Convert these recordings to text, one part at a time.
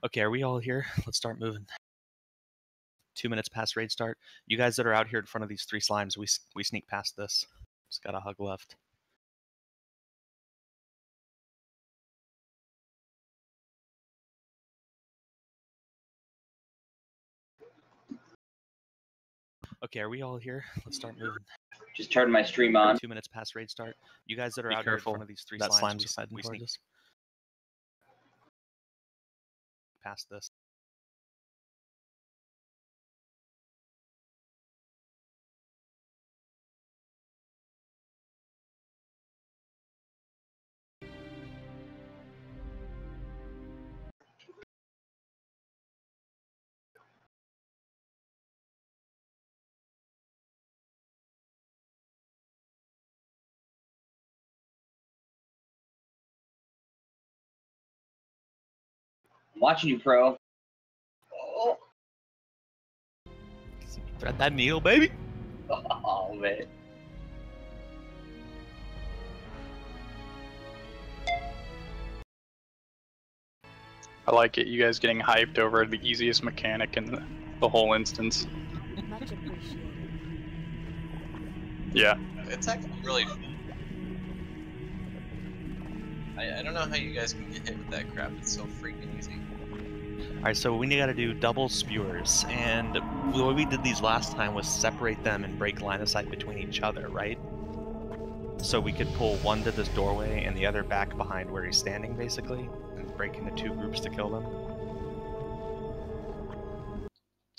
Okay, are we all here? Let's start moving. 2 minutes past raid start. You guys that are out here in front of these 3 slimes, we sneak past this. Just got a hug left. Okay, are we all here? Let's start moving. Just turned my stream on. 2 minutes past raid start. You guys that are out here in front of these 3 slimes, we sneak past this. I'm watching you, pro. Oh, Thread that needle, baby. oh man. I like it. You guys getting hyped over the easiest mechanic in the whole instance. Much appreciated. Yeah. It's actually really. I don't know how you guys can get hit with that crap. It's so freaking easy. Alright, so we got to do double spewers, and the way we did these last time was separate them and break line of sight between each other, right? So we could pull one to this doorway and the other back behind where he's standing, basically, and break into 2 groups to kill them.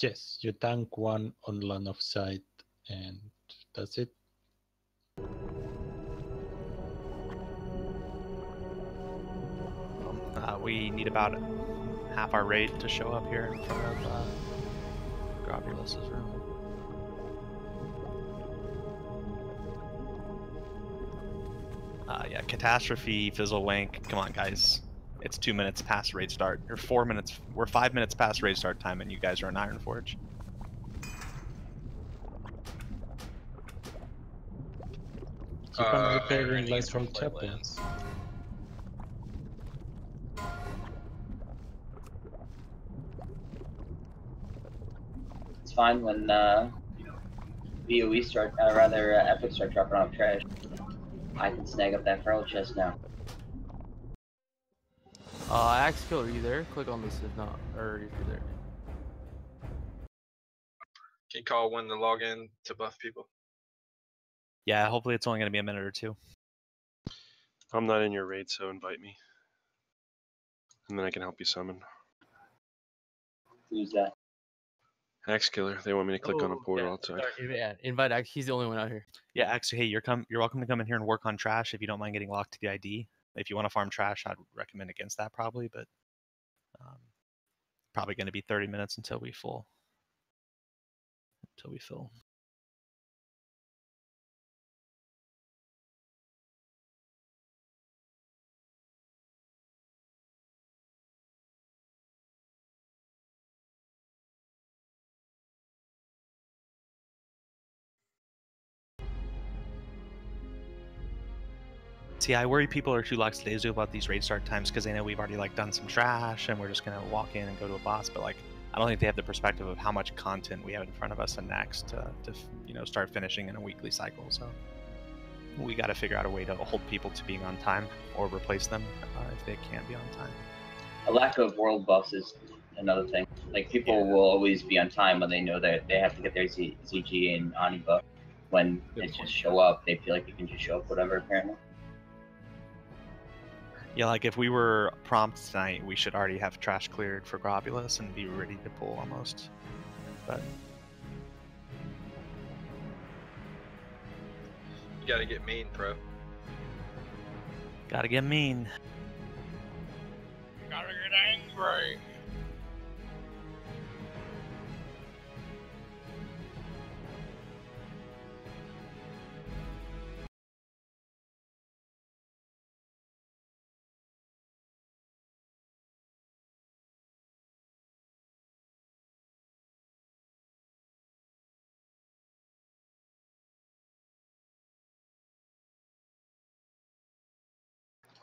Yes, you tank one on line of sight, and that's it. We need about half our raid to show up here in front of Grobulus's room. Yeah, Catastrophe, Fizzlewank, come on guys. It's 2 minutes past raid start. Or 4 minutes, we're 5 minutes past raid start time and you guys are in Ironforge. Keep on repairing lights from chapel. It's fine when VOE start, Epic start dropping off trash. I can snag up that feral chest now. Axe Killer, are you there? Click on this if not, or if you're there. Can you call when to log in to buff people? Yeah, hopefully it's only going to be a minute or 2. I'm not in your raid, so invite me. And then I can help you summon. Who's that? Axe Killer. They want me to click on a portal outside. Yeah, invite Axe. He's the only one out here. Yeah, Axe, hey, you're welcome to come in here and work on trash if you don't mind getting locked to the ID. If you want to farm trash, I'd recommend against that probably, but probably going to be 30 minutes until we fill. See, I worry people are too lackadaisical about these raid start times because they know we've already done some trash and we're just gonna walk in and go to a boss. But I don't think they have the perspective of how much content we have in front of us and next to start finishing in a weekly cycle. So we got to figure out a way to hold people to being on time or replace them if they can't be on time. A lack of world buffs is another thing. People will always be on time when they know that they have to get their ZG and Ani buff. When they just show up, they feel like they can just show up whatever apparently. Yeah, if we were prompt tonight, we should already have trash cleared for Grobulus and be ready to pull almost. But You gotta get mean, pro. gotta get mean. You gotta get angry.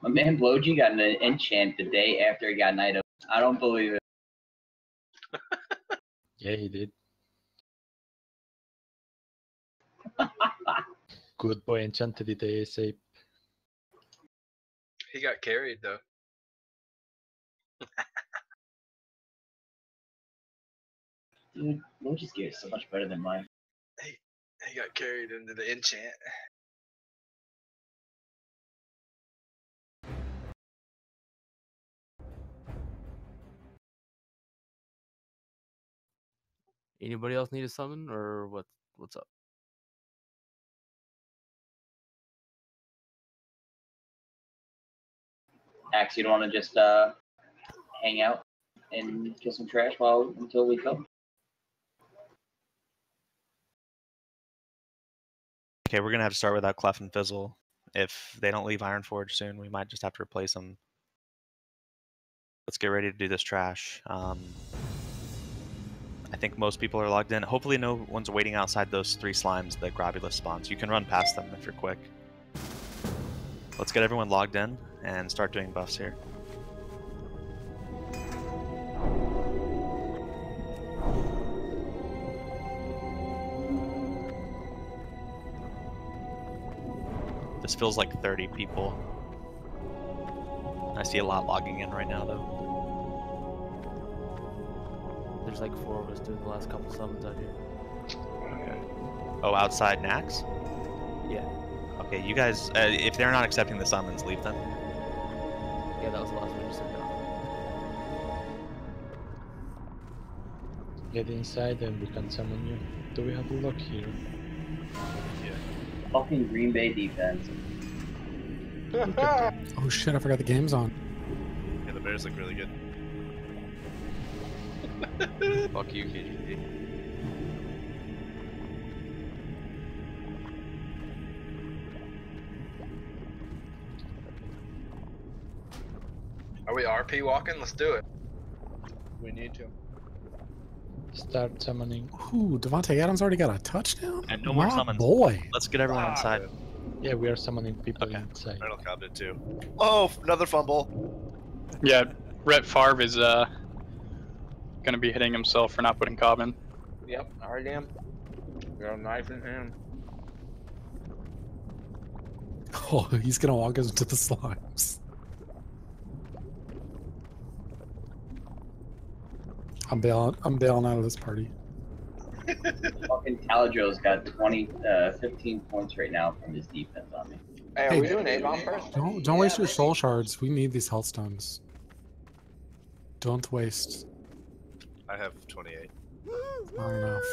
My man Blowgy got an enchant the day after he got Night of. I don't believe it. Yeah, he did. Good boy, enchanted it ASAP. He got carried though. Dude, Luigi's gear is so much better than mine. He got carried into the enchant. Anybody else need a summon or what's up? Axe, you don't want to just hang out and kill some trash until we come? Okay, we're gonna have to start without Clef and Fizzle. If they don't leave Ironforge soon, we might just have to replace them. Let's get ready to do this trash. I think most people are logged in. Hopefully no one's waiting outside those 3 slimes, the Grobulus spawns. You can run past them if you're quick. Let's get everyone logged in and start doing buffs here. This feels like 30 people. I see a lot logging in right now though. There's like 4 of us doing the last couple summons out here. Okay. Oh, outside Nax? Yeah. Okay, you guys, if they're not accepting the summons, leave them. Yeah, that was the last one you sent out. Get inside and we can summon you. Do we have a lock here? Fucking Green Bay defense. Oh shit, I forgot the game's on. Yeah, the Bears look really good. Fuck you, KGP. Are we RP walking? Let's do it. We need to. Start summoning. Ooh, Devontae Adams already got a touchdown? And no more My summons. boy. Let's get everyone inside. Yeah, we are summoning people Okay. inside. Randall Cobb did too. Oh, another fumble. Yeah, Rhett Favre is gonna be hitting himself for not putting Cobb in. Yep, already am. Got a knife in hand. Oh, he's gonna walk us into the slimes. I'm bailing out of this party. Fucking Taladro's got 15 points right now from his defense on me. Hey, are Hey, we doing A-bomb first? Don't waste your soul shards. We need these health stones. Don't waste. I have 28. Not enough.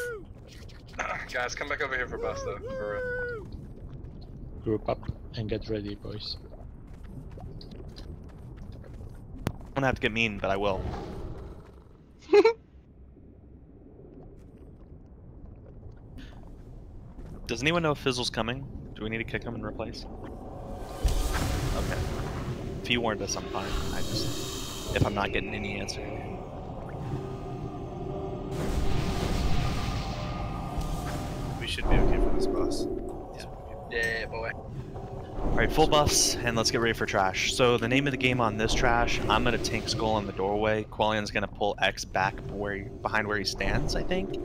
Guys, come back over here for bus though. For real. Group up and get ready, boys. I'm gonna have to get mean, but I will. Does anyone know if Fizzle's coming? Do we need to kick him and replace? Okay. If you warned us, I'm fine. If I'm not getting any answer. We should be okay for this boss. Yeah, boy. Alright, full buffs, and let's get ready for trash. So the name of the game on this trash, I'm gonna tank Skull in the doorway. Quellian's gonna pull X back behind where he stands, I think.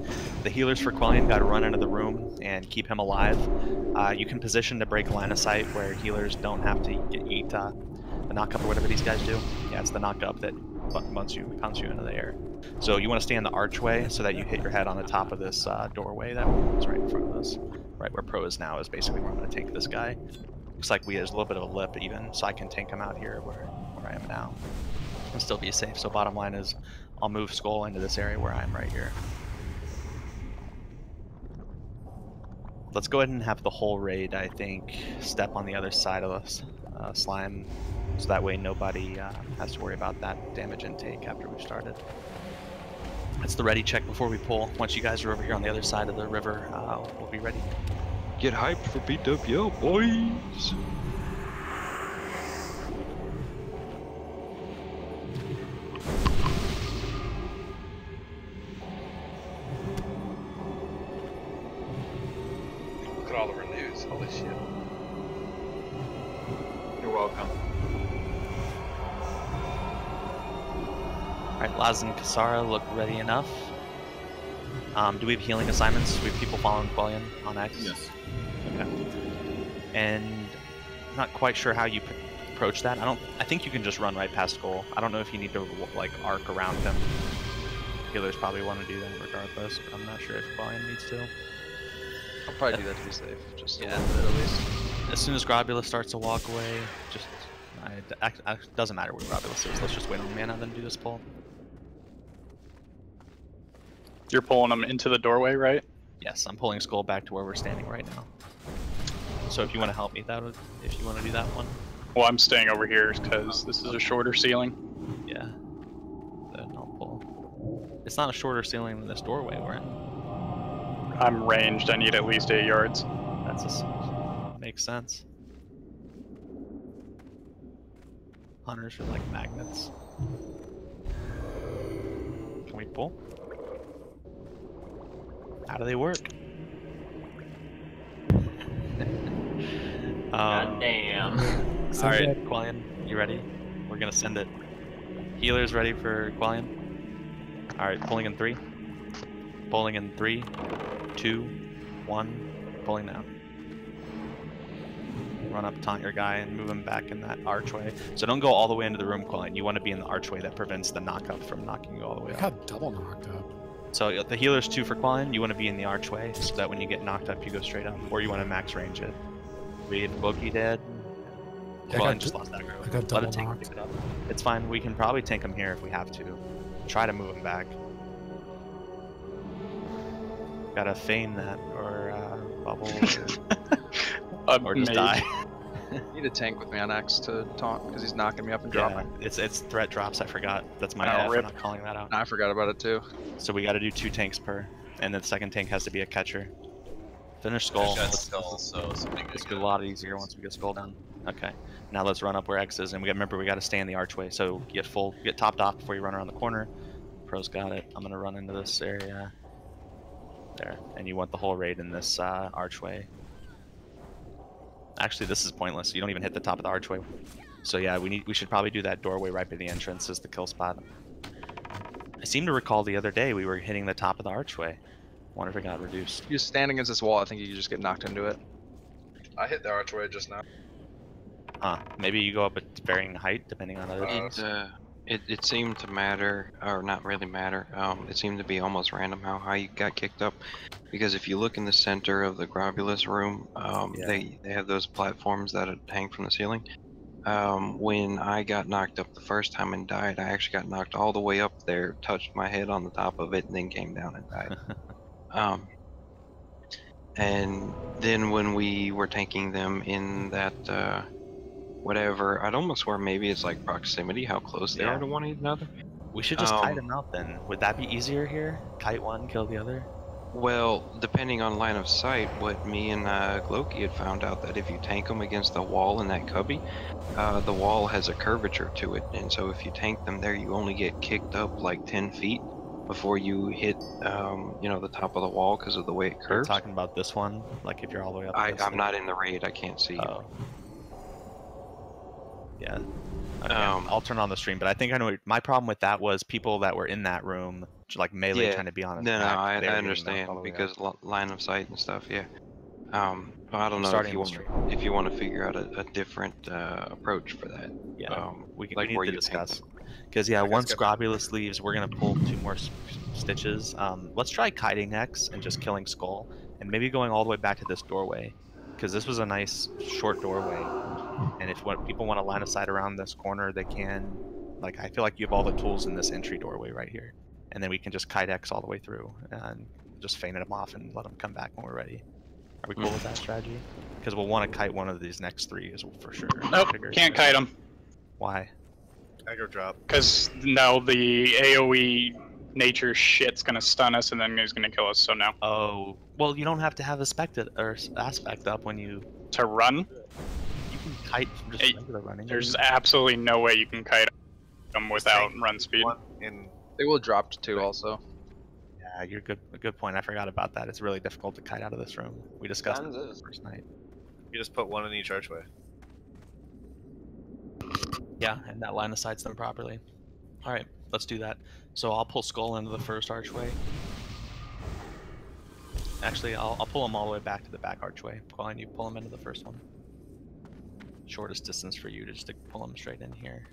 The healers for Quellian gotta run into the room and keep him alive. You can position to break line of sight where healers don't have to eat the knock-up or whatever these guys do. Yeah, it's the knock-up that pounds you into the air. So you want to stay in the archway so that you hit your head on the top of this doorway that is right in front of us. Right where Pro is now is basically where I'm going to tank this guy. Looks like there's a little bit of a lip even, so I can tank him out here where I am now. And still be safe. So bottom line is I'll move Skull into this area where I am right here. Let's go ahead and have the whole raid, I think, step on the other side of this slime, so that way nobody has to worry about that damage intake after we've started. That's the ready check before we pull. Once you guys are over here on the other side of the river, we'll be ready. Get hyped for BWO, boys! Look at all the renews. Holy shit. You're welcome. Alright, Laz and Kasara look ready enough. Do we have healing assignments? Do we have people following Quellion on X? Yes. Okay. And I'm not quite sure how you approach that. I think you can just run right past Skull. I don't know if you need to like arc around him. Healers probably want to do that regardless, but I'm not sure if Quellion needs to. I'll probably do that to be safe. Just Yeah. a little bit at least. As soon as Grobulus starts to walk away, just doesn't matter where Grobulus is. Let's just wait on mana then do this pull. You're pulling them into the doorway, right? Yes, I'm pulling Skull back to where we're standing right now. So if you want to help me, if you want to do that one. Well, I'm staying over here because this is a shorter ceiling. Yeah. Then I'll pull. It's not a shorter ceiling than this doorway we're in. I'm ranged. I need at least 8 yards. Makes sense. Hunters are like magnets. Can we pull? How do they work? God damn. Alright, Quellion, you ready? We're gonna send it. Healers ready for Quellion? Alright, pulling in 3. Pulling in 3, 2, 1. Pulling now. Run up, taunt your guy, and move him back in that archway. So don't go all the way into the room, Quellion. You want to be in the archway that prevents the knock-up from knocking you all the way I up. got double knocked up. So the healer's 2 for Quellion. You want to be in the archway so that when you get knocked up, you go straight up. Or you want to max range it. We have Loki dead. Quellion just lost aggro. I got double knocked. Pick it up. It's fine. We can probably tank him here if we have to. Try to move him back. Gotta feign that or bubble or just die. You need a tank with me on X to taunt because he's knocking me up and dropping. It's threat drops. I forgot. That's my Oh, bad for rip. not calling that out. I forgot about it too. So we got to do 2 tanks per, and then the second tank has to be a catcher. Finish Skull. Got Skull, so something It's a lot easier once we get Skull down. Okay. Now let's run up where X is, and remember we got to stay in the archway. So get topped off before you run around the corner. Pro's got it. I'm gonna run into this area. There, and you want the whole raid in this archway. Actually, this is pointless. You don't even hit the top of the archway. So yeah, we should probably do that doorway right by the entrance as the kill spot. I seem to recall the other day we were hitting the top of the archway. Wonder if it got reduced. You stand against this wall, I think you just get knocked into it. I hit the archway just now. Huh. Maybe you go up at varying height depending on other things. It seemed to matter, or not really matter. It seemed to be almost random how high you got kicked up, because if you look in the center of the Grobulus room, they have those platforms that hang from the ceiling. When I got knocked up the first time and died, I actually got knocked all the way up there, touched my head on the top of it, and then came down and died. And then when we were tanking them in that whatever, I'd almost swear maybe it's like proximity, how close they are to one another. We should just kite them out then. Would that be easier here? Kite one, kill the other? Well, depending on line of sight, what me and Gloki had found out that if you tank them against the wall in that cubby, the wall has a curvature to it, and so if you tank them there, you only get kicked up like 10 feet before you hit, the top of the wall because of the way it curves. You're talking about this one? Like if you're all the way up? I'm not in the raid, I can't see. Oh. Yeah. Okay, I'll turn on the stream, but I think I know my problem with that was people that were in that room, like melee trying to be on his back. I understand because line of sight and stuff. Yeah. I don't know if you want to figure out a different approach for that. Yeah. We like need to discuss. Because once Grobulus leaves, we're gonna pull 2 more stitches. Let's try kiting X and just killing Skull, and maybe going all the way back to this doorway, because this was a nice short doorway. And if people want to line of sight around this corner, they can. Like, I feel like you have all the tools in this entry doorway right here. And then we can just kite X all the way through and just feint them off and let them come back when we're ready. Are we cool with that strategy? Because we'll want to kite one of these next 3 for sure. Nope, can't kite them. Why? Aggro drop. Because no, the AoE nature shit's gonna stun us and then he's gonna kill us, so no. Oh, well, you don't have to have aspect up when you... To run? Kite from just regular running. There's absolutely no way you can kite them without run speed. They will drop to 2 also. Yeah, you're good. A good point. I forgot about that. It's really difficult to kite out of this room. We discussed it the first night. You just put 1 in each archway. Yeah, and that line of sights them properly. All right. let's do that. So I'll pull Skull into the first archway. Actually, I'll pull him all the way back to the back archway. Qualien, you pull him into the first one. Shortest distance for you to just to pull him straight in here.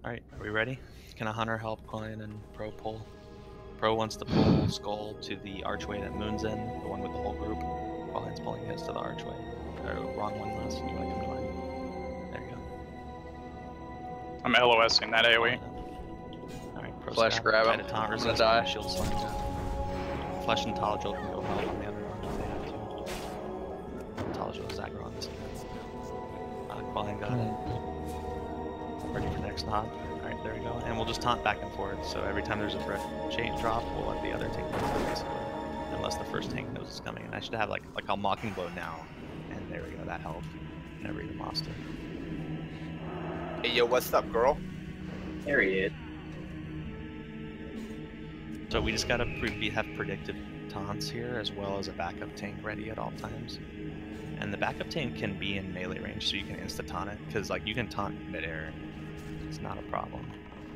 Alright, are we ready? Can a hunter help Qualien and Pro pull? Pro wants to pull Skull to the archway that Moon's in, the one with the whole group. Qualien's pulling his to the archway. Wrong one, Les. You want to come to mine? There you go. I'm LOSing that AoE. Alright, Pro Flash grab him. I'm gonna die. Shield slide. Flesh and Talajil can go help on the other one if they have to. Talajil is aggro on this guy. Qualien got it. Ready for next nod. Alright, there we go. And we'll just taunt back and forth, so every time there's a threat chain drop, we'll let the other tank know basically. Unless the first tank knows it's coming. And I should have like I'll Mocking Blow now. And there we go, that helped. Never even lost it. Hey yo, what's up, girl? There he is. So we just gotta have predictive taunts here, as well as a backup tank ready at all times. And the backup tank can be in melee range, so you can insta-taunt it, because like you can taunt mid-air. It's not a problem.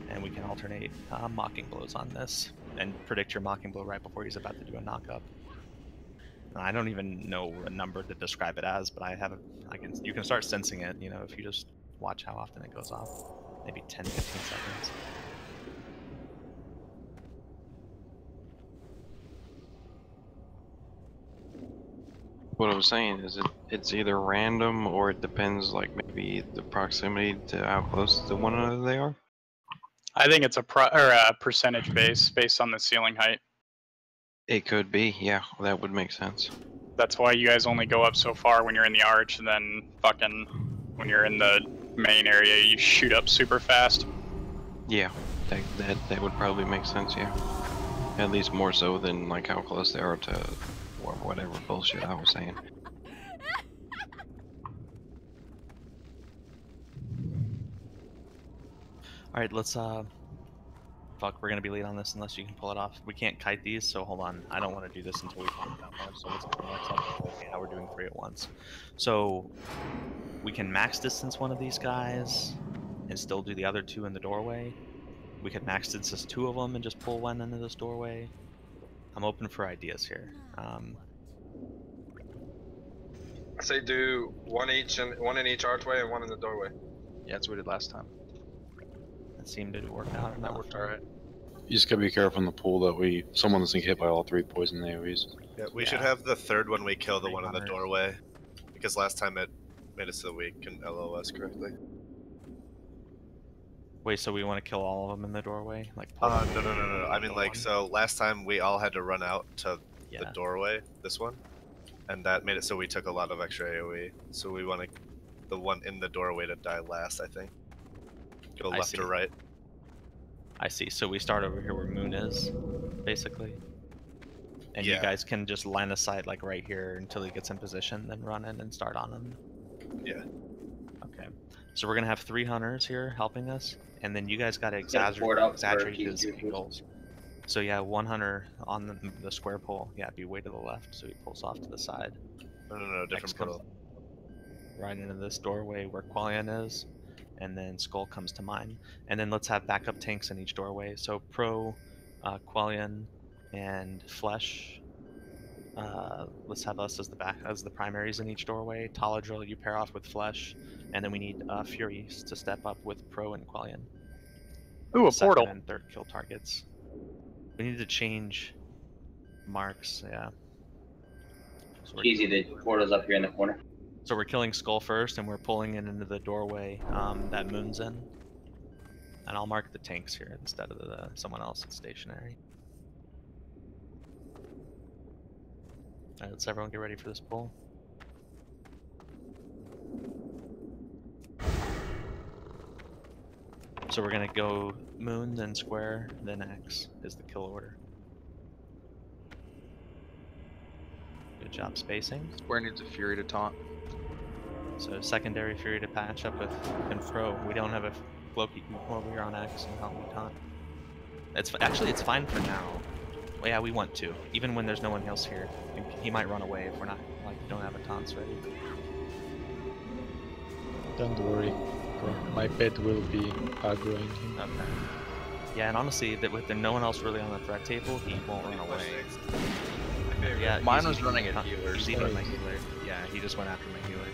And we can alternate Mocking Blows on this, and predict your Mocking Blow right before he's about to do a knock-up. I don't even know a number to describe it as, but you can start sensing it, you know, if you just watch how often it goes off. Maybe 10-15 seconds. What I was saying is it's either random or it depends, like maybe the proximity to how close to one another they are. I think it's a percentage based on the ceiling height. It could be, yeah, that would make sense. That's why you guys only go up so far when you're in the arch, and then fucking when you're in the main area, you shoot up super fast. Yeah, that would probably make sense, yeah. At least more so than like how close they are to or whatever bullshit I was saying. Alright, let's fuck, we're gonna be late on this unless you can pull it off. We can't kite these, so hold on. I don't want to do this until we find out more, so let's go next up. Okay, how we're doing 3 at once. So we can max distance one of these guys and still do the other 2 in the doorway. We could max distance 2 of them and just pull one into this doorway. I'm open for ideas here. I say do one in each archway and one in the doorway. Yeah, that's what we did last time. That seemed to work out. That worked alright. You just gotta be careful in the pool that someone doesn't get hit by all 3 poison AoEs. Yeah, we should have the third one we kill the one in the doorway, because last time it made it so we can LOS correctly. Wait, so we want to kill all of them in the doorway? Like no. I mean, like, so last time we all had to run out to the doorway, this one, and that made it so we took a lot of extra AoE. So we want the one in the doorway to die last, I think. Go left or right. I see. So we start over here where Moon is, basically. And you guys can just line of sight like right here until he gets in position, then run in and start on him. Yeah. Okay. So we're gonna have 3 hunters here helping us, and then you guys gotta exaggerate his angles. So yeah, 1 hunter on the square pole. Yeah, be way to the left, so he pulls off to the side. No, different portal. Right into this doorway where Qualien is, and then Skull comes to mine. And then let's have backup tanks in each doorway. So Pro, Qualien, and Flesh. Let's have us as the primaries in each doorway. Talajil, you pair off with Flesh, and then we need Furies to step up with Pro and Qualien. Ooh, a portal. And 3rd kill targets. We need to change marks, yeah. So Easy, the portal's up here in the corner. So we're killing Skull first, and we're pulling it into the doorway that Moon's in. And I'll mark the tanks here instead of someone else that's stationary. Alright, let's everyone get ready for this pull. So we're gonna go Moon, then Square, then X is the kill order. Good job spacing. Square needs a Fury to taunt. So secondary Fury to patch up with Pro. We don't have a Floki can come over here on X and help me taunt. It's fine for now. Well, yeah, we want to. Even when there's no one else here. He might run away if we're not, don't have a taunts ready. Don't worry. My pet will be aggroing him. Okay. Yeah, and honestly, that with no one else really on the threat table, he won't run away. Yeah, Mine he's was running even- at healers. He's even my healer. Yeah, he just went after my healer.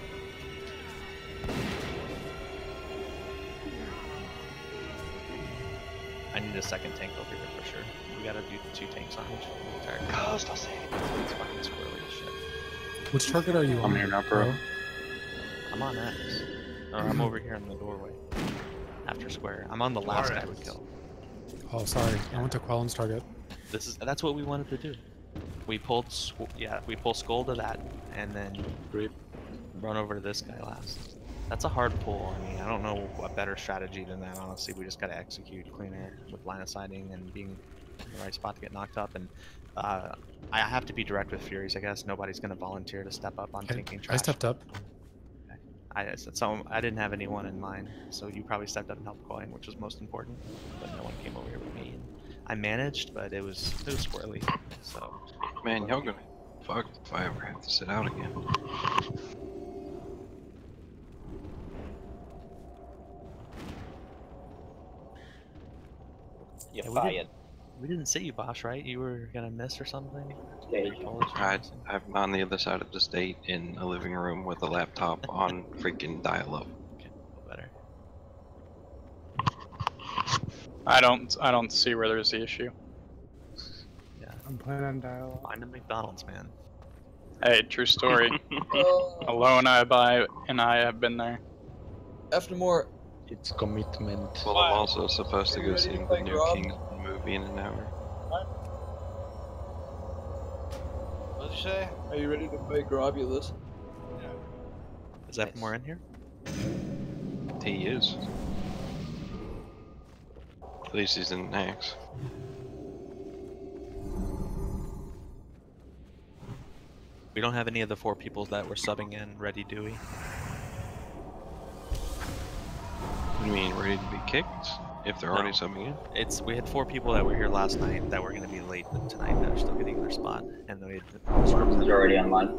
I need a second tank over here for sure. We gotta do 2 tanks on each target. Ghost, I'll say. It's fucking squirrely as shit. Which target are you on? I'm here now, bro. I'm on X. Or I'm over here in the doorway. After square. I'm on the last guy we killed. Oh, sorry. I went to Quellen's target. That's what we wanted to do. We pulled we pull Skull to that and then run over to this guy last. That's a hard pull. I mean, I don't know a better strategy than that, honestly. We just gotta execute cleaner with line of sighting and being in the right spot to get knocked up. And I have to be direct with Furies, I guess. Nobody's gonna volunteer to step up on tanking trash. I stepped up. So I didn't have anyone in mind, so you probably stepped up and helped Coin, which was most important. But no one came over here with me. And I managed, but it was squirrely. So Man, y'all gonna fuck if I ever have to sit out again. we didn't see you, Bosch, right? You were gonna miss or something? Yeah, I'm on the other side of the state in a living room with a laptop on freaking dial-up. Okay, better. I don't see where there's the issue. Yeah. I'm playing on dial. Find a McDonald's, man. Hey, true story. Alone and I have been there. After more. It's commitment. Well, I'm also supposed to go see the new Kingsman movie in an hour. What'd you say? Are you ready to play Grobulus? Is that more in here? He is. At least he's in next. We don't have any of the 4 people that were subbing in ready, do we? You mean ready to be kicked? If they're already subbing in? We had 4 people that were here last night that were going to be late tonight that are still getting their spot, and we had Is already online.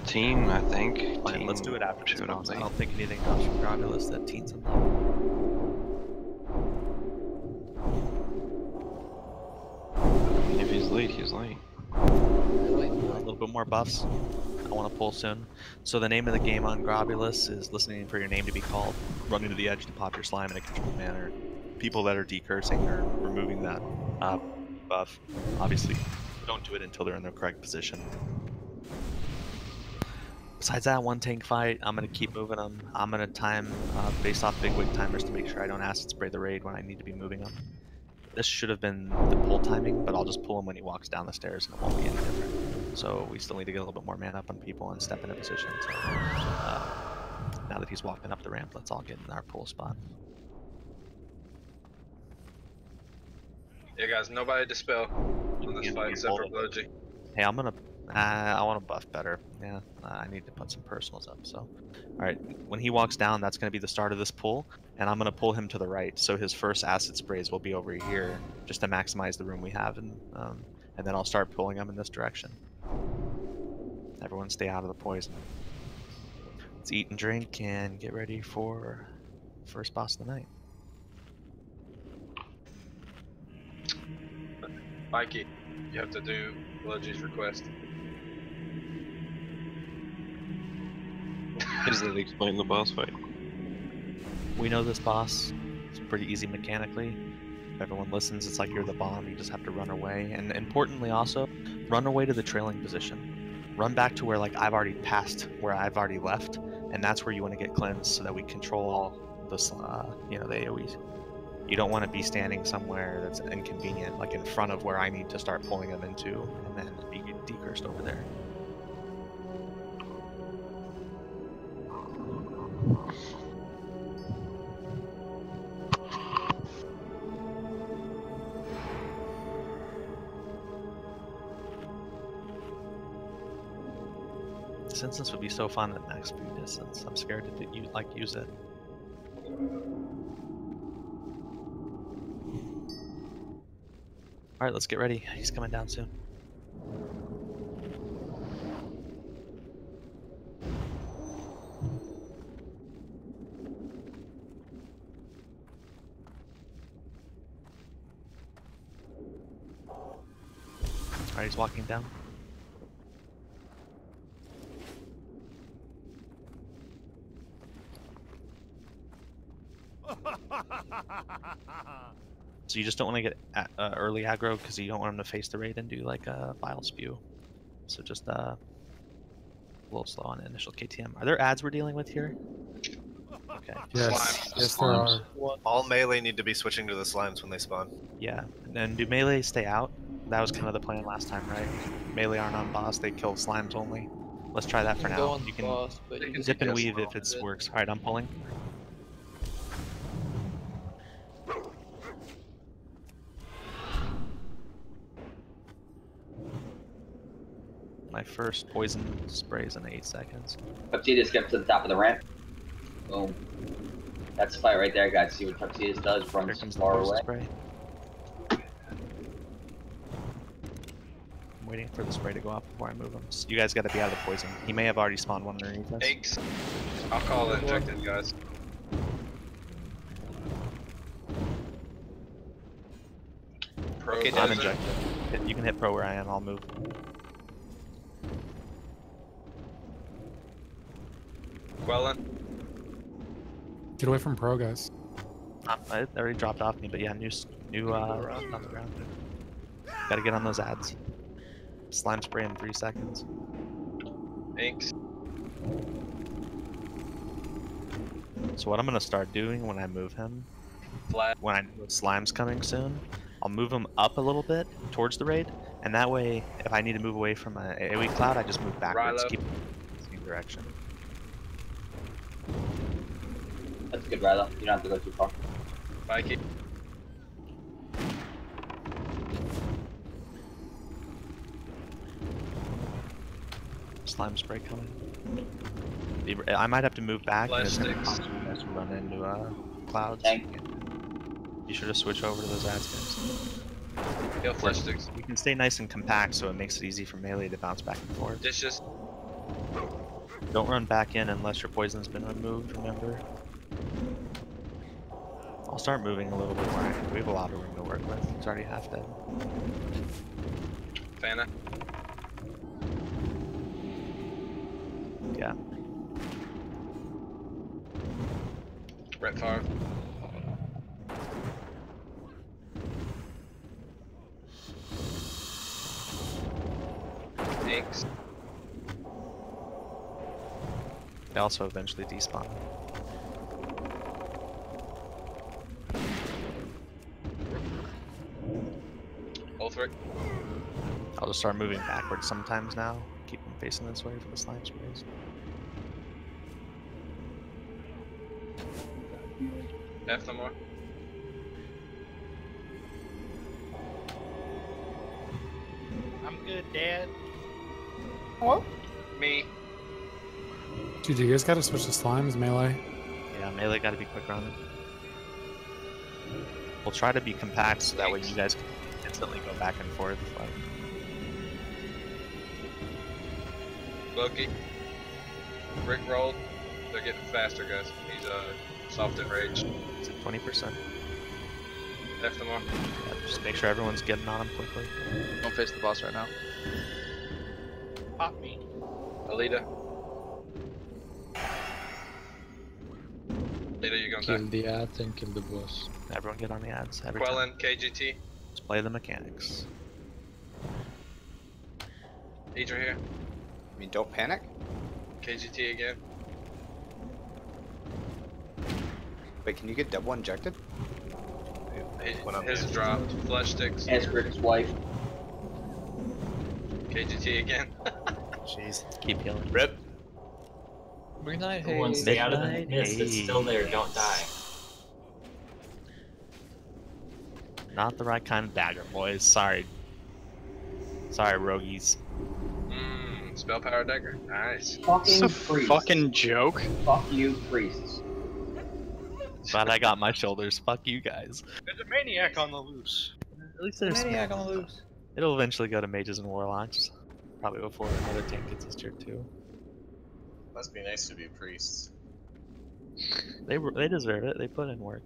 Teen, I think. Fine, Teen let's do it after this showed up boss. I late. don't think anything comes from Grobulus that Teen's unlocked. I mean, if he's late, he's late. A little bit more buffs. I want to pull soon. So the name of the game on Grobulus is listening for your name to be called, running to the edge to pop your slime in a controlled manner. People that are decursing or removing that buff, obviously, don't do it until they're in the correct position. Besides that 1 tank fight, I'm going to keep moving them. I'm going to time based off big wig timers to make sure I don't acid spray the raid when I need to be moving them. This should have been the pull timing, but I'll just pull him when he walks down the stairs and it won't be any different. So we still need to get a little bit more man up on people and step into position. So now that he's walking up the ramp, let's all get in our pull spot. Yeah, guys, nobody dispel on this fight except for Bloji. Hey, I'm gonna. I want to buff better. Yeah, I need to put some personals up. So, all right, when he walks down, that's gonna be the start of this pull, and I'm gonna pull him to the right. So his first acid sprays will be over here, just to maximize the room we have, and then I'll start pulling him in this direction. Everyone, stay out of the poison. Let's eat and drink and get ready for first boss of the night. Mikey, you have to do Bloji's request. Does that explain the boss fight? We know this boss. It's pretty easy mechanically. If everyone listens, it's like you're the bomb. You just have to run away. And importantly also, run away to the trailing position. Run back to where like I've already passed, where I've already left. And that's where you want to get cleansed so that we control all this, the AoEs. You don't want to be standing somewhere that's inconvenient, like in front of where I need to start pulling them into, and then be decursed over there. This instance would be so fun at max speed distance. I'm scared to use it. Alright, let's get ready. He's coming down soon. Alright, he's walking down. So you just don't want to get early aggro because you don't want him to face the raid and do like a bile spew. So just a little slow on initial KTM. Are there ads we're dealing with here? Okay. Yes, yes there are. All melee need to be switching to the slimes when they spawn. Yeah, and then do melee stay out? That was kind of the plan last time, right? Melee aren't on boss, they kill slimes only. Let's try that for now. You can boss, but you can zip and just weave if it works. Alright, I'm pulling. My first poison sprays in 8 seconds. Tuxedos get to the top of the ramp. Boom. That's the fight right there, guys. See what Tuxedos does from far away. Spray. I'm waiting for the spray to go off before I move him. So you guys got to be out of the poison. He may have already spawned one underneath us. Thanks. I'll call it injected, guys. Pro Okay, I'm injected. You can hit pro where I am. I'll move. Quellen. Get away from pro, guys. I already dropped off me, but yeah, new run on the ground. Gotta get on those ads. Slime spray in 3 seconds. Thanks. So what I'm gonna start doing when I move him, Flat. when I know slime's coming soon, I'll move him up a little bit towards the raid, and that way, if I need to move away from an AoE cloud, I just move backwards, Rilo. keep in the same direction. That's good, Rilo. You don't have to go too far. Mikey. Slime spray coming. I might have to move back, and it's gonna Flash cause you guys to run into clouds. Tank. You should have switched over to those ads, guys. Yo, flash sticks. You can stay nice and compact, so it makes it easy for melee to bounce back and forth. Dishes. Don't run back in unless your poison's been removed, remember? I'll start moving a little bit more. We have a lot of room to work with. He's already half dead. Fana. Yeah. Brett Favre. Thanks. They also eventually despawn. Ulthric. I'll just start moving backwards sometimes now. Keep them facing this way for the slime sprays. F no more. I'm good, Dad. What? Me. Dude, you guys gotta switch to slimes, melee. Yeah, melee gotta be quick running. We'll try to be compact so that way you guys can instantly go back and forth. Like... Loki. Rick rolled. They're getting faster, guys. He's soft and rage. It's at 20%. F no more. Yeah, just make sure everyone's getting on him quickly. Don't face the boss right now. Pop me. Alita. Alita, you're gonna Kill die. the ads and kill the boss. Everyone get on the ads. Every time. Quellen, KGT. Let's play the mechanics. Idra here. I mean, don't panic. KGT again. Wait, can you get double injected? His is dropped. Flesh sticks. Escric's wife. KGT again. Jeez. Keep healing. Rip. Midnight, hey. Everyone stay out of the mist. It's still there. Don't die. Not the right kind of dagger, boys. Sorry. Sorry, roguies. Spell power dagger. Nice. Fucking It's a priest. fucking joke. Fuck you, priests. Glad I got my shoulders. Fuck you guys. There's a maniac on the loose. At least there's Maniac on the loose. It'll eventually go to mages and warlocks. Probably before another tank gets his tier 2. Must be nice to be priests. They deserve it. They put in work.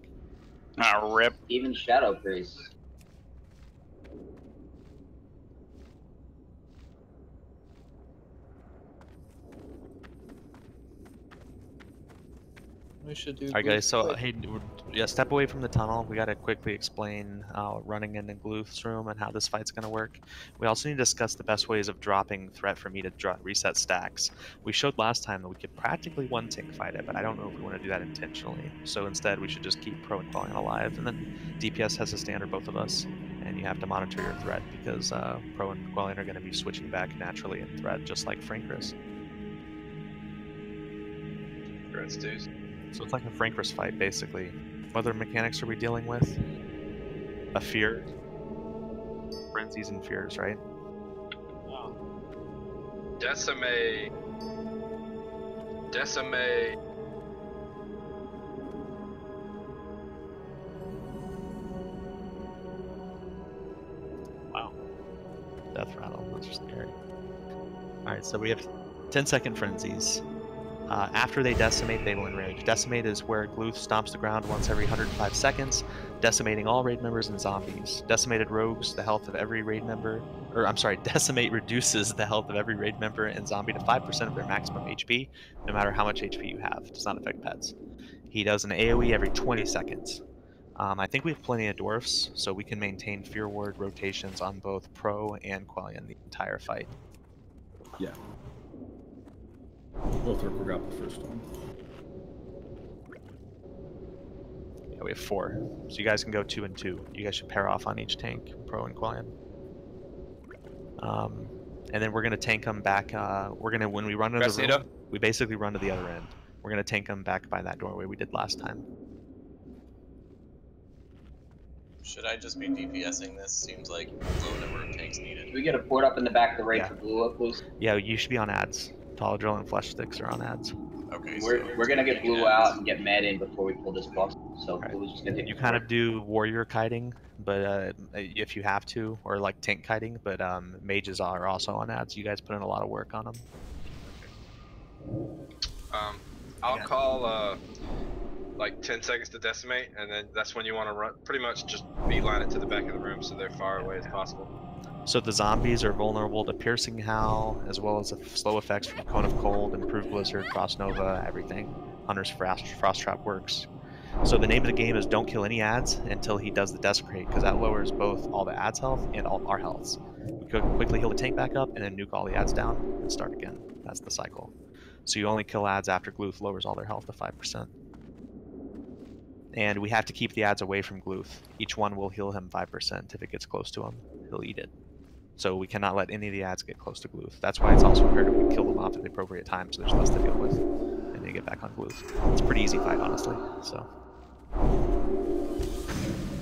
Ah, rip. Even shadow priests. We should do. Alright guys, so hey, yeah, step away from the tunnel. We gotta quickly explain running into Gluth's room and how this fight's gonna work. We also need to discuss the best ways of dropping threat for me to reset stacks. We showed last time that we could practically one tank fight it, but I don't know if we want to do that intentionally. So instead, we should just keep Pro and Qualian alive, and then DPS has to stay under both of us, and you have to monitor your threat because Pro and Qualian are gonna be switching back naturally in threat, just like Frankris. Congrats, dudes. So it's like a Frankris fight, basically. What other mechanics are we dealing with? A fear. Frenzies and fears, right? Decimate. Wow. Death rattle, those are scary. Alright, so we have 10-second frenzies. After they decimate, they will enrage. Decimate is where Gluth stomps the ground once every 105 seconds, decimating all raid members and zombies. Decimated rogues the health of every raid member, or I'm sorry, Decimate reduces the health of every raid member and zombie to 5% of their maximum HP, no matter how much HP you have. It does not affect pets. He does an AoE every 20 seconds. I think we have plenty of dwarfs, so we can maintain Fear Ward rotations on both Pro and Qualian the entire fight. Yeah. Both are grapple first one. Yeah, we have 4. So you guys can go 2 and 2. You guys should pair off on each tank, Pro and Qualian. And then we're gonna tank them back. When we run into the room, we basically run to the other end. We're gonna tank them back by that doorway we did last time. Should I just be DPSing this? Seems like low number of tanks needed. Do we get a port up in the back of the raid Yeah. for blue up, please? Yeah, you should be on ads. Tall drill and flesh sticks are on ads. Okay. We're gonna get blue out and get mad in before we pull this boss. So blue's just gonna take You kind of do warrior kiting, but if you have to, or like tank kiting, but mages are also on ads. You guys put in a lot of work on them. I'll call like 10 seconds to decimate, and then that's when you want to run. Pretty much just beeline it to the back of the room so they're far away as possible. So the zombies are vulnerable to piercing howl, as well as the slow effects from Cone of Cold, Improved Blizzard, Frost Nova, everything. Hunter's Frost Trap works. So the name of the game is don't kill any ads until he does the Desecrate, because that lowers both all the ads health and all our healths. We could quickly heal the tank back up and then nuke all the ads down and start again. That's the cycle. So you only kill ads after Gluth lowers all their health to 5%. And we have to keep the ads away from Gluth. Each one will heal him 5%. If it gets close to him, he'll eat it. So we cannot let any of the ads get close to Gluth. That's why it's also imperative we kill them off at the appropriate time so there's less to deal with. And they get back on Gluth. It's a pretty easy fight, honestly. So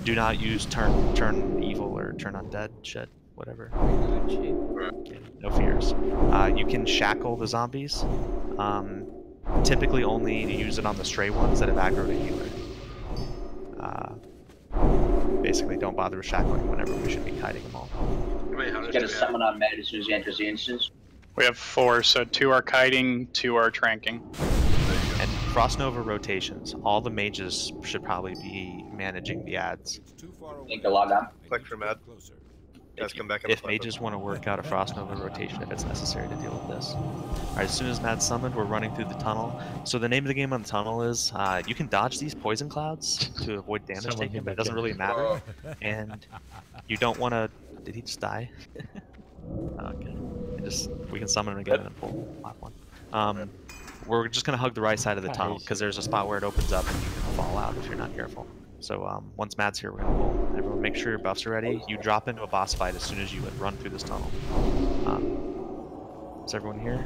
do not use turn evil or turn undead shit, whatever. Yeah, no fears. You can shackle the zombies. Typically only use it on the stray ones that have aggroed a healer. Basically, don't bother with shackling whenever we should be kiting them all. You get a summon on Mad as soon as he enters the instance. We have 4, so 2 are kiting, 2 are tranking. And Frost Nova rotations. All the mages should probably be managing the ads. Think to log on. Click for Mad. Guys, come back. If mages want to work out a Frost Nova rotation if it's necessary to deal with this. Alright, as soon as Mad's summoned, we're running through the tunnel. So the name of the game on the tunnel is, you can dodge these poison clouds to avoid damage taken, but it doesn't really matter. And you don't want to... Did he just die? Okay. We can summon him again and then pull one. We're just going to hug the right side of the tunnel, because there's a spot where it opens up and you can fall out if you're not careful. So once Mad's here, we're going to pull. Everyone make sure your buffs are ready. You drop into a boss fight as soon as you run through this tunnel. Is everyone here?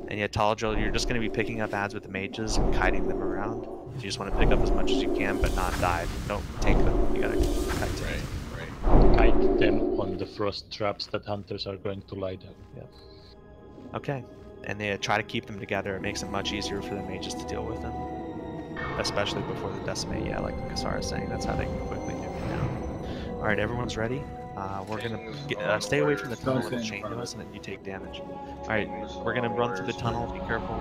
And yeah, Taladrill, you're just going to be picking up ads with the mages and kiting them around. You just want to pick up as much as you can, but not dive. Don't tank them. You got to kite tank. Kite them on the frost traps that hunters are going to light up. Yeah. Okay. And they try to keep them together. It makes it much easier for the mages to deal with them. Especially before the decimate, yeah, like Kasara is saying, that's how they can quickly nuke it down. Alright, everyone's ready. We're gonna stay away from the tunnel, it'll chain to us and then you take damage. Alright, we're gonna run through the tunnel, be careful.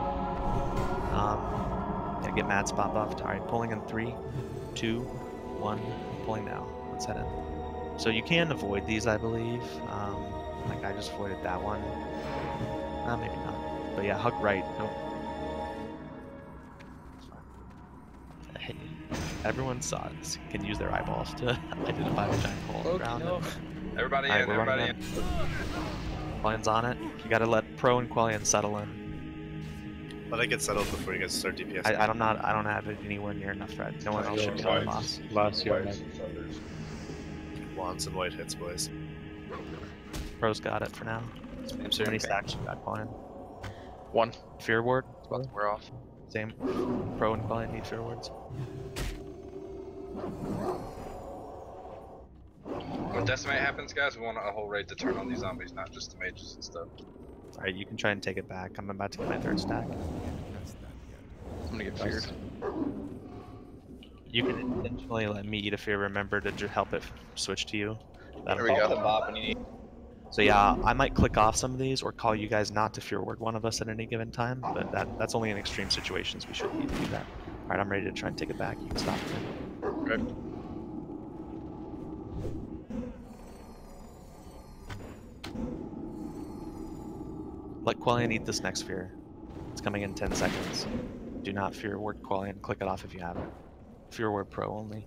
Yeah, get mad spot buffed. Alright, pulling in 3, 2, 1, pulling now. Let's head in. So you can avoid these, I believe. Like I just avoided that one. Maybe not. But yeah, hug right. Don't. Everyone can use their eyeballs to identify a giant hole in the ground. Everybody Alright, in, we're everybody running in. Qualian's on it. You gotta let Pro and Qualian settle in. Let it get settled before you guys start DPS. I don't have it anywhere near enough threat. No one else should be on the boss. Last year, man. Wands and white hits, boys. Pro's got it for now. How many stacks you got, Qualian? 1. Fear ward? We're off. Same. Pro and Qualian need fear wards. When Decimate happens, guys, we want a whole raid to turn on these zombies, not just the mages and stuff. Alright, you can try and take it back. I'm about to get my 3rd stack. I'm gonna get feared. You can intentionally let me eat a fear. Remember to help it switch to you. There we go. So yeah, I might click off some of these or call you guys not to fear ward one of us at any given time, but that's only in extreme situations we should need to do that. Alright, I'm ready to try and take it back. You can stop it. Okay. Let Qualian eat this next fear. It's coming in 10 seconds. Do not fear ward Qualian. Click it off if you have it. Fear word pro only.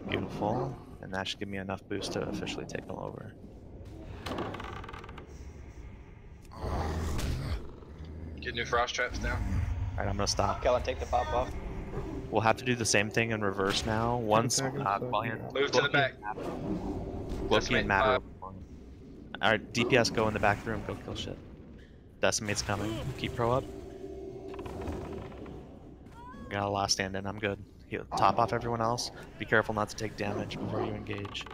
Beautiful. And that should give me enough boost to officially take them over. Get new frost traps down. Alright, I'm gonna stop. Kellen, take the pop off. We'll have to do the same thing in reverse now. Once Qualian... Move to the back. Loki and Matter. Alright, DPS go in the back room, go kill shit. Decimate's coming. Keep pro up. Got a last stand in, I'm good. Top off everyone else. Be careful not to take damage before you engage.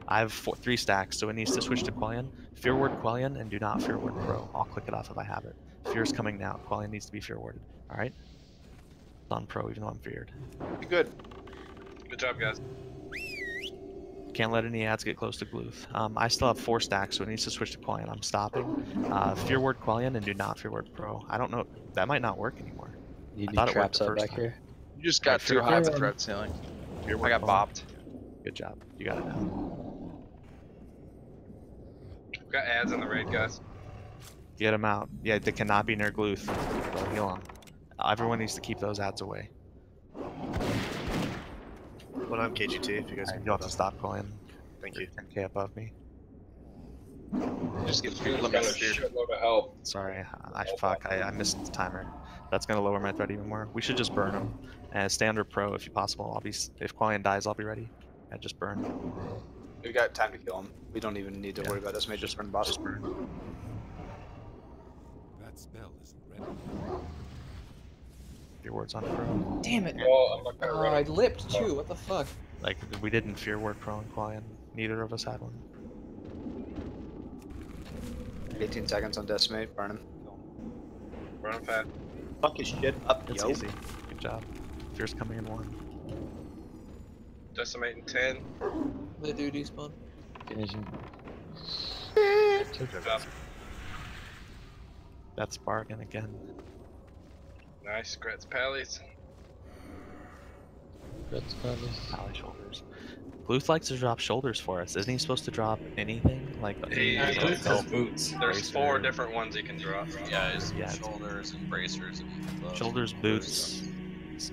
I have 3 stacks, so it needs to switch to Qualian. Fear ward Qualian and do not fear ward pro. I'll click it off if I have it. Fear's coming now. Qualian needs to be fear warded. Alright? It's on pro even though I'm feared. Good. Good job, guys. Can't let any ads get close to Gluth. I still have 4 stacks, so it needs to switch to Qualian. I'm stopping. Fear ward Qualian and do not fear ward pro. I don't know. That might not work anymore. You I need thought it worked traps the up first back time. here. You just got too high of a threat ceiling. I got bopped. Good job. You got it now. We got ads on the raid, guys. Get them out. Yeah, they cannot be near Gluth. Don't heal them. Everyone needs to keep those ads away. One on KGT if you guys can. You'll have to stop Qualian. Thank you. 10k above me. Just get feared. Got a shitload of help. Sorry, I missed the timer. That's gonna lower my threat even more. We should just burn them. And stay under pro if possible. If Qualian dies, I'll be ready. Yeah, just burn. We got time to kill him. We don't even need to worry about this. May just burn the boss. Just burn. That spell isn't ready. Your word's on pro. Damn it! Well, I'm not gonna run I it. lipped too. What the fuck? Like we didn't fear word pro and Qualian. Neither of us had one. 18 seconds on decimate. Burn him. Run fast. Fuck his shit up, That's yo. easy. Good job. Fear's coming in 1. Decimate in 10. The dude despawn. Finishing. Good job. That's bargain again. Nice. Grats pallies. That's probably. Pally shoulders. Gluth likes to drop shoulders for us. Isn't he supposed to drop anything? Like Boots. There's 4 different ones he can drop. Yeah, it's shoulders and bracers and gloves. Shoulders, boots,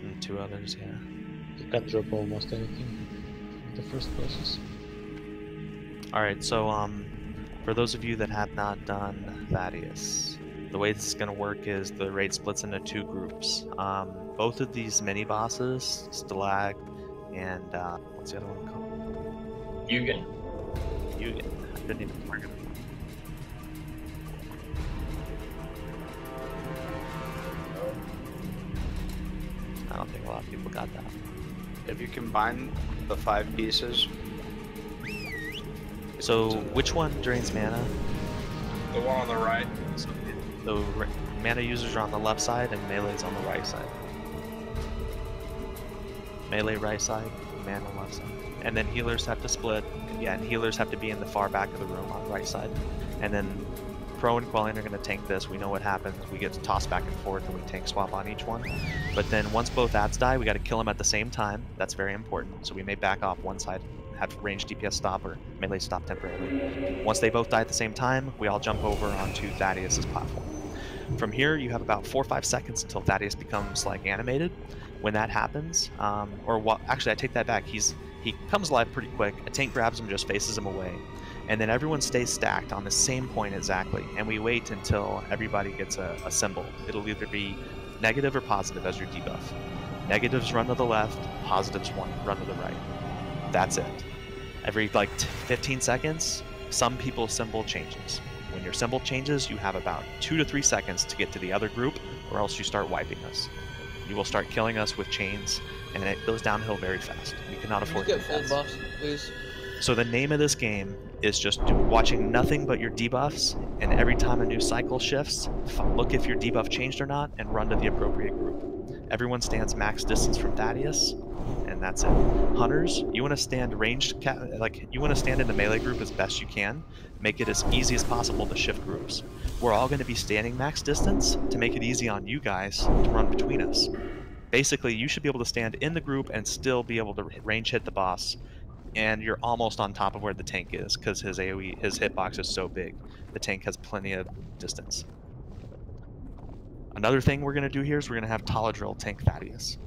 and 2 others, yeah. You can drop almost anything in the first process. Alright, so for those of you that have not done Thaddeus, the way this is going to work is the raid splits into 2 groups. Both of these mini bosses, Stalag and what's the other one called? Yugen. Yugen. I didn't even target him. I don't think a lot of people got that. If you combine the 5 pieces. So which one drains mana? The one on the right. So the mana users are on the left side and melee's on the right side. Melee right side, mana left side. And then healers have to split. Yeah, and healers have to be in the far back of the room on the right side. And then Pro and Qualian are going to tank this. We know what happens. We get to toss back and forth and we tank swap on each one. But then once both ads die, we got to kill them at the same time. That's very important. So we may back off one side had ranged DPS stop or melee stop temporarily. Once they both die at the same time, we all jump over onto Thaddeus's platform. From here, you have about 4 or 5 seconds until Thaddeus becomes like animated. When that happens, actually I take that back. He comes alive pretty quick. A tank grabs him, just faces him away, and then everyone stays stacked on the same point exactly. And we wait until everybody gets a symbol. It'll either be negative or positive as your debuff. Negatives run to the left, positives run to the right. That's it. Every like 15 seconds, some people's symbol changes. When your symbol changes, you have about 2 to 3 seconds to get to the other group, or else you start wiping us. You will start killing us with chains, and it goes downhill very fast. We cannot afford to get full buffs, please. So the name of this game is just watching nothing but your debuffs, and every time a new cycle shifts, look if your debuff changed or not, and run to the appropriate group. Everyone stands max distance from Thaddeus, and that's it. Hunters, you want to stand ranged, you want to stand in the melee group as best you can. Make it as easy as possible to shift groups. We're all going to be standing max distance to make it easy on you guys to run between us. Basically, you should be able to stand in the group and still be able to range hit the boss, and you're almost on top of where the tank is because his AoE, his hitbox is so big. The tank has plenty of distance. Another thing we're going to do here is we're going to have Taladrill tank Thaddeus.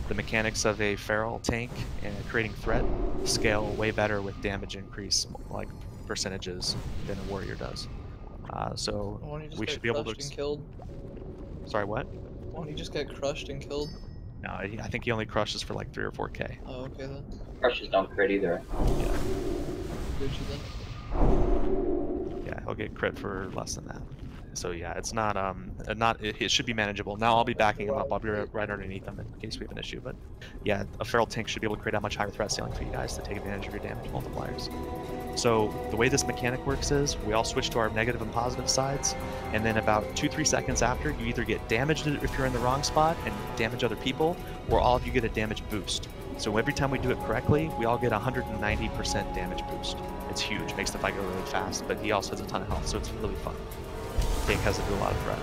The mechanics of a feral tank and creating threat scale way better with damage increase, like percentages, than a warrior does. So we should be able to. Killed? Sorry, what? Won't he just get crushed and killed? No, I think he only crushes for like 3 or 4k. Oh, okay then. Crushes don't crit either. Yeah. Gucci then. Yeah, he'll get crit for less than that. So yeah, it's not it should be manageable. Now I'll be backing him up. I'll be right underneath him in case we have an issue. But yeah, a feral tank should be able to create a much higher threat ceiling for you guys to take advantage of your damage multipliers. So the way this mechanic works is we all switch to our negative and positive sides, and then about 2-3 seconds after, you either get damaged if you're in the wrong spot and damage other people, or all of you get a damage boost. So every time we do it correctly, we all get 190% damage boost. It's huge, makes the fight go really fast, but he also has a ton of health, so it's really fun. Tank has to do a lot of threat.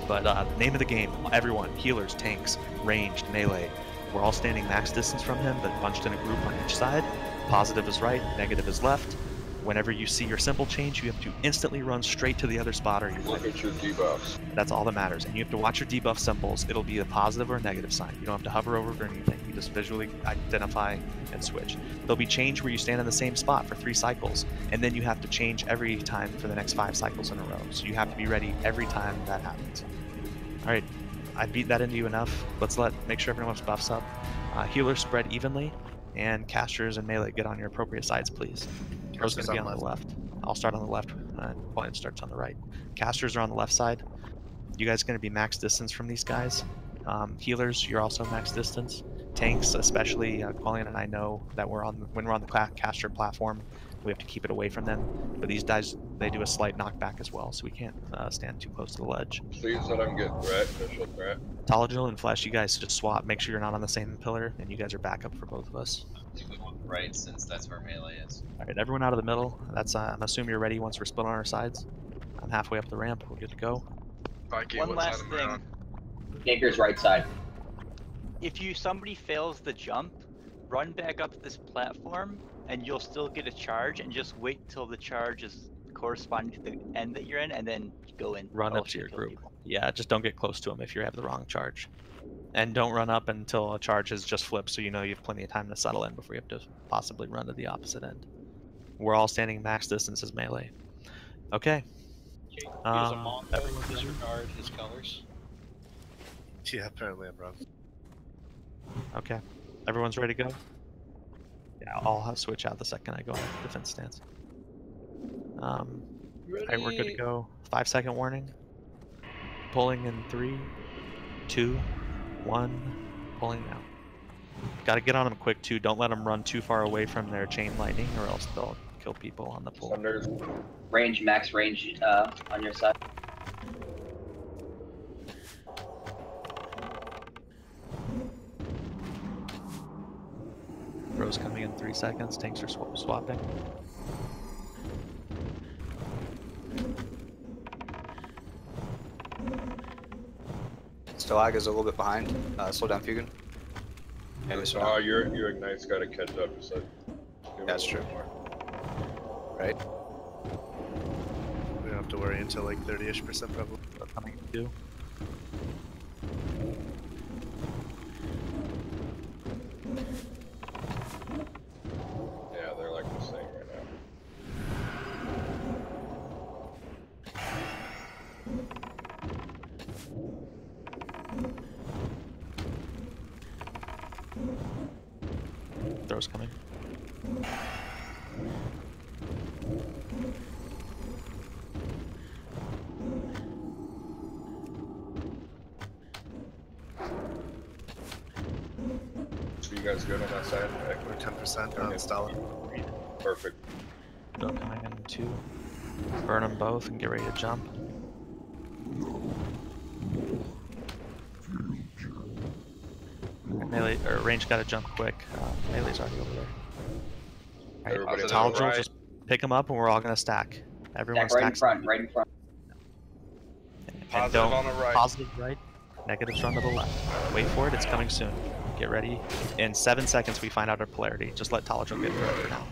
But name of the game, everyone, healers, tanks, ranged, melee, we're all standing max distance from him, but bunched in a group on each side. Positive is right, negative is left. Whenever you see your symbol change, you have to instantly run straight to the other spot or you're Look at your debuffs. That's all that matters. And you have to watch your debuff symbols. It'll be a positive or a negative sign. You don't have to hover over it or anything. You just visually identify and switch. There'll be change where you stand in the same spot for 3 cycles, and then you have to change every time for the next 5 cycles in a row. So you have to be ready every time that happens. All right, I beat that into you enough. Let's make sure everyone's buffs up. Healers spread evenly, and casters and melee get on your appropriate sides, please. Bro's going to be on the left. I'll start on the left, and Point starts on the right. Casters are on the left side. You guys are going to be max distance from these guys. Healers, you're also max distance. Tanks, especially Qualian and I know that when we're on the caster platform, we have to keep it away from them. But these guys, they do a slight knockback as well, so we can't stand too close to the ledge. Please let him get threat, official threat. Taladrill and Flesh, you guys just swap. Make sure you're not on the same pillar, and you guys are backup for both of us. Right, since that's where melee is. All right, everyone out of the middle. That's I'm assuming you're ready once we're split on our sides. I'm halfway up the ramp. We're good to go. One last thing. Ganker's right side. If somebody fails the jump, run back up this platform, and you'll still get a charge. And just wait till the charge is corresponding to the end that you're in, and then go in. Run up to your group. Yeah, just don't get close to them if you have the wrong charge. And don't run up until a charge has just flipped, so you know you have plenty of time to settle in before you have to possibly run to the opposite end. We're all standing max distance as melee. Okay. Use a monk, everyone disregard his colors. Yeah, apparently I'm wrong. Okay. Everyone's ready to go? Yeah, I'll switch out the second I go into defense stance. Alright, we're good to go. 5-second warning. Pulling in 3, 2, 1. Pulling now. Gotta get on them quick too. Don't let them run too far away from their chain lightning or else they'll kill people on the pull. Range, max range on your side. Bro's coming in 3 seconds. Tanks are swapping. Stalag is a little bit behind. Slow down, Fugan. Your Ignite's got to catch up. So That's true. Right? We don't have to worry until like 30-ish% probably. Coming too. Yeah, they're like the same right now. Throw's coming. So you guys good on that side? We're 10% on Stalin. Perfect. Throw coming in 2. Burn them both and get ready to jump. Melee or range got to jump quick. Melee's already over there. Alright, Tolerable, right. just pick them up and we're all gonna stack. Everyone Stack right in stacks. front, right in front. And Positive don't on the right. positive right. Negatives run to the left. Wait for it. It's coming soon. Get ready. In 7 seconds, we find out our polarity. Just let Tolerable get through it for now.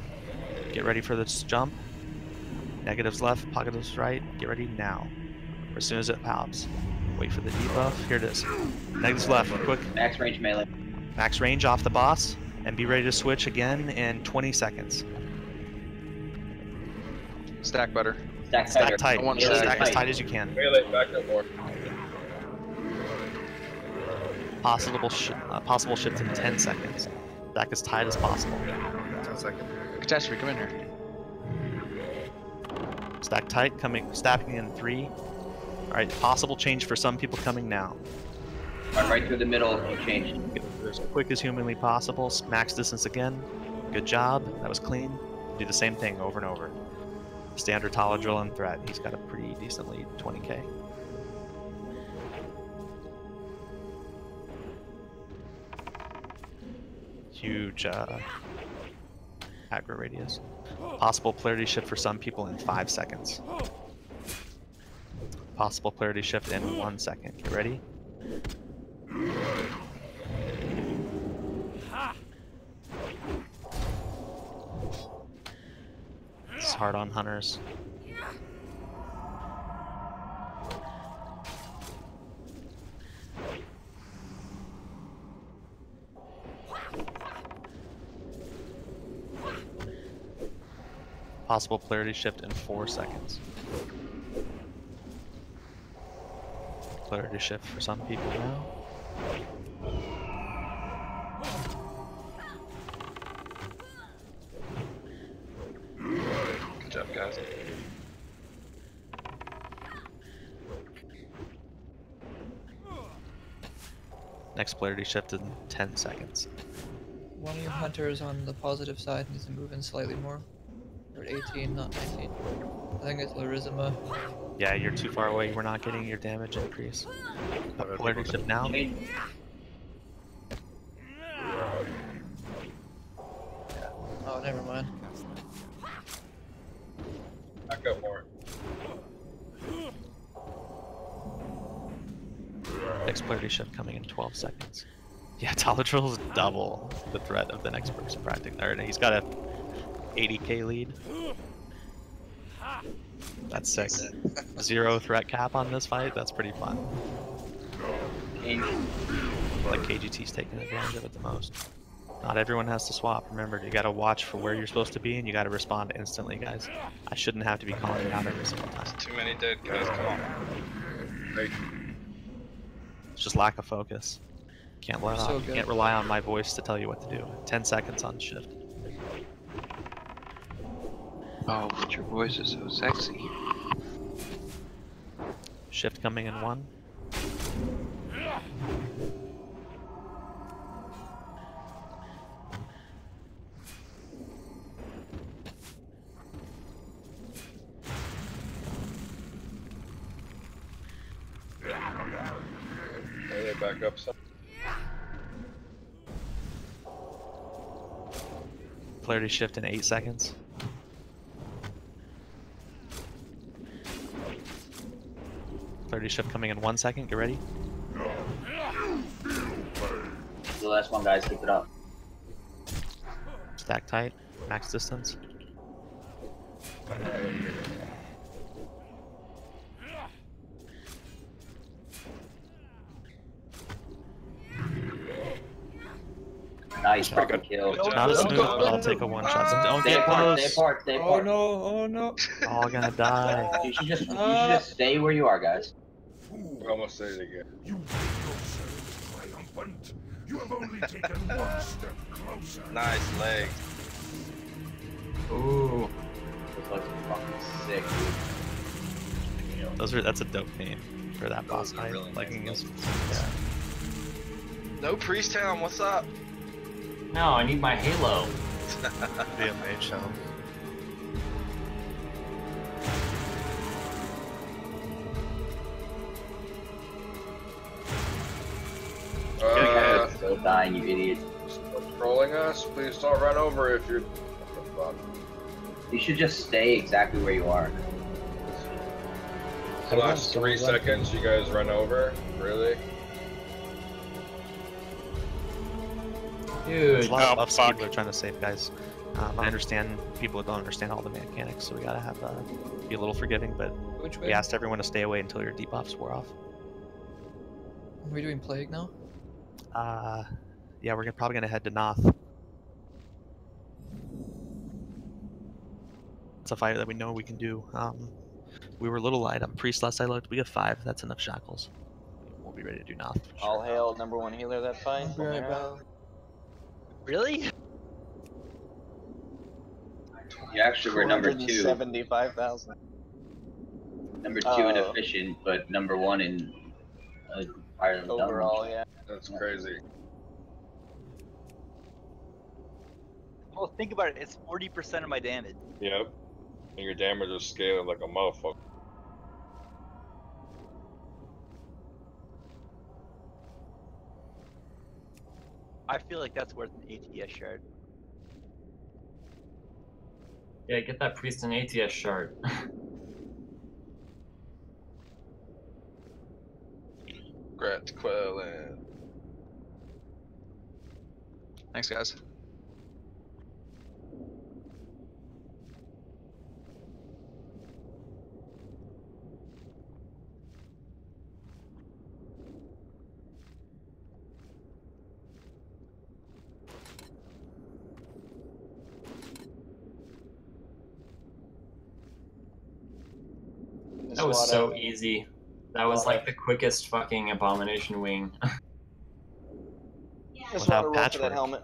Get ready for this jump. Negatives left, positives right. Get ready now. As soon as it pops. Wait for the debuff. Here it is. Negatives left. Quick. Max range melee. Max range off the boss. And be ready to switch again in 20 seconds. Stack better. Stack Stack tighter. tight. One Stack stack. as tight as you can. Melee, back up more. Possible shift in 10 seconds. Stack as tight as possible. 10 seconds. Catastrophe, come in here. Stack tight, stacking in 3. Alright, possible change for some people coming now. Run right through the middle and change. Get as quick as humanly possible. Max distance again. Good job. That was clean. Do the same thing over and over. Stay under Tolerable and threat. He's got a pretty decent lead, 20k. Huge aggro radius. Possible polarity shift for some people in 5 seconds. Possible polarity shift in 1 second. Get ready. It's hard on hunters. Possible polarity shift in 4 seconds. Polarity shift for some people now. Good job, guys. Next polarity shift in 10 seconds. One of your hunters on the positive side needs to move in slightly more. We're at 18, not 19. I think it's Larizima. Yeah, you're too far away. We're not getting your damage increase. Polarity shift now. Oh, never mind. Back up more. Next polarity shift coming in 12 seconds. Yeah, Tolerable is double the threat of the next person practicing. Or he's got a 80k lead. That's sick. 0 threat cap on this fight. That's pretty fun. Like KGT's taking advantage of it the most. Not everyone has to swap. Remember, you gotta watch for where you're supposed to be and you gotta respond instantly, guys. I shouldn't have to be calling it out every single time. Too many dead guys. Come on. Great. It's just lack of focus. Can't rely on my voice to tell you what to do. 10 seconds on shift. Oh, but your voice is so sexy. Shift coming in 1. Melee, back up some. Polarity shift in 8 seconds. Polarity shift coming in 1 second. Get ready. The last one, guys. Keep it up. Stack tight. Max distance. Nice fucking kill. Not as smooth, but I'll take a one shot. Don't Stay get apart, close. stay apart, stay apart. Oh no! All gonna die. You should just stay where you are, guys. We almost said it again. You have only taken one step closer. Nice leg. Ooh. This looks fucking sick, dude. That's a dope name for that boss fight. Really Legging nice is. Yeah. No Priest Town, what's up? No, I need my halo. Be a mage helm. Still dying, you idiot. Trolling us? Please don't run over if you're. You should just stay exactly where you are. The last 3 seconds, you guys run over? Really? Dude. There's a lot of buffs people are trying to save, guys. I understand people don't understand all the mechanics, so we gotta have be a little forgiving. But Which way? we asked everyone to stay away until your debuffs wore off. Are we doing plague now? Yeah, we're probably gonna head to Noth. It's a fight that we know we can do. We were a little light on priest last I looked. We have 5. That's enough shackles. We'll be ready to do Noth. All hail #1 healer that fight. Really? You actually were number 2. 275,000. Number 2 in efficient, but number 1 in higher than overall. Yeah. That's crazy. Well, think about it. It's 40% of my damage. Yep. And your damage is scaling like a motherfucker. I feel like that's worth an ATS shard. Yeah, get that priest and ATS shard. Grat Quellen. Thanks, guys. That was so easy. That was like the quickest fucking abomination wing. Just want to roll for that helmet.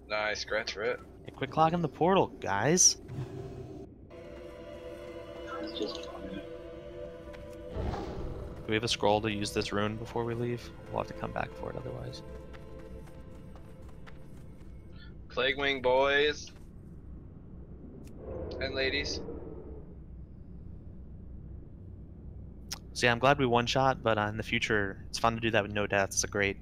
Nice, scratch for it. Hey, quit clogging the portal, guys. It's just fun. Do we have a scroll to use this rune before we leave? We'll have to come back for it otherwise. Plague Wing boys and ladies. So yeah, I'm glad we one-shot, but in the future, it's fun to do that with no deaths. It's a great,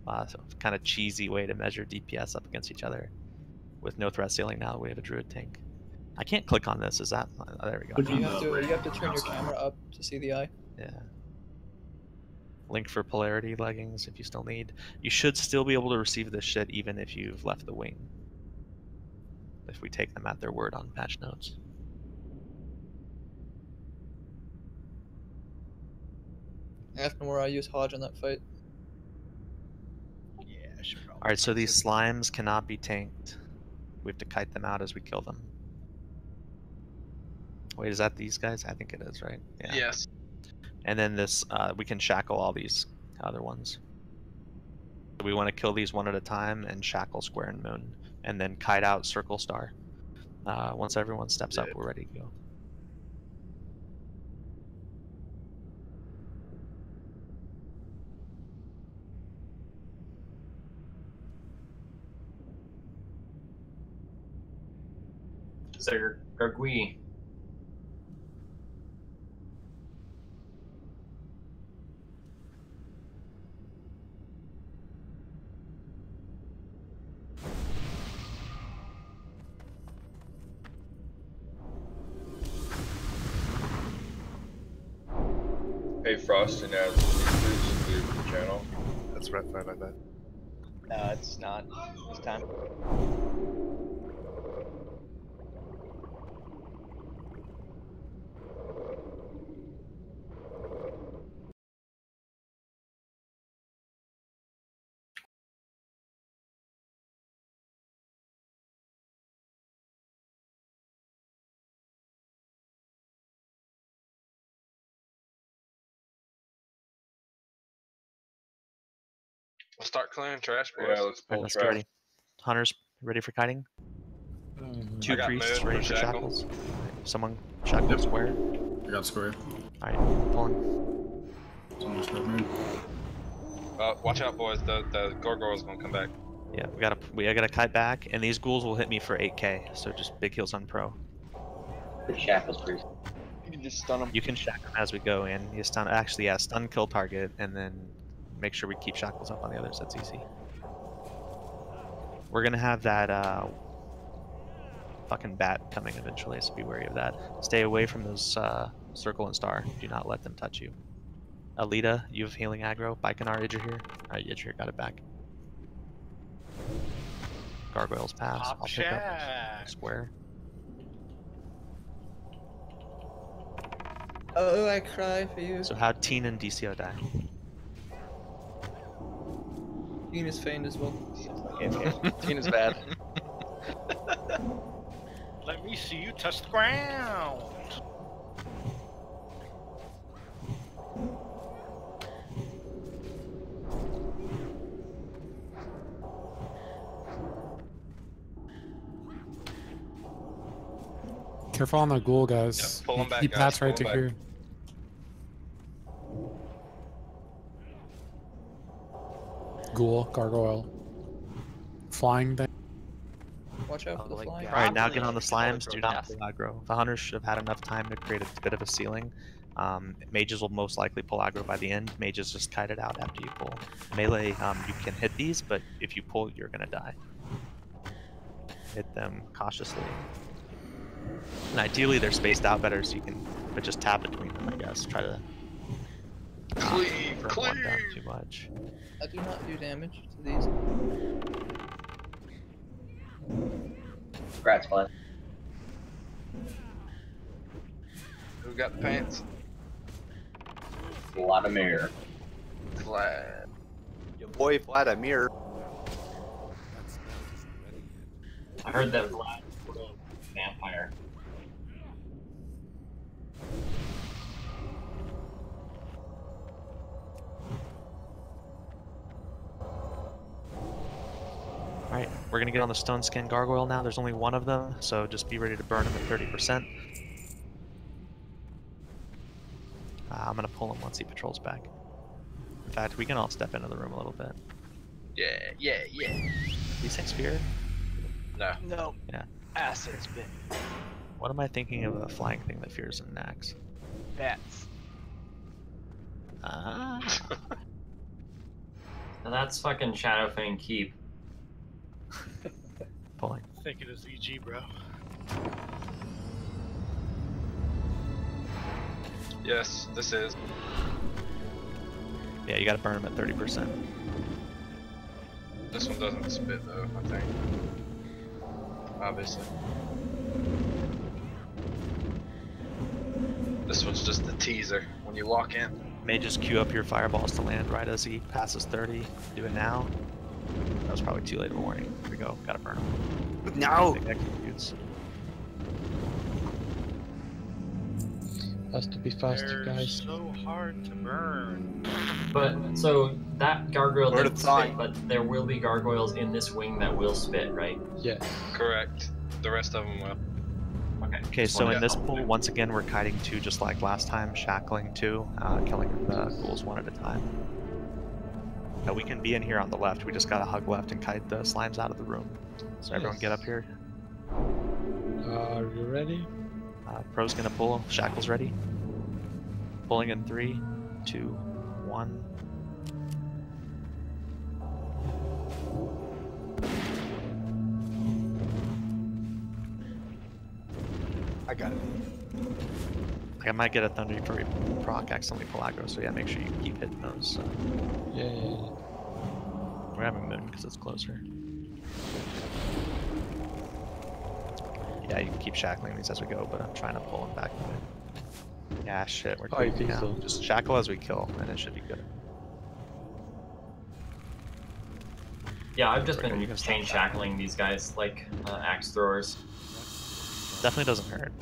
kind of cheesy way to measure DPS up against each other. With no threat ceiling now, we have a druid tank. I can't click on this. Is that? Oh, there we go. You have to turn your camera up to see the eye. Yeah. Link for polarity leggings if you still need. You should still be able to receive this shit even if you've left the wing. If we take them at their word on patch notes. Ask me where I use Hodge on that fight. Yeah, I should probably. Alright, so these slimes cannot be tanked. We have to kite them out as we kill them. Wait, is that these guys? I think it is, right? Yeah. Yes. And then this, we can shackle all these other ones. So we want to kill these one at a time and shackle Square and Moon. And then kite out Circle Star. Once everyone steps up, we're ready to go. Sir Gargui. Hey Frost and as please do the channel. That's right, I bet. No, it's not. This time. Let's start clearing trash, boys. Yeah, let's pull Let's trash. get ready. Hunters, ready for kiting? Two I got priests moved ready for for shackle. shackles. Someone shackle square. I got square. Alright, pulling. Someone just got moved. Watch out, boys. The gargoyle's gonna come back. Yeah, we gotta kite back, and these ghouls will hit me for 8k. So just big heals on pro. Shackles first. You can just stun them. You can shackle them as we go in. You stun, actually, yeah, stun kill target, and then make sure we keep shackles up on the others. That's easy. We're gonna have that fucking bat coming eventually, so be wary of that. Stay away from those circle and star. Do not let them touch you. Alita, you have healing aggro. Baikonur, Idra here. Alright, Idra got it back. Gargoyles pass. Pop I'll pick up shack. square. Oh, I cry for you. So how'd Teen and DCO die? Teen is feigned as well. Tina's bad. Let me see you touch the ground. Careful on the ghoul, guys. Yeah, pull 'em back, He guys, pats right pull to 'em here. Ghoul, gargoyle. Flying thing. Watch out for the flying. Alright, now get on the slimes. Do not pull aggro. The hunters should have had enough time to create a bit of a ceiling. Mages will most likely pull aggro by the end. Mages just kite it out after you pull. Melee, you can hit these, but if you pull, you're gonna die. Hit them cautiously. And ideally, they're spaced out better, so you can, but just tap between them, I guess. Try to burn one down too much. I do not do damage to these. Congrats, bud. Who got the pants? Vladimir. Glad. Your boy Vladimir. I heard that Vlad was a vampire. Alright, we're gonna get on the stone skin gargoyle now. There's only one of them, so just be ready to burn them at 30%. I'm gonna pull him once he patrols back. In fact, we can all step into the room a little bit. Yeah. These things fear? No. No. Yeah. Acid spit. What am I thinking of a flying thing that fears in Nax? Bats. Ah. Now that's fucking Shadowfang Keep. Pulling. Think it is VG, bro. Yes, this is. Yeah, you gotta burn them at 30%. This one doesn't spit though, I think. Obviously. This one's just the teaser when you walk in. May just queue up your fireballs to land right as he passes 30. Do it now. That was probably too late of a warning. Here we go. Gotta burn him. No! Executes. Has to be faster, They're guys. so hard to burn. But, so, that gargoyle Word didn't of spit, time. but there will be gargoyles in this wing that will spit, right? Yes. Correct. The rest of them will. Okay, so in this pool, once again, we're kiting 2 just like last time, shackling 2, killing the ghouls 1 at a time. Now we can be in here on the left, we just gotta hug left and kite the slimes out of the room. So everyone get up here. Are you ready? Pro's gonna pull, shackles ready. Pulling in 3, 2, 1. I got it. I might get a Thunder Fury proc accidentally pull aggro, so yeah, make sure you keep hitting those. Yeah. We're having Moon because it's closer. Yeah, you can keep shackling these as we go, but I'm trying to pull them back. Yeah, shit, we're I creeping think now. so. Just shackle as we kill, and it should be good. Yeah, I've just Right, been you can stop chain shackling these guys like axe throwers. Definitely doesn't hurt.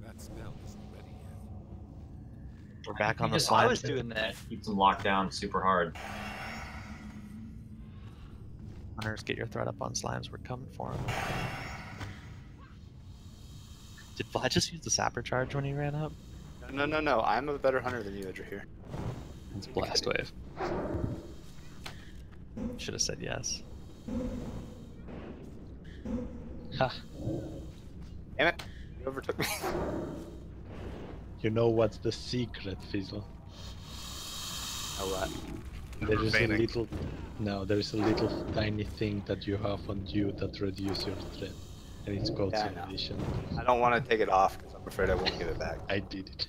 That spell isn't ready yet. We're back on the Just- slide. I was doing that. Keeps them locked down super hard. Hunters, get your threat up on slimes. We're coming for him. Did Vlad just use the sapper charge when he ran up? No. I'm a better hunter than you, Edger here. It's blast wave. Should have said yes. Ha. Damn it! You overtook me. You know what's the secret, Fizzle? What? There is a Feigning. little. No, there is a little tiny thing that you have on you that reduces your threat, and it's called Yeah, I know. salvation. I don't want to take it off because I'm afraid I won't get it back. I did it.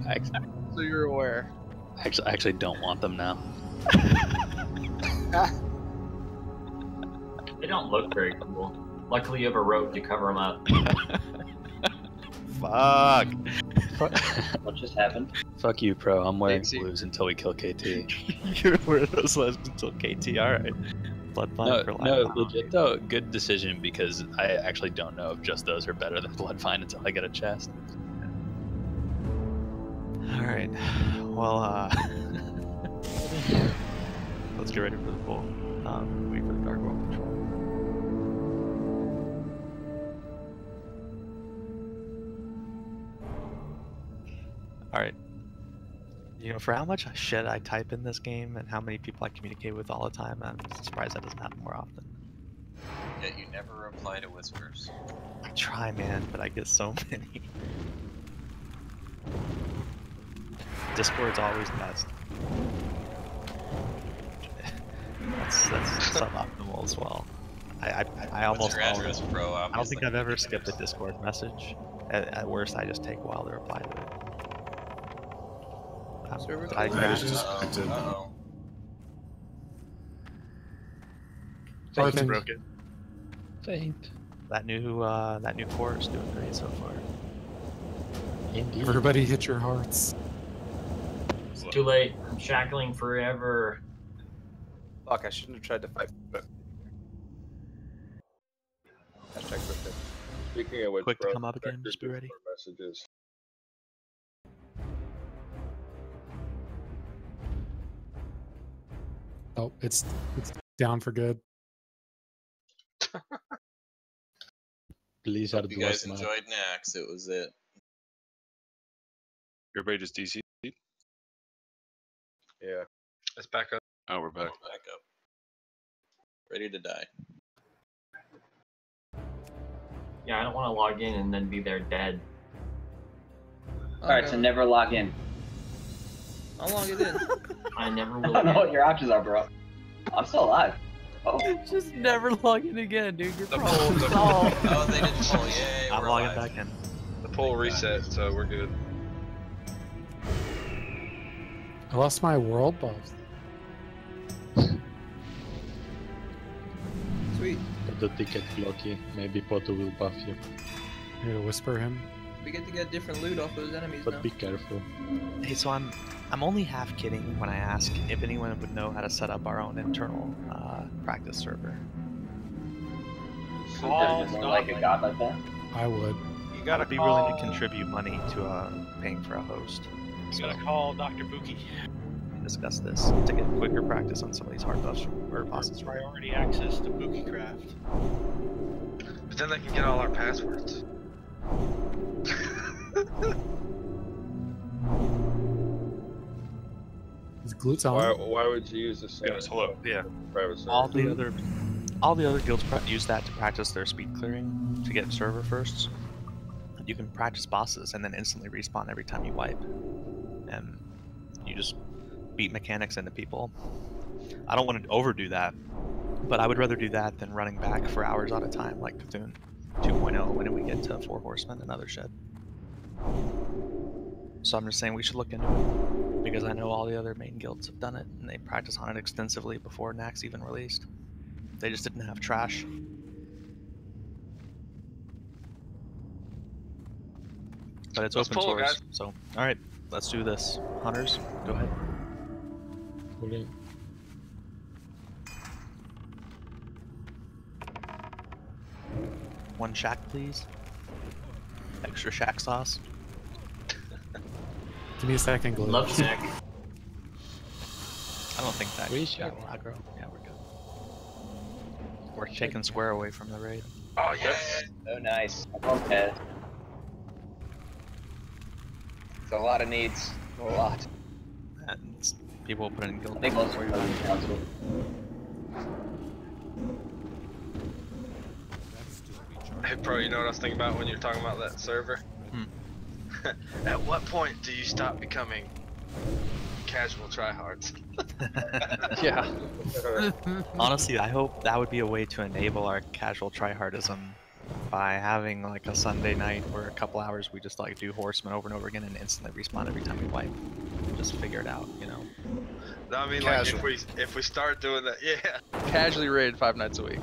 Thanks. So you're aware. I actually don't want them now. They don't look very cool. Luckily, you have a rope to cover them up. Fuck. What just happened? Fuck you, Pro. I'm wearing KT. blues until we kill KT. You're wearing those legs until KT. Alright. Bloodvine for life. No, legit though, good decision because I actually don't know if just those are better than Bloodvine until I get a chest. Alright. Well, let's get ready for the pool. Wait for the Dark World Control. Alright. You know, for how much shit I type in this game and how many people I communicate with all the time, I'm surprised that doesn't happen more often. Yet you never reply to whispers. I try, man, but I get so many. Discord's always best. That's suboptimal as well. I almost your address, Pro? I don't think I've ever skipped a Discord message. At worst, I just take a while to reply to it. Server Did I code. crash? Uh-oh. Faint. Broken. Faint. That new core is doing great so far. Indeed. Everybody hit your hearts. It's too late. I'm shackling forever. Fuck! I shouldn't have tried to fight. But... Hashtag birthday. Speaking of which, Quick to bro, come up again, check your just be ready. Discord messages. Oh, it's down for good. Blizzard Hope you guys was mad. enjoyed Nax. It was it. Everybody just DC? Yeah. Let's back up. Oh, we're back. Back up. Ready to die. Yeah, I don't want to log in and then be there dead. Alright, so never log in. I'll log it in. I never I will. don't know what your options are, bro. I'm still alive. Oh. Just never log in again, dude. You're The probably poll, Oh, they didn't pull. Yay, I'm we're logging alive. back in. the poll reset, so we're good. I lost my world buff. Sweet. Got the ticket blocky. Maybe Poto will buff you. Here to whisper him. We get to get different loot off those enemies But now. be careful. Hey, so I'm only half kidding when I ask if anyone would know how to set up our own internal practice server. Doesn't like a god like that. I would. You I'd be willing to contribute money to paying for a host. You gotta call Dr. Buki. Discuss this to get quicker practice on some of these hard buffs or bosses. Priority access to Buki Craft. But then they can get all our passwords. Is glutes on? Why would you use this? Yes, hello. Yeah. Private server? All the other guilds use that to practice their speed clearing to get server firsts. You can practice bosses and then instantly respawn every time you wipe, and you just beat mechanics into people. I don't want to overdo that, but I would rather do that than running back for hours at a time like Cthulhu 2.0 when we get to 4 Horsemen and other shit. So I'm just saying we should look into it, because I know all the other main guilds have done it, and they practice on it extensively before Nax even released. They just didn't have trash but it's Let's open pull, source. guys. So, all right, let's do this. Hunters, go ahead. Pulling. One shack, please. Extra shack sauce. Give me a second, Glue. Love Shack. I don't think that. We Shack will aggro. Yeah, we're good. We're taking square away from the raid. Oh yes. Oh, nice. Okay. It's a lot of needs. A lot. And people will put in guild. I think most are on the council. Hey, Pro, you know what I was thinking about when you're talking about that server? At what point do you stop becoming casual tryhards? Yeah. Honestly, I hope that would be a way to enable our casual tryhardism by having like a Sunday night or a couple hours we just like do horsemen over and over again and instantly respawn every time we wipe. Just figure it out, you know. No, I mean, like if we start doing that, yeah. Casually raid 5 nights a week.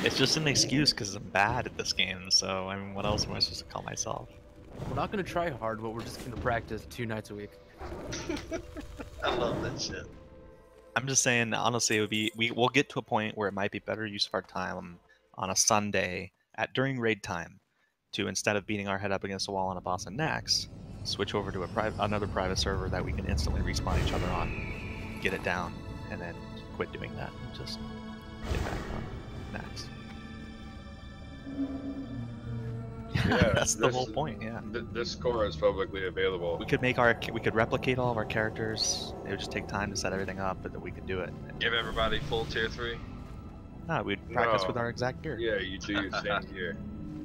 It's just an excuse because I'm bad at this game, so I mean, what else am I supposed to call myself? We're not gonna try hard, but we're just gonna practice 2 nights a week. I love that shit. I'm just saying, honestly, it would be we'll get to a point where it might be better use of our time on a Sunday during raid time to, instead of beating our head up against a wall on a boss and next, switch over to another private server that we can instantly respawn each other on, get it down, and then quit doing that and just get back on next. Yeah, That's the whole point. Yeah. This score is publicly available. We could replicate all of our characters. It would just take time to set everything up, but then we could do it. Give everybody full tier 3. No, we'd practice with our exact gear. Yeah, you do your same gear.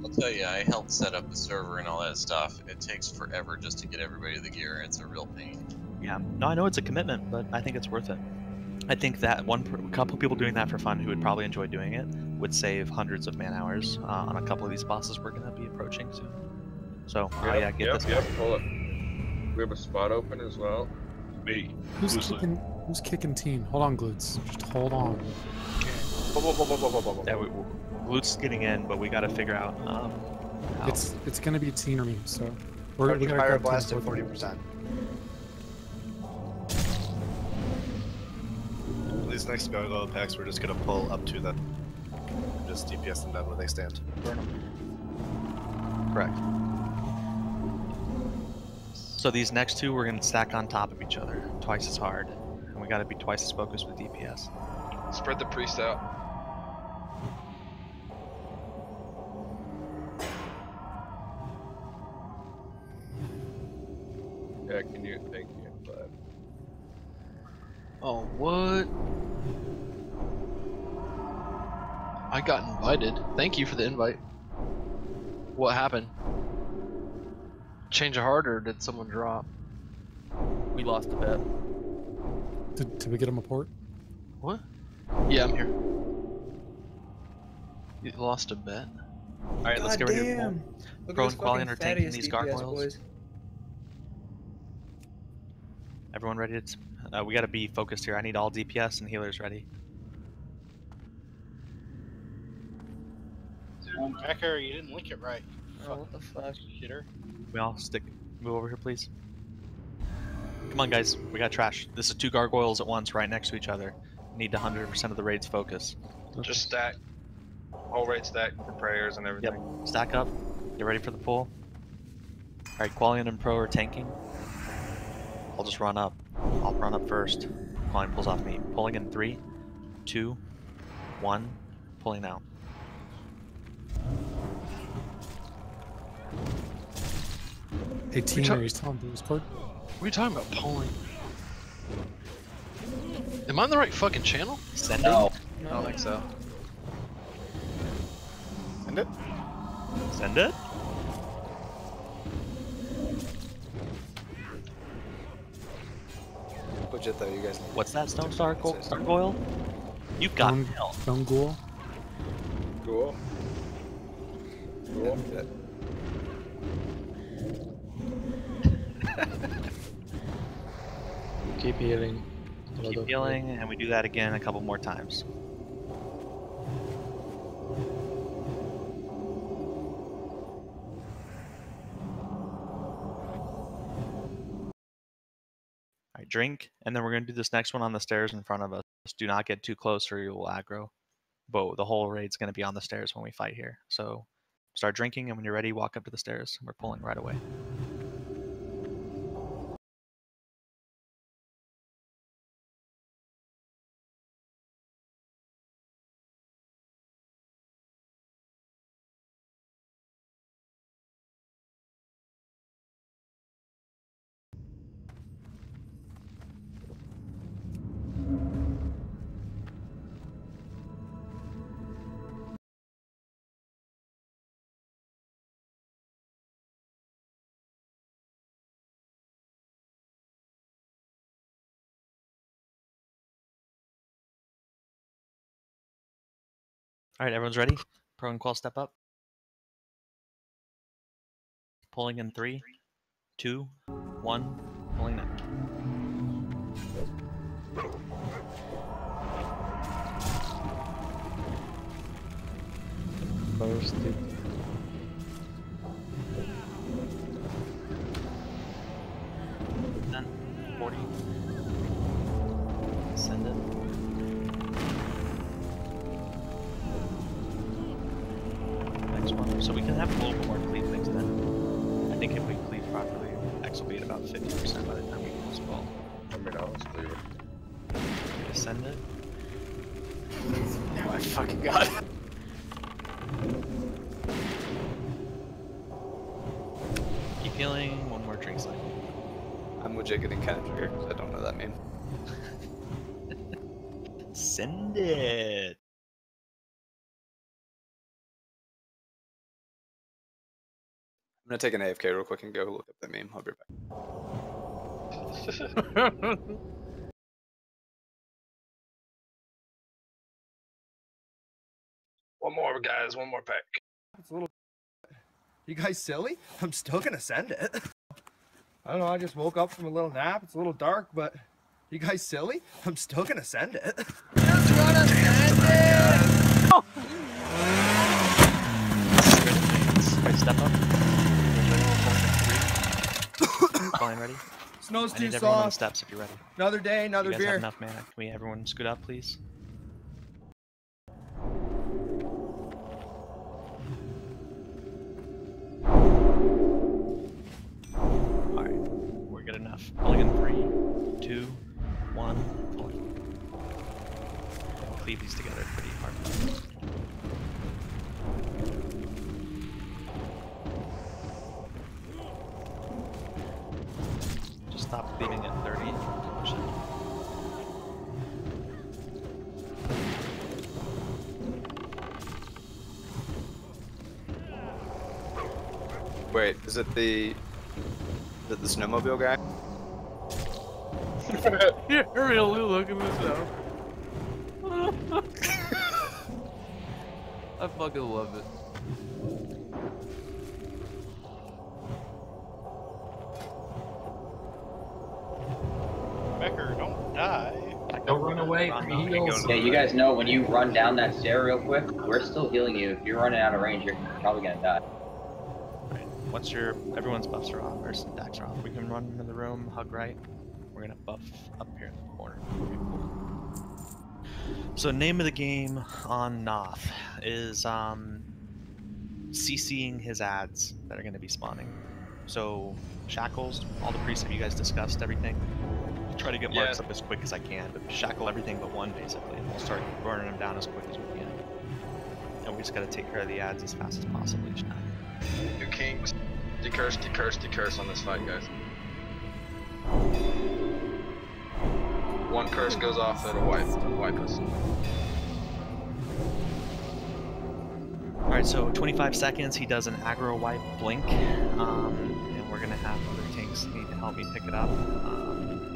I'll tell you, I helped set up the server and all that stuff. It takes forever just to get everybody the gear. It's a real pain. Yeah. No, I know it's a commitment, but I think it's worth it. I think that couple people doing that for fun who would probably enjoy doing it would save hundreds of man hours on a couple of these bosses we're going to be approaching soon. So, yeah, get this. Yep, pull it. We have a spot open as well. Me. Who's kicking teen? Hold on, Glutes. Just hold on. Yeah, Glutes getting in, but we got to figure out. How. It's gonna be teen or me, so we gotta Fire grab blast at teens. 40%. These next gargoyle packs, we're just gonna pull up to them. And just DPS them down where they stand. Burn them. Correct. So these next two, we're gonna stack on top of each other, twice as hard, and we gotta be twice as focused with DPS. Spread the priest out. Yeah, thank you, but... Oh, what? I got invited. Thank you for the invite. What happened? Change of heart, or did someone drop? We lost a bet. Did we get him a port? What? Yeah, I'm here. You lost a bet? Alright, let's get ready to pull. Pro and Qualian are tanking these gargoyles. Boys. Everyone ready to... we gotta be focused here. I need all DPS and healers ready. Becker, you didn't link it right. Oh, what the fuck? Shitter. We all move over here, please. Come on, guys. We got trash. This is 2 gargoyles at once, right next to each other. Need 100% of the raid's focus. Just stack. Whole raid stack for prayers and everything. Yep. Stack up. Get ready for the pull. Alright, Qualian and Pro are tanking. I'll just run up. I'll run up first. Qualian pulls off me. Pulling in 3, 2, 1. Pulling out. Hey, teen, are you still on Discord? What are you talking about, pulling? Am I on the right fucking channel? Send it? No. I don't think so. Send it? Send it? Legit though, you guys need What's that, Stone Star Gargoyle? You've got hell. Stone Ghoul? Cool. Cool. Yeah. Keep healing. Keep healing, and we do that again a couple more times. drink, and then we're gonna do this next one on the stairs in front of us. Do not get too close or you will aggro. But the whole raid's gonna be on the stairs when we fight here. So start drinking, and when you're ready, walk up to the stairs. We're pulling right away. All right, everyone's ready? Pro and Qual, step up. Pulling in 3, 2, 1. Pulling now. First it. Done. 40. Send it. Next one. So we can have a little bit more cleave things then. I think if we cleave properly, X will be at about 50% by the time we close ball. I mean, I was clear. Send it. Oh my fucking god. Keep healing. One more drink cycle. I'm legit getting kind of triggered because I don't know what that means. Send it. I'm gonna take an AFK real quick and go look up that meme. I'll be right back. One more, guys. One more pack. It's a little. You guys silly? I'm still gonna send it. I don't know. I just woke up from a little nap. It's a little dark, but you guys silly? I'm still gonna send it. Just wanna send it. Oh. Right, step up. Fine, ready? Snow's I too need everyone on the soft. steps if you're ready. Another day, another You guys beer. have enough mana. Can we everyone scoot up, please? Alright, we're good enough. Pulling in 3, 2, 1, pulling. We'll cleave these together pretty hard. Just stop cleaving at 30. Push it. Wait, is it the snowmobile guy? Yeah, really look at this now. I fucking love it. Becker, don't die. Don't run away. Yeah, you guys know when you run down that stair real quick, we're still healing you. If you're running out of range, you're probably gonna die. Once everyone's buffs are off, or stacks are off, we can run into the room, hug right. We're gonna buff up here in the corner. Okay, cool. So name of the game on Noth is CCing his ads that are gonna be spawning. So shackles, all the presets you guys discussed, everything. I'll try to get marks up as quick as I can, but shackle everything but one basically. We'll start burning them down as quick as we can. And we just gotta take care of the ads as fast as possible each time. Your kings. Decurse, decurse, decurse on this fight, guys. One curse goes off, it'll wipe us. Alright, so 25 seconds, he does an aggro wipe blink, and we're gonna have other tanks need to help me pick it up.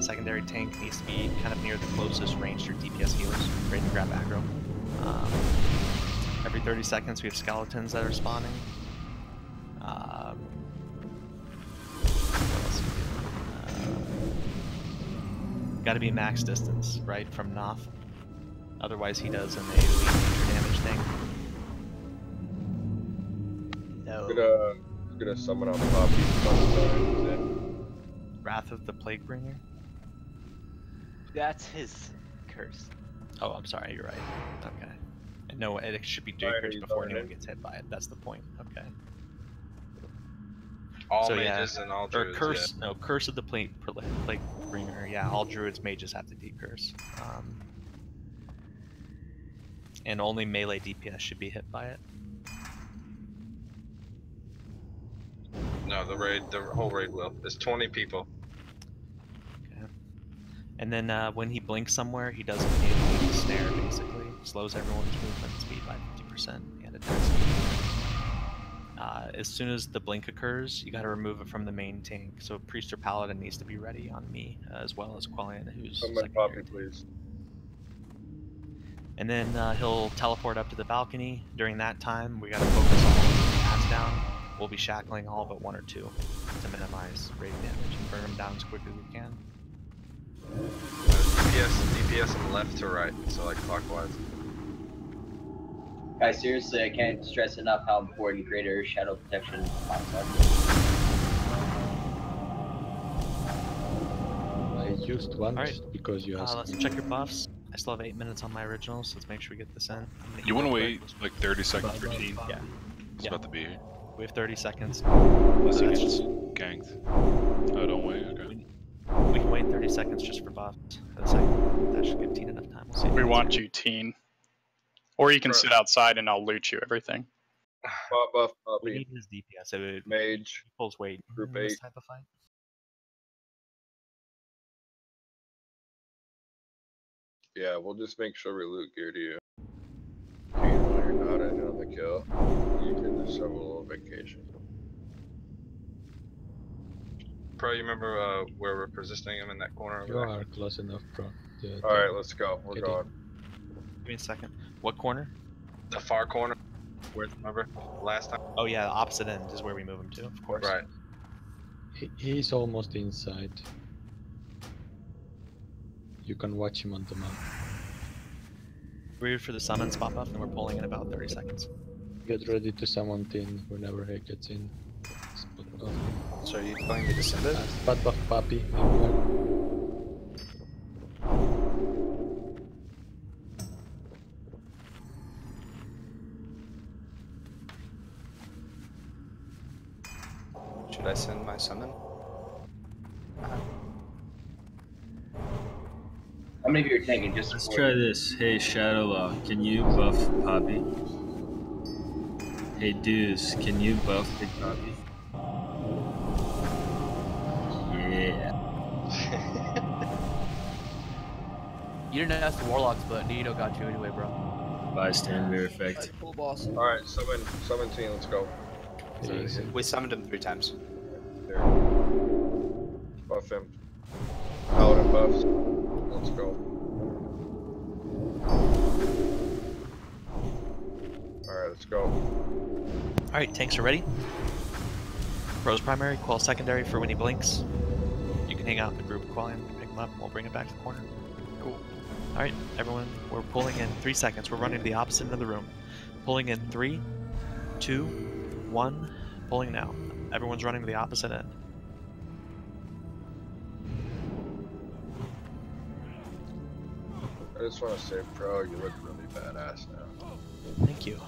Secondary tank needs to be kind of near the closest ranged or DPS healers, ready to grab aggro. Every 30 seconds we have skeletons that are spawning. Got to be max distance, right, from Noth. Otherwise he does an AoE nature damage thing. No. Gonna summon on Poppy. Wrath of the Plague Bringer. That's his curse. Oh, I'm sorry. You're right. Okay. And no, it should be decreased before anyone gets hit by it. That's the point. Okay. All So, mages and all or druids. curse. No, curse of the plague bringer. Yeah, all druids mages have to decurse. And only melee DPS should be hit by it. No, the whole raid will. There's 20 people. Okay. And then when he blinks somewhere, he does a snare, basically. Slows everyone's movement speed by 50% and attack speed. As soon as the blink occurs, you got to remove it from the main tank. So Priest or Paladin needs to be ready on me, as well as Qualian, who's Someone pop me, please. And then he'll teleport up to the balcony. During that time, we got to focus on holding the cats down. We'll be shackling all but 1 or 2 to minimize raid damage and burn them down as quickly as we can. DPS from left to right, so like clockwise. Guys, seriously, I can't stress enough how important greater shadow protection concept. I used once because you asked Let's me. check your buffs. I still have 8 minutes on my original, so let's make sure we get this in. You want to wait like 30 seconds for Teen? Yeah. He's about to be here. We have 30 seconds. Unless he That's gets just ganked. Oh, don't wait. Okay. We can wait 30 seconds just for buffs. For the second. That should give Teen enough time. We'll see. We want you, Teen. Or you can sit outside and I'll loot you everything. Buff, We need his DPS. Mage. Pulls weight. Group in this 8. type of fight. Yeah, we'll just make sure we loot gear to you. When you're not in on the kill, you can just have a little vacation. Pro, you remember where we're positioning him in that corner over You there? are close enough, bro. Yeah, Alright, let's go. We're Get going. Give me a second. What corner? The far corner. Where, remember last time? Oh yeah, the opposite end is where we move him to, of course. Right. He's almost inside. You can watch him on the map. We're for the summon spot buff, and we're pulling in about 30 seconds. Get ready to summon Tin whenever he gets in. Spot buff. So are you going to descend it? Spot buff Papi. Meanwhile. Should I send my summon? How many of you are tanking? Just Let's try this. Hey Shadow, can you buff Poppy? Hey Deuce, can you buff Big Poppy? Yeah. You didn't ask the Warlocks, but Nito got you anyway, bro. Bystander effect. Cool boss. Alright, summon Teen, let's go. We summoned him 3 times. There. Buff him. Paladin buffs. Let's go. Alright, let's go. Alright, tanks are ready. Rose primary, Quell secondary for when he blinks. You can hang out in the group with Quellian, pick him up, and we'll bring it back to the corner. Cool. Alright, everyone, we're pulling in 3 seconds. We're running to the opposite end of the room. Pulling in 3, 2, 1, pulling now. Everyone's running to the opposite end. I just want to say, Pro, you look really badass now. Thank you.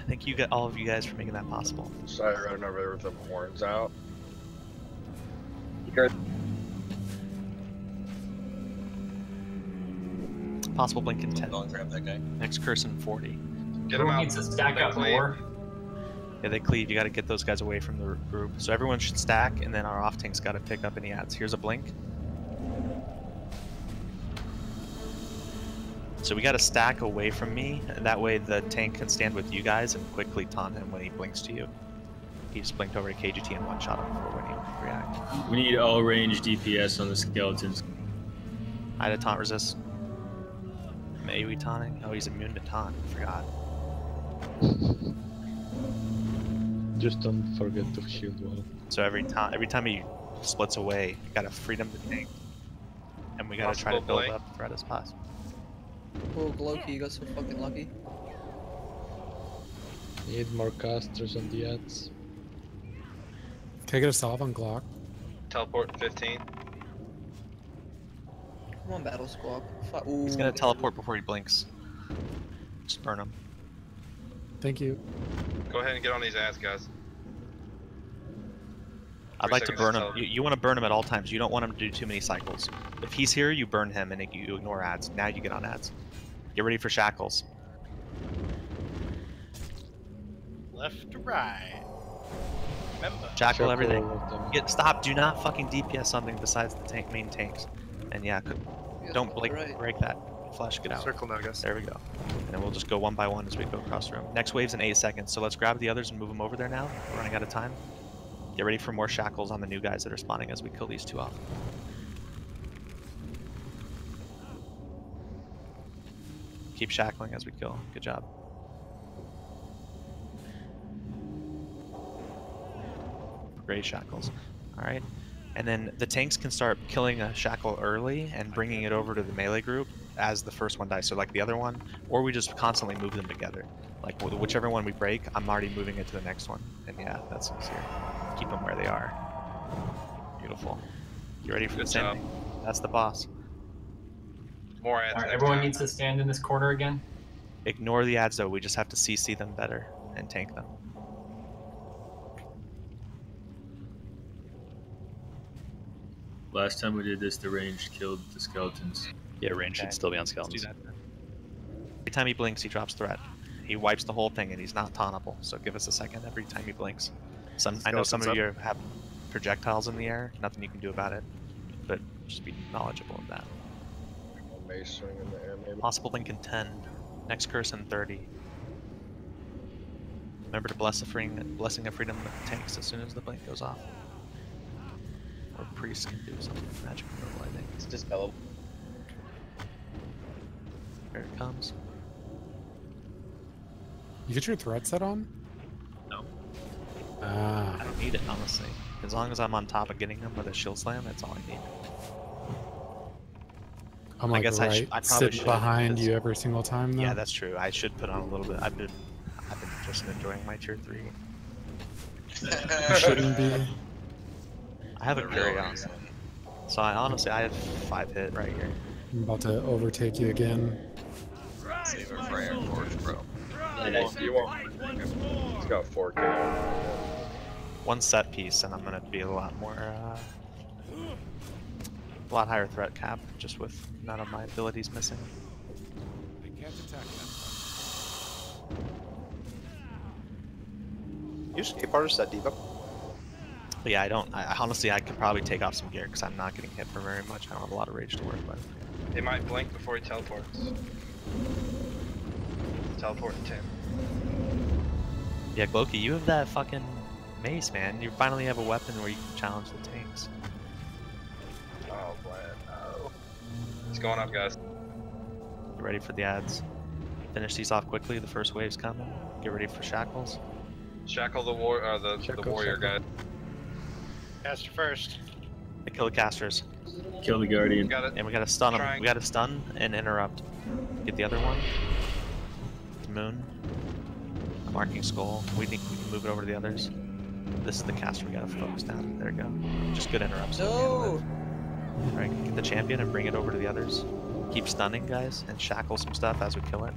Thank you, all of you guys, for making that possible. Sorry, running over there with them horns out. Possible blink in 10. Go and grab that guy. Next curse in 40. Get him out. Needs to stack up more. Yeah, they cleave. You got to get those guys away from the group. So everyone should stack, and then our off tank's got to pick up any adds. Here's a blink. So we got to stack away from me, and that way the tank can stand with you guys and quickly taunt him when he blinks to you. He just blinked over to KGT and one-shot him before when he react. We need all range DPS on the skeletons. I had a taunt resist. Maybe taunting? Oh, he's immune to taunt. Forgot. Just don't forget to shield wall. So every time he splits away, you gotta freedom the tank, and we gotta try to build up threat as possible. Oh, Loki, you got so fucking lucky. Need more casters on the ads. Can I get a salve on Glock? Teleport 15. Come on, Battle Squawk. He's gonna teleport before he blinks. Just burn him. Thank you. Go ahead and get on these ads, guys. I'd 3 like to seconds burn to him. You want to burn him at all times. You don't want him to do too many cycles. If he's here, you burn him and you ignore ads. Now you get on ads. Get ready for shackles. Left to right. Remember. Shackle everything. Stop. Do not fucking DPS something besides the main tanks. And yeah, don't break that. Flash, get out. Circle now, guys. There we go. And then we'll just go one by one as we go across the room. Next wave's in 8 seconds, so let's grab the others and move them over there now. We're running out of time. Get ready for more shackles on the new guys that are spawning as we kill these 2 off. Keep shackling as we kill. Good job. Great shackles. Alright. And then the tanks can start killing a shackle early and bringing it over to the melee group as the first one dies. So like the other one, or we just constantly move them together. Like whichever one we break, I'm already moving it to the next one. And yeah, that's easier. Keep them where they are. Beautiful. You ready for the sanding? That's the boss. More ads. Alright, everyone needs to stand in this corner again. Ignore the ads though, we just have to CC them better and tank them. Last time we did this, the ranged killed the skeletons. Yeah, range should still be on skeletons. Every time he blinks, he drops threat. He wipes the whole thing and he's not tauntable, so give us a second every time he blinks. I know some of you have projectiles in the air, nothing you can do about it, but just be knowledgeable of that. Mace swing in the air, maybe. Possible blink in 10, next curse in 30. Remember to blessing of freedom with the tanks as soon as the blink goes off. Or priests can do something magic removal, I think. It's dispellable. Here it comes. You get your threat set on? No. Ah. I don't need it, honestly. As long as I'm on top of getting him with a shield slam, that's all I need. I'm like, I guess right, I probably sit should, behind you every single time, though? Yeah, that's true. I should put on a little bit. I've been just enjoying my tier 3. You shouldn't be. I have a carry on. So I have 5 hit right here. I'm about to overtake you again. Save it for Iron Forge, bro. You won't. It's got 4K. One set piece, and I'm gonna be a lot more, a lot higher threat cap, just with none of my abilities missing. I can't attack them. You escape artist that diva. But yeah, I honestly, I could probably take off some gear because I'm not getting hit for very much. I don't have a lot of rage to work with. He might blink before he teleports. Teleport in 10. Yeah, Gloki, you have that fucking mace, man. You finally have a weapon where you can challenge the tanks. Oh, Vlad, no. It's going up, guys. Get ready for the ads. Finish these off quickly. The first wave's coming. Get ready for shackles. Shackle the warrior guy. Caster first. They kill the casters. Kill the guardian. And we gotta stun them. We gotta stun and interrupt. Get the other one. Moon. I'm marking skull. We can move it over to the others. This is the caster we gotta focus down. There we go. Just good interrupts. No! Alright, get the champion and bring it over to the others. Keep stunning, guys, and shackle some stuff as we kill it.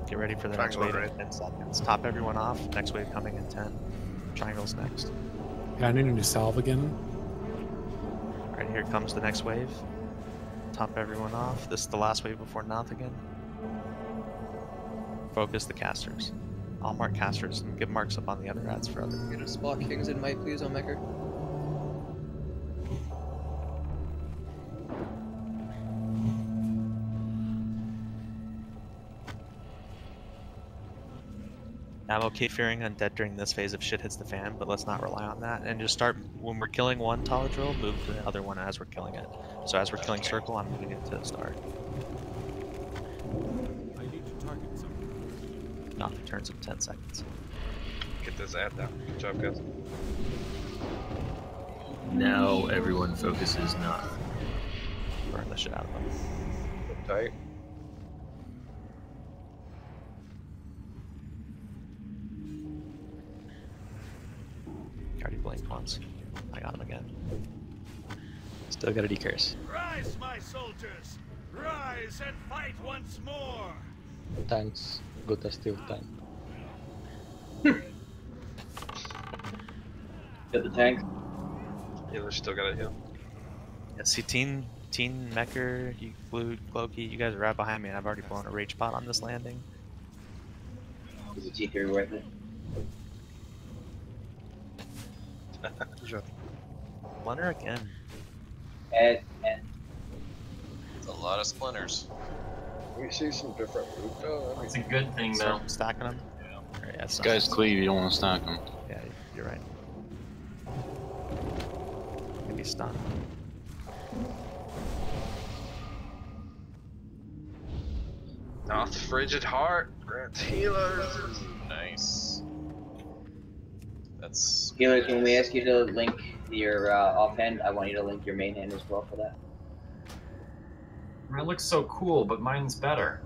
Get ready for the next wave in 10 seconds. Top everyone off. Next wave coming in 10. Triangle's next. Yeah, I need a new salve again. Alright, here comes the next wave. Top everyone off. This is the last wave before Noth again. Focus the casters. I'll mark casters and give marks up on the other ads for other. Get a spot kings in might, please, Omeker. I'm okay fearing undead during this phase if shit hits the fan, but let's not rely on that. And just start, when we're killing one Taladrill, move to the other one as we're killing it. So as we're killing Circle, I'm moving it to the start. I need to target something. Noth returns in 10 seconds. Get this ad down. Good job, guys. Now everyone focuses not. Burn the shit out of them. Tight. Already blinked once. I got him again. Still got a decurse. Rise, my soldiers! Rise and fight once more! Tanks, got a steel tank. Get the tank. Healer's still got a heal. Yeah, see, Teen Mecker, you Blue, Clokey, you guys are right behind me, and I've already blown a rage pot on this landing. Is the T3 worth it? Splinter again. And It's a lot of splinters. We see some different loot though. It's a good thing though. Start stacking them. Yeah. Yeah, This guy's cleave, you don't want to stack him. Yeah, you're right. Can be stunned. Not frigid heart grants healers. Nice. That's Healer, can we ask you to link your offhand? I want you to link your main hand as well for that. It looks so cool, but mine's better.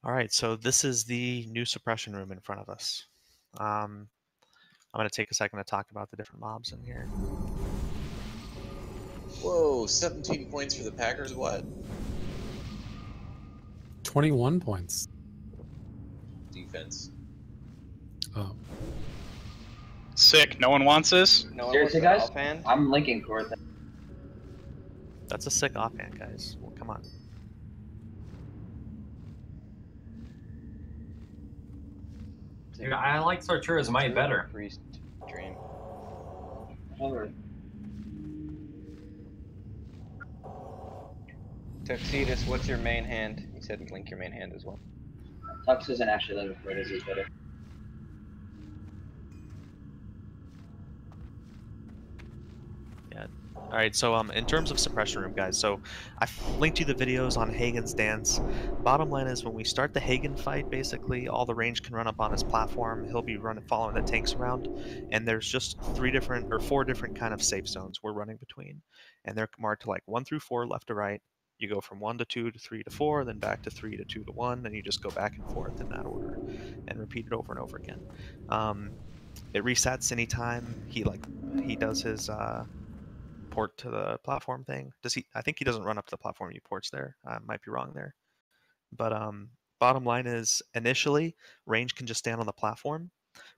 All right, so this is the new suppression room in front of us. I'm going to take a second to talk about the different mobs in here. Whoa, 17 points for the Packers. What? 21 points. Defense. Oh. Sick. No one wants this? No one Seriously, guys? Offhand? I'm linking Korth. That's a sick offhand, guys. Well, come on. Dude, I like Sartura's might better. Priest Dream. Tuxedos, what's your main hand? You said link your main hand as well. Tux isn't actually linking for it, is he better? Yeah. All right, so in terms of suppression room, guys, so I've linked you the videos on Hagen's dance. Bottom line is when we start the Hagen fight, basically all the range can run up on his platform. He'll be following the tanks around, and there's just 4 different kind of safe zones we're running between, and they're marked like 1 through 4, left to right. You go from 1 to 2 to 3 to 4, then back to 3 to 2 to 1, and you just go back and forth in that order, and repeat it over and over again. It resets anytime he does his port to the platform thing. Does he? I think he doesn't run up to the platform. He ports there. I might be wrong there. But bottom line is, initially, range can just stand on the platform,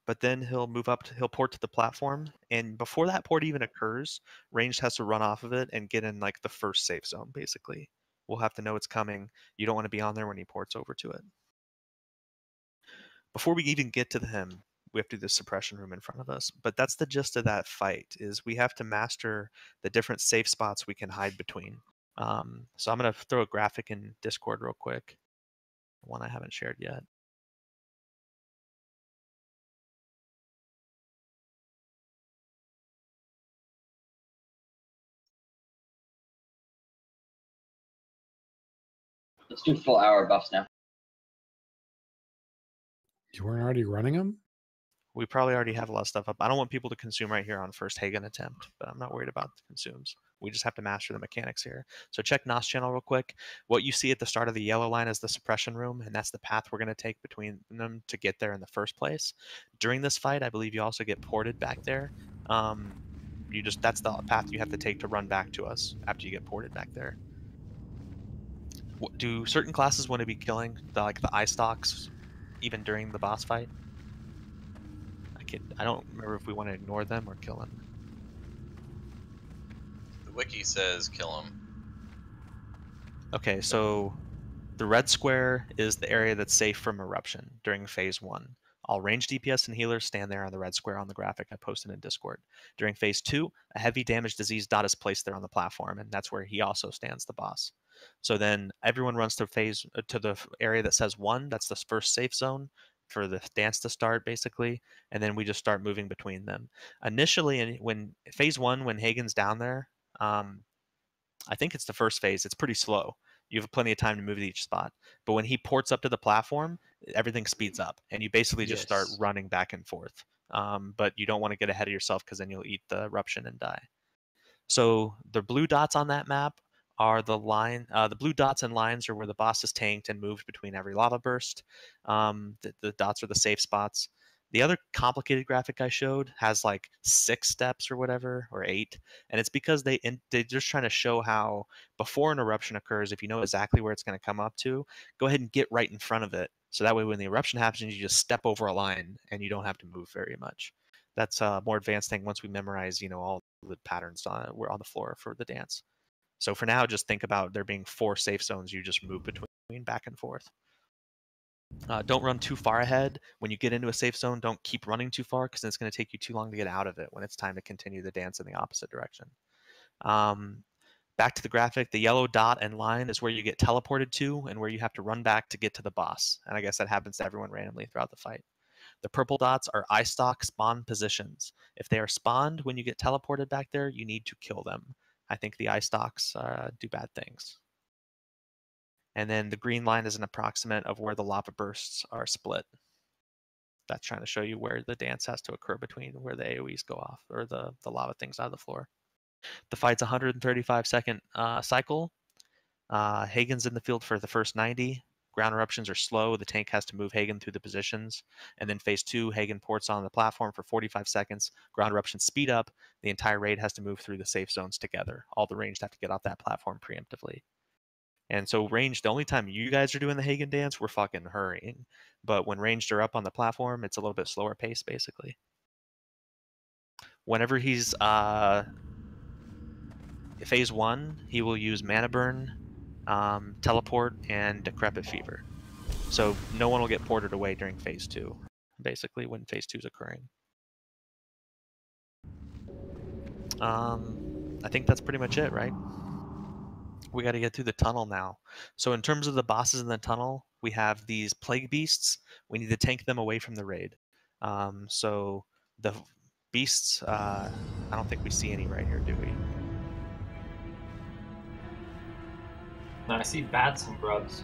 but then he'll move up. He'll port to the platform, and before that port even occurs, range has to run off of it and get in like the first safe zone. Basically, we'll have to know it's coming. You don't want to be on there when he ports over to it. Before we even get to him, we have to do the suppression room in front of us. But that's the gist of that fight, is we have to master the different safe spots we can hide between. So I'm going to throw a graphic in Discord real quick. One I haven't shared yet. Let's do full hour buffs now. You weren't already running them? We probably already have a lot of stuff up. I don't want people to consume right here on first Hagen attempt, but I'm not worried about the consumes. We just have to master the mechanics here. So check NOS channel real quick. What you see at the start of the yellow line is the suppression room, and that's the path we're going to take between them to get there in the first place. During this fight, I believe you also get ported back there. That's the path you have to take to run back to us after you get ported back there. Do certain classes want to be killing the eye stalks even during the boss fight? I don't remember if we want to ignore them or kill them. The wiki says kill him. Okay, so the red square is the area that's safe from eruption during phase 1. All ranged DPS and healers stand there on the red square on the graphic I posted in Discord. During phase 2, a heavy damage disease dot is placed there on the platform, and that's where he also stands the boss. So then everyone runs to the area that says 1. That's the first safe zone for the dance to start, basically, and then we just start moving between them. Initially, when phase 1, when Hagen's down there, I think it's the first phase, it's pretty slow. You have plenty of time to move to each spot. But when he ports up to the platform, everything speeds up, and you basically just start running back and forth. But you don't want to get ahead of yourself, because then you'll eat the eruption and die. So the blue dots on that map are the blue dots and lines are where the boss is tanked and moved between every lava burst. The dots are the safe spots. The other complicated graphic I showed has like 6 steps or whatever, or 8, and it's because they're just trying to show how before an eruption occurs, if you know exactly where it's going to come up to, go ahead and get right in front of it. So that way when the eruption happens, you just step over a line and you don't have to move very much. That's a more advanced thing once we memorize, all the patterns on the floor for the dance. So for now, just think about there being 4 safe zones you just move between back and forth. Don't run too far ahead. When you get into a safe zone, don't keep running too far because it's going to take you too long to get out of it when it's time to continue the dance in the opposite direction. Back to the graphic, the yellow dot and line is where you get teleported to and where you have to run back to get to the boss. And I guess that happens to everyone randomly throughout the fight. The purple dots are eye stalk spawn positions. If they are spawned when you get teleported back there, you need to kill them. I think the eye stalks do bad things. And then the green line is an approximate of where the lava bursts are split. That's trying to show you where the dance has to occur between where the AoEs go off, or the lava things out of the floor. The fight's 135-second cycle. Hagen's in the field for the first 90. Ground eruptions are slow. The tank has to move Hagen through the positions. And then phase 2, Hagen ports on the platform for 45 seconds. Ground eruptions speed up. The entire raid has to move through the safe zones together. All the ranged have to get off that platform preemptively. And so ranged, the only time you guys are doing the Hagen dance, we're fucking hurrying. But when ranged are up on the platform, it's a little bit slower pace, basically. Whenever he's phase 1, he will use Mana Burn, Teleport, and Decrepit Fever. So no one will get ported away during phase 2, basically, when phase 2 is occurring. I think that's pretty much it, right? We got to get through the tunnel now. So in terms of the bosses in the tunnel, we have these plague beasts. We need to tank them away from the raid. So the beasts, I don't think we see any right here, do we? No, I see bats and grubs.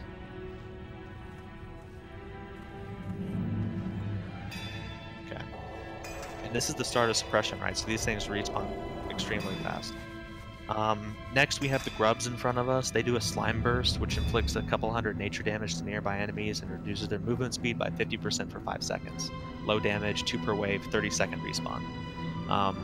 Okay. And this is the start of suppression, right? So these things respawn extremely fast. Next, we have the grubs in front of us. They do a slime burst, which inflicts a couple hundred nature damage to nearby enemies and reduces their movement speed by 50% for 5 seconds. Low damage, 2 per wave, 30-second respawn.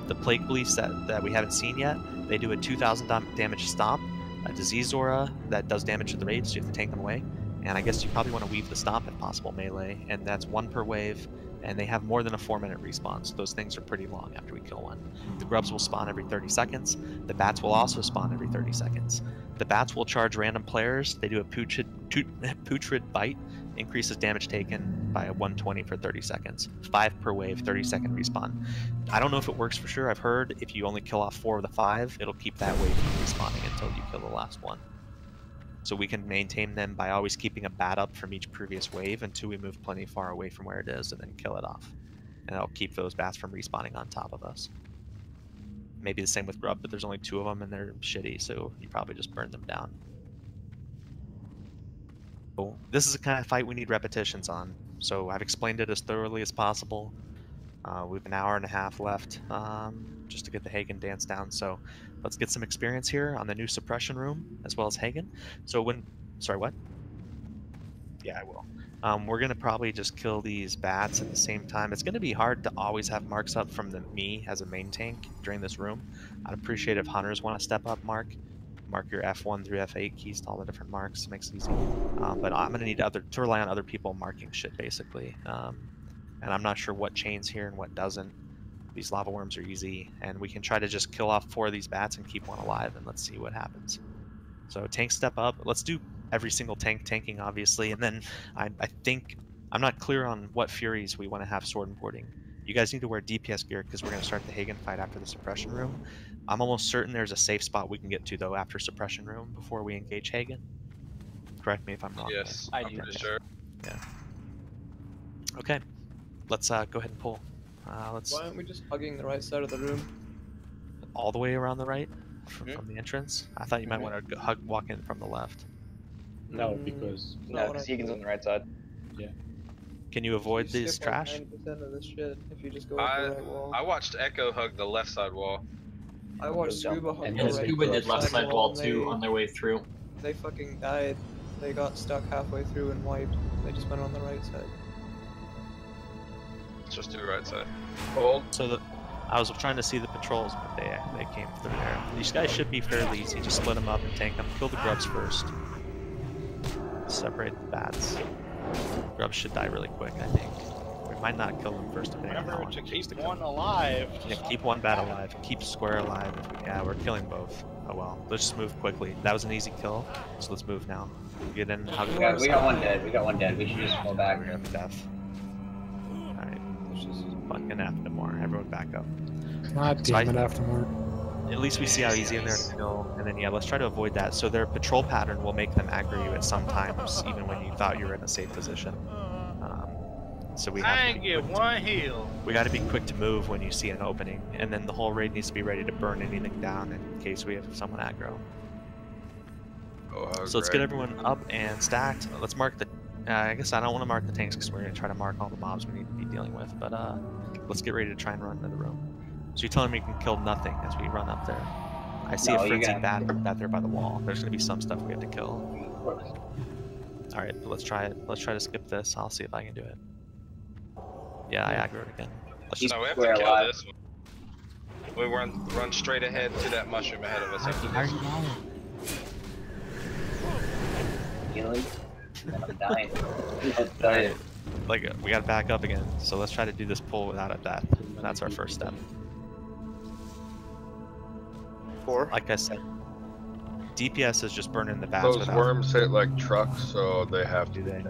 The plague beasts that we haven't seen yet, they do a 2,000 damage stomp, a disease aura that does damage to the raid, so you have to tank them away. And I guess you probably want to weave the stomp if possible melee, and that's 1 per wave, and they have more than a 4-minute respawn, so those things are pretty long after we kill one. The grubs will spawn every 30 seconds. The bats will also spawn every 30 seconds. The bats will charge random players. They do a putrid bite, increases damage taken by 120 for 30 seconds. 5 per wave, 30-second respawn. I don't know if it works for sure. I've heard if you only kill off 4 of the 5, it'll keep that wave from respawning until you kill the last one. So we can maintain them by always keeping a bat up from each previous wave until we move plenty far away from where it is and then kill it off. And that'll keep those bats from respawning on top of us. Maybe the same with grub, but there's only 2 of them and they're shitty, so you probably just burn them down. So this is the kind of fight we need repetitions on. So I've explained it as thoroughly as possible. We have an hour and a half left just to get the Hagen dance down. So let's get some experience here on the new suppression room as well as Hagen. So sorry, what? Yeah, I will. We're going to probably just kill these bats at the same time. It's going to be hard to always have marks up from me as a main tank during this room. I'd appreciate if hunters want to step up, mark your F1 through F8 keys to all the different marks. Makes it easy. But I'm going to need to rely on other people marking shit, basically. And I'm not sure what chains here and what doesn't. These lava worms are easy, and we can try to just kill off 4 of these bats and keep one alive, and let's see what happens. So tank step up. Let's do every single tanking, obviously, and then I think I'm not clear on what furies we want to have sword importing. You guys need to wear DPS gear because we're going to start the Hagen fight after the suppression room. I'm almost certain there's a safe spot we can get to though after suppression room before we engage Hagen. Correct me if I'm wrong. Yes, I I'm do. pretty sure. Yeah. Okay. Let's go ahead and pull. Why aren't we just hugging the right side of the room? All the way around the right from the entrance. I thought you might want to walk in from the left. No, because Hagen's on the right side. Yeah. Can you avoid You these skip, like, trash? 90% of this shit if you just go up the right wall. I watched Echo hug the left side wall. I watched Scuba hop And the right Scuba did left side wall and too on their way through. They fucking died. They got stuck halfway through and wiped. They just went on the right side. Just do the right side. Hold. So I was trying to see the patrols, but they came through there. These guys should be fairly easy. Just split them up and tank them. Kill the grubs first. Separate the bats. Grubs should die really quick, I think. We might not kill them first, depending on how Remember long to it takes keep to kill one them. alive. Yeah, keep one bat alive. Keep square alive. Yeah, we're killing both. Oh well. Let's just move quickly. That was an easy kill, so let's move now. Get in. How We got one dead. We got one dead. We should just fall back. We're gonna have death. Alright, let's just fucking after more. Everyone back up. God damn it, after more. At least we see how easy in there to kill, and then yeah, let's try to avoid that. So their patrol pattern will make them aggro you at some times, even when you thought you were in a safe position. So we have I to ain't be get quick one heal. We got to be quick to move when you see an opening, and then the whole raid needs to be ready to burn anything down in case we have someone aggro. Oh, So let's get everyone up and stacked. Let's mark the. I guess I don't want to mark the tanks because we're gonna try to mark all the mobs we need to be dealing with. But let's get ready to try and run into the room. So you're telling me we can kill nothing as we run up there? I see a frenzied bat there by the wall. There's gonna be some stuff we have to kill. All right, but let's try it. Let's try to skip this. I'll see if I can do it. Yeah, I aggroed again. Let's just No, we have to kill this one. We run straight ahead to that mushroom ahead of us. After this. Healing. I'm dying. Alright, like we gotta back up again. So let's try to do this pull without a death. That's our first step. 4. Like I said, DPS is just burning the bats. Those worms hit like trucks, so they have to. Do they?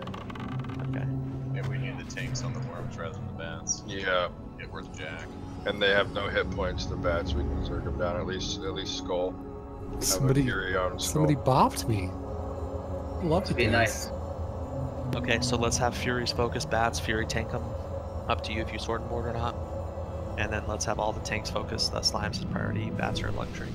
Okay. Maybe we need the tanks on the worms rather than the bats. Yeah. Get worth jack. And they have no hit points. The bats, we can circle them down. At least Skull. Somebody bopped me. Love to be nice. Okay, so let's have Furies focus bats. Fury tank them. Up to you if you sword and board or not. And then let's have all the tanks focus. The slimes is priority. Bats are luxury.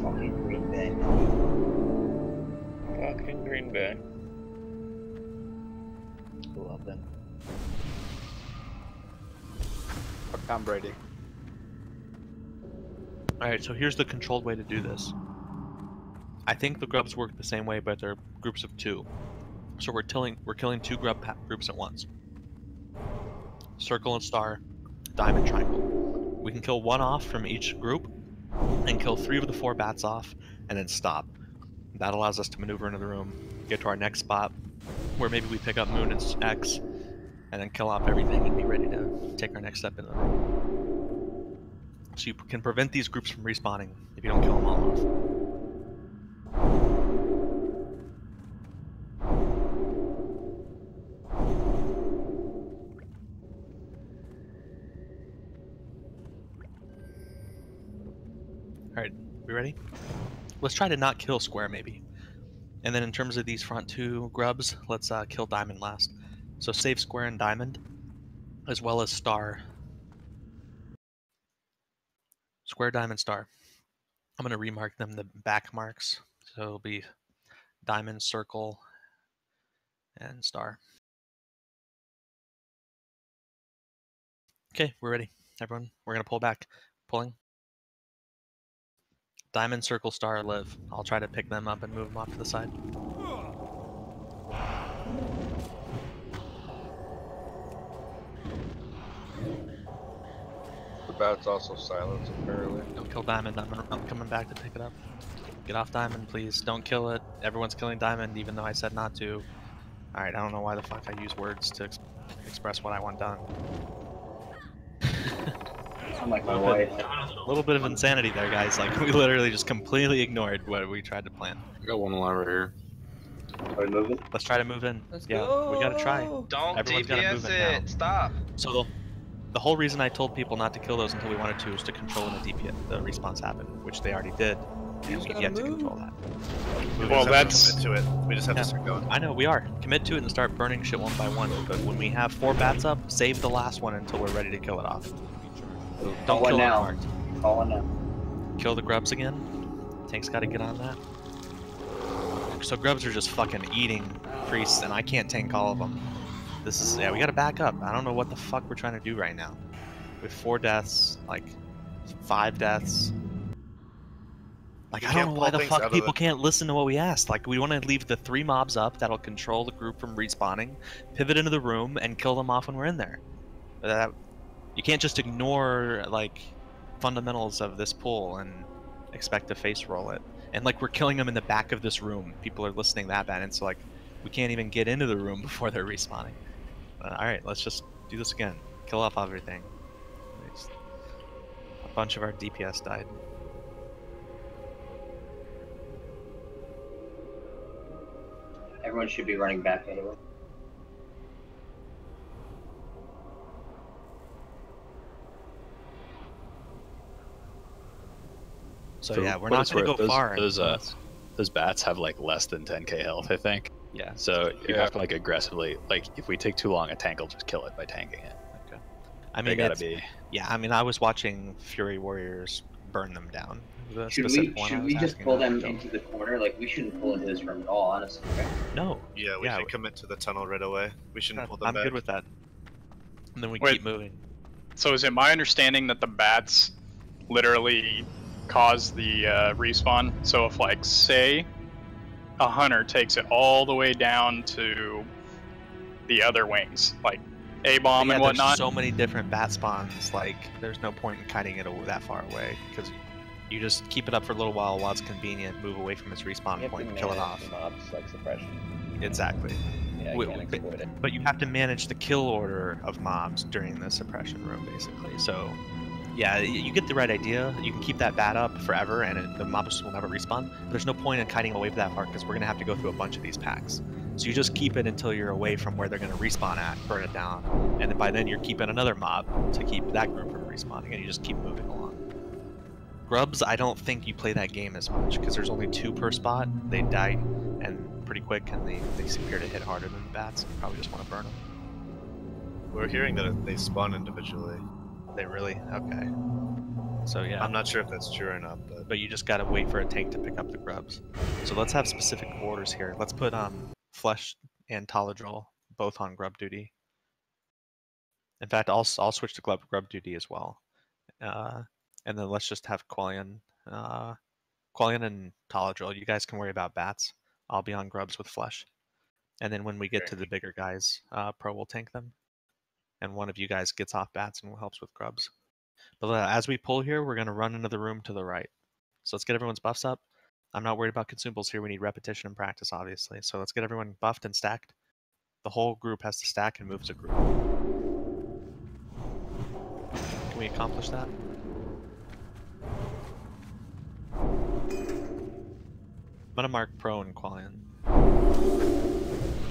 Fucking green bay. Love them. Fuck Tom Brady. Alright, so here's the controlled way to do this. I think the grubs work the same way, but they're groups of 2. So we're killing 2 grub groups at once. Circle and star, diamond, triangle. We can kill 1 off from each group, and kill 3 of the 4 bats off, and then stop. That allows us to maneuver into the room, get to our next spot, where maybe we pick up Moon and X, and then kill off everything and be ready to take our next step in the room. So you can prevent these groups from respawning if you don't kill them all off. Alright, we ready? Let's try to not kill square maybe. And then in terms of these front 2 grubs, let's kill diamond last. So save square and diamond, as well as star. Square, diamond, star. I'm going to remark them the back marks. So it'll be diamond, circle, and star. Okay, we're ready. Everyone, we're going to pull back. Pulling. Diamond, circle, star, live. I'll try to pick them up and move them off to the side. The bat's also silenced, apparently. Don't kill diamond. I'm coming back to pick it up. Get off diamond, please. Don't kill it. Everyone's killing diamond, even though I said not to. Alright, I don't know why the fuck I use words to express what I want done. I'm like my wife. A little bit of insanity there, guys. Like, we literally just completely ignored what we tried to plan. I got one alive right here. Are we moving? Let's try to move in. Let's yeah, go. we gotta try. Don't Everyone's gotta move DPS in now. it. Stop. So the whole reason I told people not to kill those until we wanted to is to control when the response happened, which they already did, and we get to control that. Well, that's to it. We just have to start going. I know we are. Commit to it and start burning shit one by one. But when we have 4 bats up, save the last one until we're ready to kill it off. Don't Call kill one now. unmarked. Call one now. Kill the grubs again. Tank's got to get on that. So grubs are just fucking eating priests, and I can't tank all of them. This is, yeah, we got to back up. I don't know what the fuck we're trying to do right now. We have 4 deaths, like 5 deaths. Like, I don't know why the fuck people can't listen to what we asked. Like, we want to leave the 3 mobs up that'll control the group from respawning, pivot into the room, and kill them off when we're in there. You can't just ignore, like, fundamentals of this pool and expect to face roll it. And, like, we're killing them in the back of this room. People are listening that bad, and so, like, we can't even get into the room before they're respawning. Alright, let's just do this again. Kill off everything. A bunch of our DPS died. Everyone should be running back anyway. So yeah, we're not going to go far. Those bats have like less than 10k health, I think. Yeah. So you have to like aggressively, like if we take too long, a tank will just kill it by tanking it. Okay. I mean, yeah. I mean, I was watching Fury Warriors burn them down. Should we just pull them into the corner? Like, we shouldn't pull into this room at all, honestly. Right? No. Yeah, we should commit to the tunnel right away. We shouldn't pull them back. I'm good with that. And then we keep moving. So is it my understanding that the bats literally cause the respawn? So if, like, say a hunter takes it all the way down to the other wings, like A-bomb and whatnot. There's so many different bat spawns, like, there's no point in kiting it that far away, because you just keep it up for a little while it's convenient, move away from its respawn point, and kill it off. Mobs like suppression. Exactly. Yeah, you can't exploit it. But you have to manage the kill order of mobs during the suppression room, basically. So, yeah, you get the right idea. You can keep that bat up forever, and the mobs will never respawn. But there's no point in kiting away that far, because we're going to have to go through a bunch of these packs. So you just keep it until you're away from where they're going to respawn at, burn it down, and then by then you're keeping another mob to keep that group from respawning, and you just keep moving along. Grubs, I don't think you play that game as much, because there's only 2 per spot. They die and pretty quick, and they appear to hit harder than the bats. You probably just want to burn them. We're hearing that they spawn individually. They really? Okay. So yeah. I'm not sure if that's true or not, but you just gotta wait for a tank to pick up the grubs. So let's have specific orders here. Let's put Flesh and Toladril both on grub duty. In fact, I'll switch to grub duty as well. And then let's just have Qualian and Toladril. You guys can worry about bats. I'll be on grubs with Flesh. And then when we get to the bigger guys, Pro will tank them. And one of you guys gets off bats and helps with grubs. But as we pull here, we're going to run into the room to the right. So let's get everyone's buffs up. I'm not worried about consumables here. We need repetition and practice, obviously. So let's get everyone buffed and stacked. The whole group has to stack and move as a group. Can we accomplish that? I'm going to mark Pro and Qualian.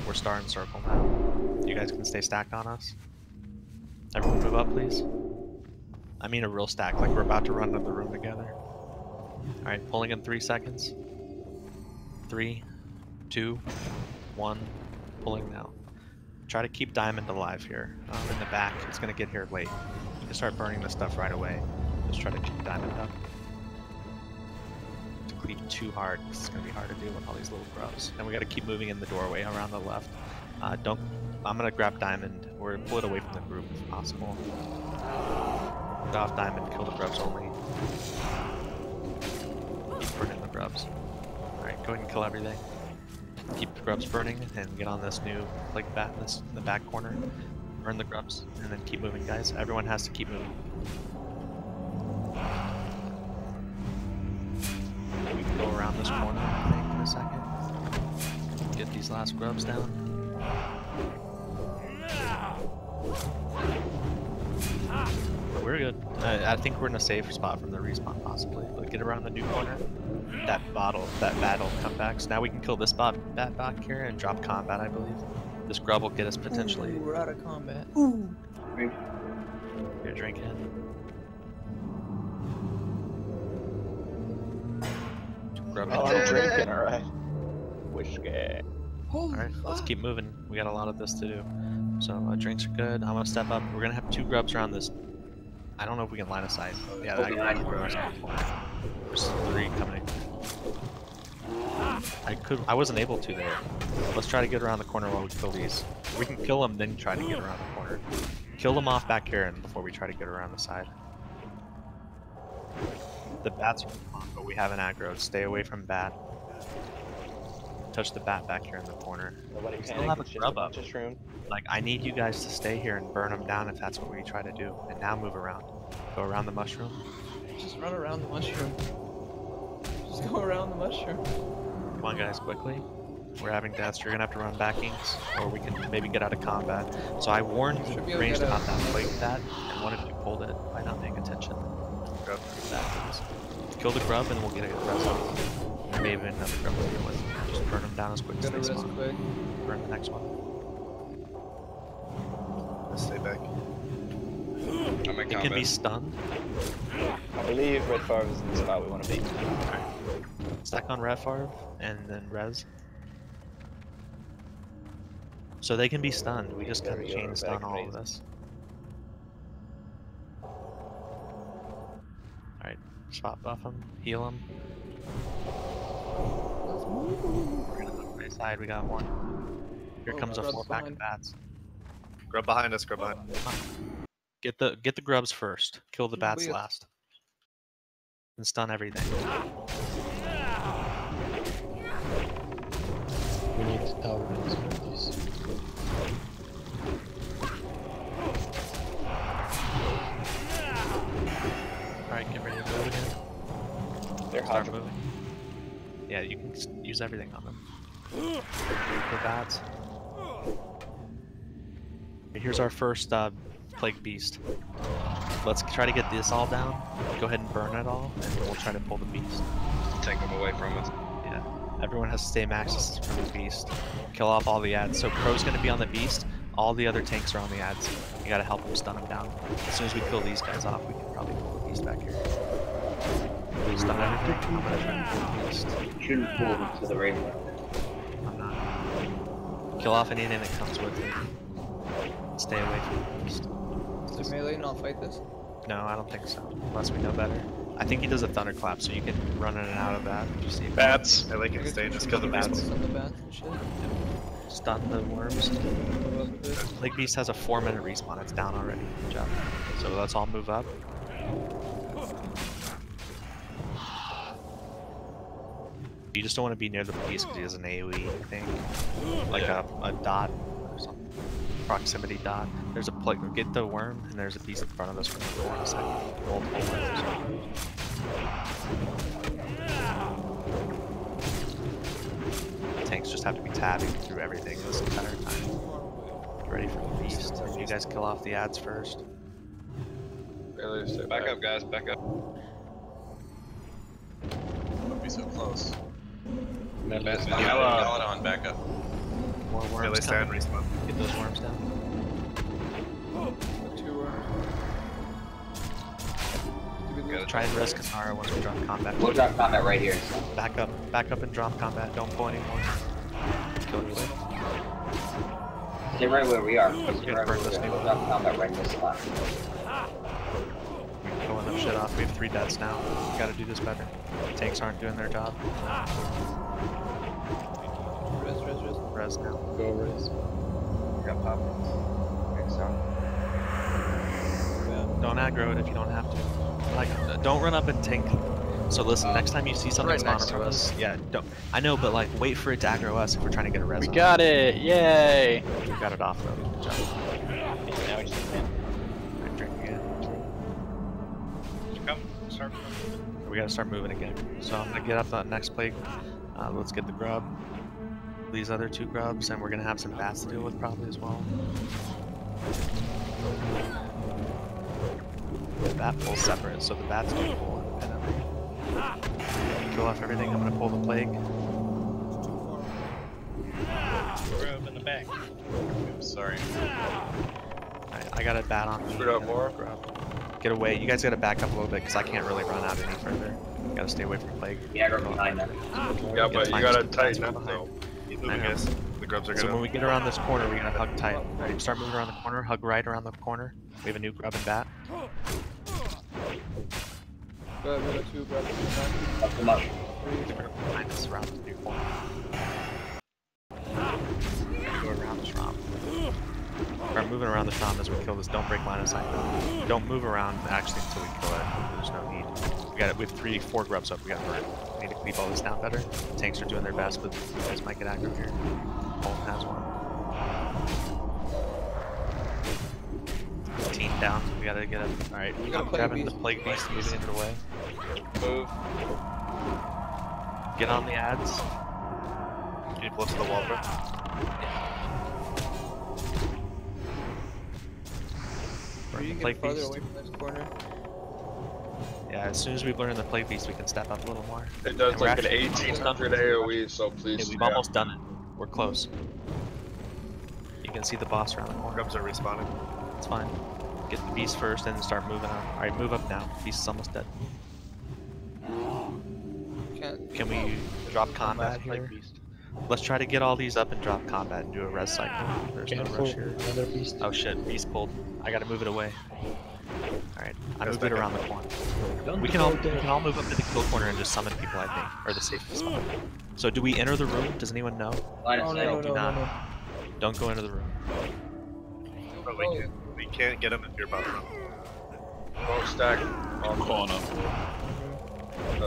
We're star and circle now. You guys can stay stacked on us. Everyone move up, please. I mean a real stack, like we're about to run into the room together. Alright, pulling in 3 seconds. 3, 2, 1, pulling now. Try to keep Diamond alive here. In the back, it's going to get here late. You can start burning this stuff right away. Just try to keep Diamond up. To cleave too hard, because it's going to be hard to do with all these little grubs. And we got to keep moving in the doorway around the left. I'm going to grab Diamond, or pull it away from the group if possible. Get off Diamond, kill the grubs only. Keep burning the grubs. Alright, go ahead and kill everything. Keep the grubs burning, and get on this new plague bat in the back corner. Burn the grubs, and then keep moving, guys. Everyone has to keep moving. We can go around this corner, I think, in a second. Get these last grubs down. We're good. I think we're in a safe spot from the respawn, possibly. But get around the new corner. That battle come back. So now we can kill this bat back here and drop combat, I believe. This grub will get us potentially. Ooh, we're out of combat. Ooh. Here, drink it. I'm drinking, alright. Whiskey. Alright, let's keep moving. We got a lot of this to do. So drinks are good. I'm gonna step up. We're gonna have 2 grubs around this. I don't know if we can line of sight. Yeah, that There's 3 coming. I wasn't able to there. Let's try to get around the corner while we kill these. We can kill them, then try to get around the corner. Kill them off back here and before we try to get around the side. The bats are on, but we haven't aggroed. Stay away from bat. Touch the bat back here in the corner. Nobody We panic, still have a it's just grub a up. bunch of shroom. Like, I need you guys to stay here and burn them down if that's what we try to do. And now move around. Go around the mushroom. Just run around the mushroom. Just go around the mushroom. Come on, guys, quickly. We're having deaths. You're gonna have to run backings, or we can maybe get out of combat. So I warned ranged about that plague that, and one of you pulled it by not paying attention. Grub that. Kill the grub, and we'll get a rest off. Maybe another grub to deal with. Just burn them down as quick as they spawn. Burn the next one. Let's stay back. It can be stunned. I believe Red Farm is in the spot we want to be. Stack on Red Farm and then res. So they can be stunned. We just gotta chain stun all of this. Alright, spot buff them, heal them. We're gonna look right side, we got one. Here comes a 4-pack of bats. Grub behind us, grub behind us. Get the grubs first. Kill the bats last. And stun everything. We need tower runs for this. Alright, get ready to move again. They're Start hot. moving. Yeah, you can use everything on them. The bats. Here's our first plague beast. Let's try to get this all down. Go ahead and burn it all, and we'll try to pull the beast. Take them away from us. Yeah, everyone has to stay maxed from the beast. Kill off all the ads. So Crow's gonna be on the beast. All the other tanks are on the ads. You gotta help them stun them down. As soon as we kill these guys off, we can probably pull the beast back here. Stun everything. I'm gonna try to pull the beast. Shouldn't pull them to the rainbow. I'm not. Kill off anything that comes with it. Stay away from the beast. Does melee not fight this? No, I don't think so. Unless we know better. I think he does a thunderclap, so you can run in and out of that. Just see bats. I like it. Stay. Just kill the bats. Stun the worms. Plague Beast has a 4-minute respawn. It's down already. Good job. So let's all move up. You just don't want to be near the beast because he has an AoE thing, like a dot or something. Proximity dot. There's a plague. Get the worm, and there's a beast in front of us. For a second. Multiple worms. Tanks just have to be tabbing through everything this entire time. Get ready for the beast. You guys kill off the ads first. Back up, guys. Back up. Don't be so close. Bats Get on, back up. More worms coming. Get those worms down. 2 worms. Try and res Kasara once we drop combat. We'll drop combat right here. Back up and drop combat. Don't pull anymore. Kill it. Stay right where we are. Stay right where we are. We'll drop combat right in this spot. We're pulling them shit off. We have 3 deaths now. We gotta do this better. Tanks aren't doing their job. Res now. Go res. Got pop. Don't aggro it if you don't have to. Like, don't run up and tank. So listen, next time you see something spawn from us, yeah, don't. I know, but like, wait for it to aggro us if we're trying to get a res. We got it! Yay! We got it off though. Good job. Now we just win. Right, drink again. Come, start. We gotta start moving again. So I'm gonna get up that next plague. Let's get the grub. These other 2 grubs, and we're gonna have some bats to deal with probably as well. The bat pulls separate, so the bats do pull independently. Kill off everything. I'm gonna pull the plague. Grub in the back. Oops, sorry. Alright, I got a bat on me. Shoot out more. Grub. Get away. You guys gotta back up a little bit because I can't really run out any further. Gotta stay away from plague. Yeah, go behind them. Yeah, but you gotta tighten up though. I know. The grubs are So gonna. when we get around this corner, we're gonna hug tight. Ready? Start moving around the corner. Hug right around the corner. We have a new grub and bat. We got 2 grabs. Up the mush. Behind us around the new corner. Go around the Shram. We're moving around the Shram as we kill this. Don't break line of sight though. Don't move around actually until we kill it. There's no need. We got it with 4 grubs up. We got burn. We need to keep all this down better. Tanks are doing their best, but you guys might get aggro here. Bolt has one. Team down. We gotta get it. Alright, I'm grabbing the Plague Beast, moving it away. Move. Get on the ads. Can you pull to the wall, bro? Are you get farther away from this corner? Yeah, as soon as we learn the Plague Beast, we can step up a little more. It does like an 1800 AoE, so please. Okay, we've almost done it. We're close. You can see the boss around the corner. Grubs are respawning. It's fine. Get the beast first and then start moving on. Alright, move up now. Beast is almost dead. Can we drop combat here? Let's try to get all these up and drop combat and do a res cycle. There's no rush here. Oh shit, beast pulled. I gotta move it away. Alright, I moved it around the corner. We can all move up to the kill corner and just summon people, I think. Or the safety spot. So do we enter the room? Does anyone know? No. Don't go into the room. But we can't get them if you're about to run. Won't stack. I'm calling up.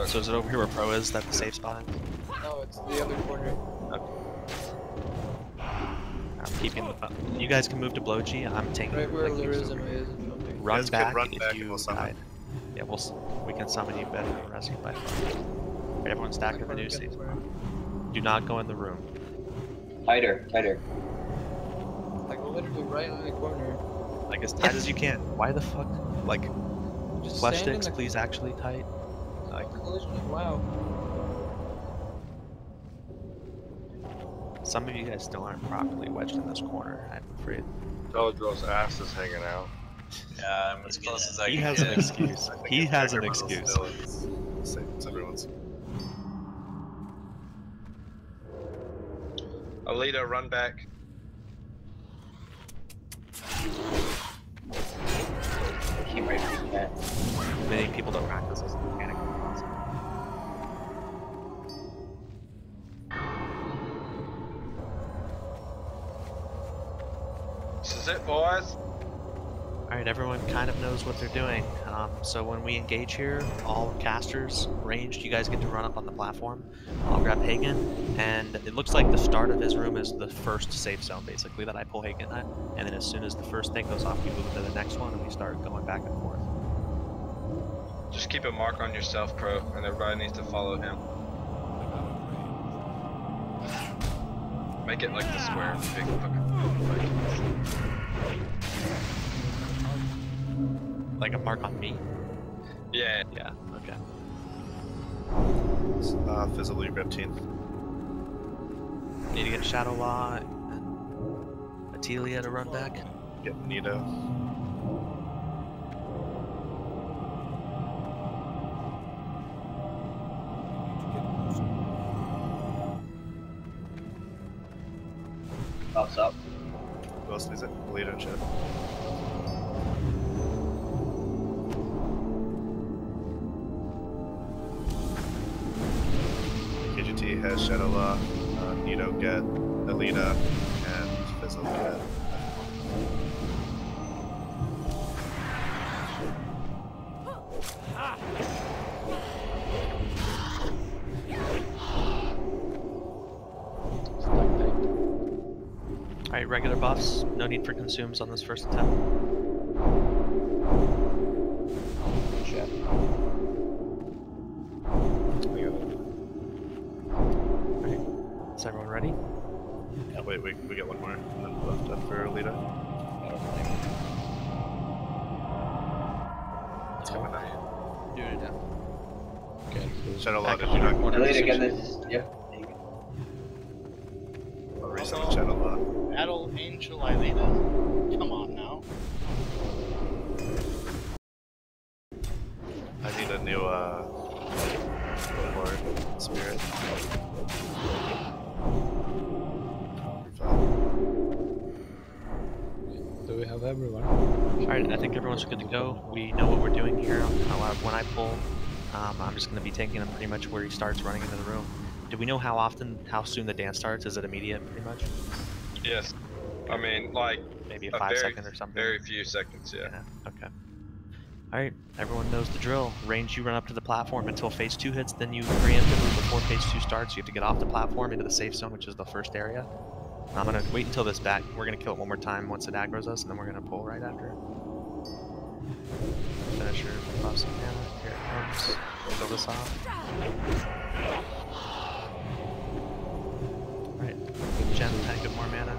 So is it over here where Pro is? That the safe spot? No, it's the other corner. Okay. I'm keeping the. You guys can move to blow G. I'm taking. Right where the Larizza is jumping. Run back run if back you we'll died. Yeah, we can summon you better than the rest of you by far. Right, everyone stack in the new safe spot. Do not go in the room. Tighter. Like literally right in the corner. Like as tight as you can. Why the fuck? Like, Just flesh stand in sticks, please actually tight. Like, wow. some of you guys still aren't properly wedged in this corner, I'm afraid. Dojo's ass is hanging out. Yeah, I'm as close as I He can has get. an excuse. He has an excuse. It's everyone's. Alita, run back. Keep right behind that. Many people don't practice this mechanic. This is it, boys. Alright, everyone kind of knows what they're doing. So when we engage here, all casters, ranged, you guys get to run up on the platform. I'll grab Hagen, and it looks like the start of his room is the first safe zone, basically, that I pull Hagen at. And then as soon as the first thing goes off, we move to the next one, and we start going back and forth. Just keep a mark on yourself, Pro, and everybody needs to follow him. Make it like the square. Big Like a mark on me? Yeah. Yeah, okay. Fizzle, you grab team. Need to get Shadow Law and Atelia to run back. Get Nito. Buffs up. Who else needs it? Alita and shit. KGT has Shadow Law, Nito get Alita, and Fizzle get. Alright, regular buffs. No need for consumes on this first attempt. Shit. Alright, is everyone ready? Yeah, wait, we get one more, and then left up for Alita. It's coming down. Doing it now. Okay. Shadow Law, did Back you up not? corner. Alita, get this. Yep. I'll resummon Shadow Law. Battle Angel Alita? Come on now. I need a new, Lord Spirit. Do we have everyone? Alright, I think everyone's good to go. We know what we're doing here. When I pull I'm just going to be taking him pretty much where he starts running into the room. Do we know how soon the dance starts? Is it immediate, pretty much? Yes. I mean, like maybe a a 5 second or something. Very few seconds, yeah. Okay. All right, everyone knows the drill. Range, you run up to the platform until phase 2 hits, then you preemptively, before phase 2 starts, you have to get off the platform into the safe zone, which is the first area. And I'm gonna wait until this bat. We're gonna kill it one more time once it aggroes us, and then we're gonna pull right after. Finisher, buffs and mana. Here it comes. Kill this off. All right, Gen, tank of more mana.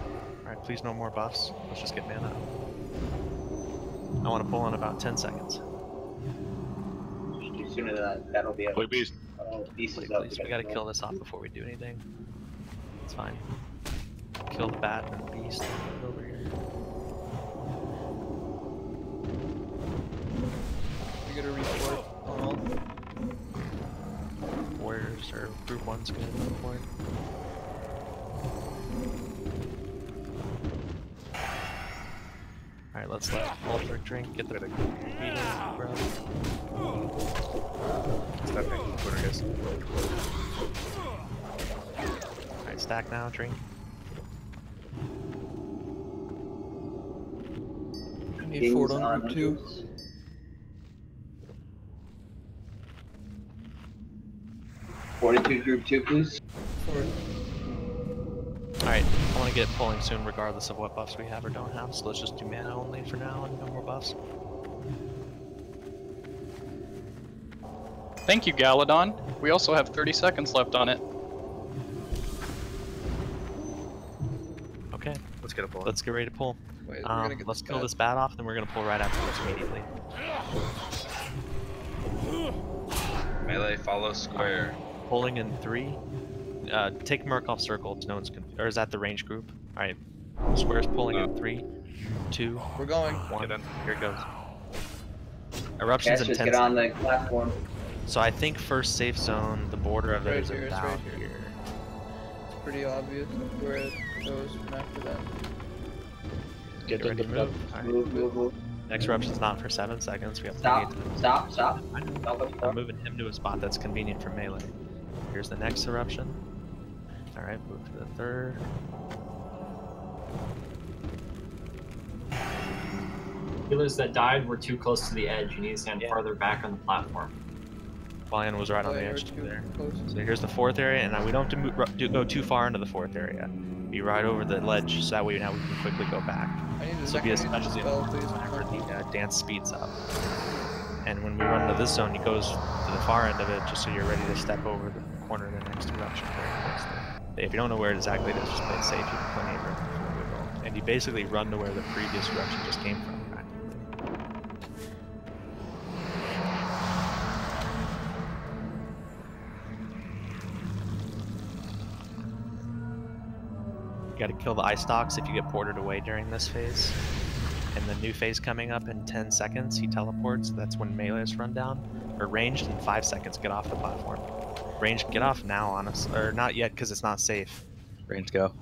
All right, please no more buffs. Let's just get mana. I want to pull in about 10 seconds. Sooner than that, that'll be up. Play beast. Please, we gotta kill this off before we do anything. It's fine. Kill the bat and the beast over here. We gotta report on all. Warriors or group 1's gonna report. Alright, let's let Ultra drink, get the beating, bro. Step in, quarter guys. Alright, stack now, drink. I need Ford on group 2. Fortitude group 2, please. Alright, I want to get it pulling soon regardless of what buffs we have or don't have, so let's just do mana only for now and no more buffs. Thank you, Galadon. We also have 30 seconds left on it. Okay. Let's get a pull. Let's get ready to pull. Wait, let's kill this bat off, then we're gonna pull right afterwards immediately. Melee follow square. Pulling in 3. Take Merc off circle. It's no one's or is that the range group? All right. Square's pulling in 3, 2. We're going. 1. Here it goes. Eruptions in 10 get on the platform. So I think first safe zone, the border of it Right is here, it's about right here. It's pretty obvious where it goes from after that. Get ready to move. All right. Move. Next eruption's not for 7 seconds. We have Stop. I'm moving him to a spot that's convenient for melee. Here's the next eruption. Alright, move to the 3rd. Healers that died were too close to the edge. You need to stand farther back on the platform. Lion was right on the edge too there. So here's the 4th area, and now we don't have to go too far into the 4th area. Be right over the ledge, so that way now we can quickly go back. This will be especially whenever the dance speeds up. And when we run into this zone, he goes to the far end of it, just so you're ready to step over the corner of the next eruption. If you don't know where exactly it is, just play it safe. You have plenty of room for wiggle. And you basically run to where the previous eruption just came from. You gotta kill the ice stalks if you get ported away during this phase. And the new phase coming up in 10 seconds, he teleports. That's when melees run down. Or ranged in 5 seconds, get off the platform. Ranged, get off now, honestly. Or not yet, because it's not safe. Ranged, go.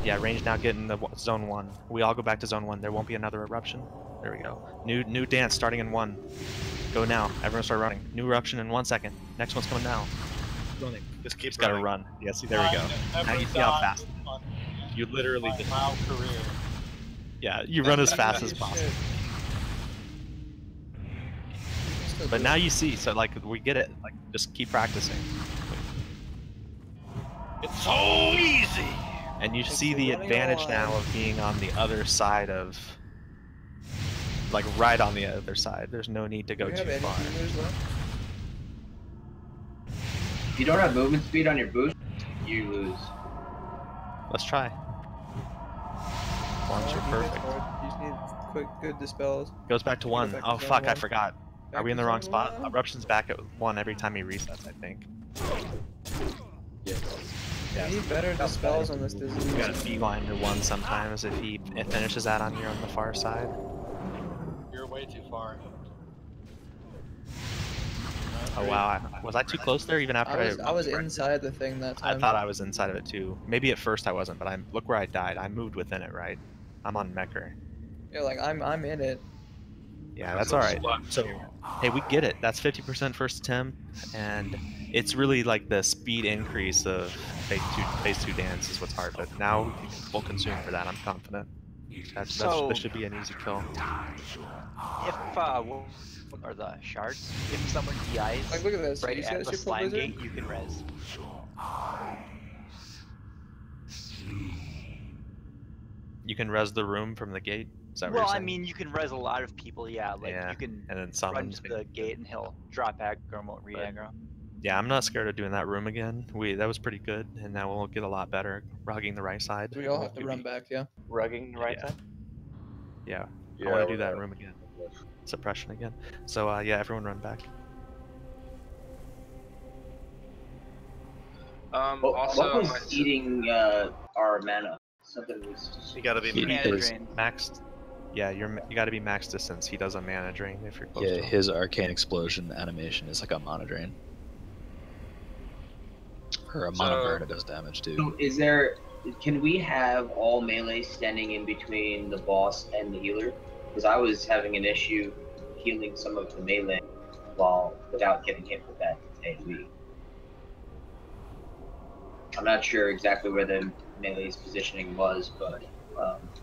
Yeah, ranged now, get in the zone 1. We all go back to zone 1. There won't be another eruption. There we go. New dance starting in 1. Go now. Everyone start running. New eruption in 1 second. Next one's coming now. Running. Just keep gotta run. Yeah, see, there we go. Now you see how fast. You literally just... career. Yeah, you run as fast as possible. But now you see, so like we get it. Like just keep practicing. It's so easy. And you see the advantage now of being on the other side of, like right on the other side. There's no need to go too far. If you don't have movement speed on your boost, you lose. Let's try. Once you're perfect. You just need quick, good dispels. Goes back to 1. Oh fuck, I forgot. Are we in the wrong spot? One? Eruption's back at 1 every time he resets, I think. You need better dispels on this disease. You gotta beeline to 1 sometimes if he finishes that on you on the far side. You're way too far. Oh wow, was I too close there even after I was inside the thing that time. I thought I was inside of it too. Maybe at first I wasn't, but look where I died. I moved within it, right? I'm on Mecker. Yeah, like I'm in it. Yeah, that's all right. So, hey, we get it. That's 50% first attempt, and it's really like the speed increase of phase two dance is what's hard. But now we can full consume for that. I'm confident. That should be an easy kill. If or the shards, if someone DIs Like, look at this. right You see at that the shit, slime Blizzard? gate, you can res. You can res the room from the gate. Is that what Well, you're I saying? mean, you can res a lot of people. Yeah, like Yeah, you can and then run summon. to the gate and he'll drop aggro and won't re-aggro. Yeah, I'm not scared of doing that room again. That was pretty good, and now we'll get a lot better rugging the right side. We all have to run back, yeah. Rugging the right side? Yeah, Yeah, I want to we're do that gonna- room again. Suppression again. So yeah, everyone run back. What was eating our mana? Something was. You gotta be maxed. Yeah, you got to be max distance. He does a mana drain if you're close to Yeah, him. his arcane explosion animation is like a mana drain. Or a mana burn, it does damage too. So is there? Can we have all melee standing in between the boss and the healer? Because I was having an issue healing some of the melee without getting hit with that AoE. I'm not sure exactly where the melee's positioning was, but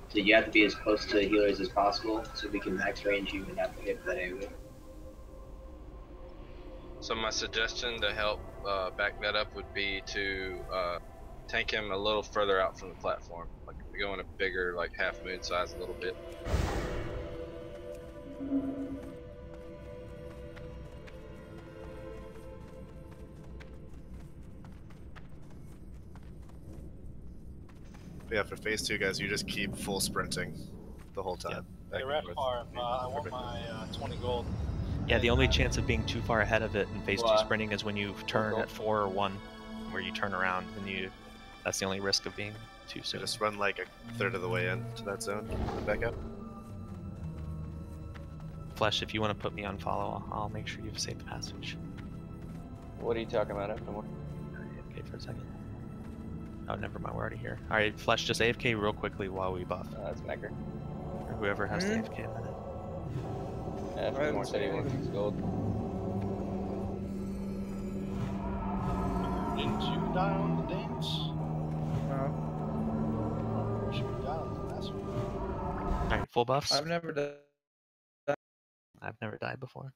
so you have to be as close to the healers as possible so we can max range you and not get hit with that AoE. So my suggestion to help back that up would be to tank him a little further out from the platform, like go in a bigger, like half moon size a little bit. But yeah, for phase 2, guys, you just keep full sprinting the whole time. Hey, Red Farm, I want my 20 gold. Yeah, the only chance of being too far ahead of it in phase 2 sprinting is when you turn at 4 or 1, where you turn around and that's the only risk of being too soon. Just run like a third of the way in to that zone and back up. Flesh, if you want to put me on follow, I'll make sure you've saved the passage. What are you talking about? AFK for a second. Oh, never mind, we're already here. Alright, Flesh, just AFK real quickly while we buff. That's Mecker. Or whoever has to AFK a minute. Yeah, if more said he wants his gold. Didn't you die on the dance? No. You should die on the last one. Alright, full buffs? I've never done. I've never died before.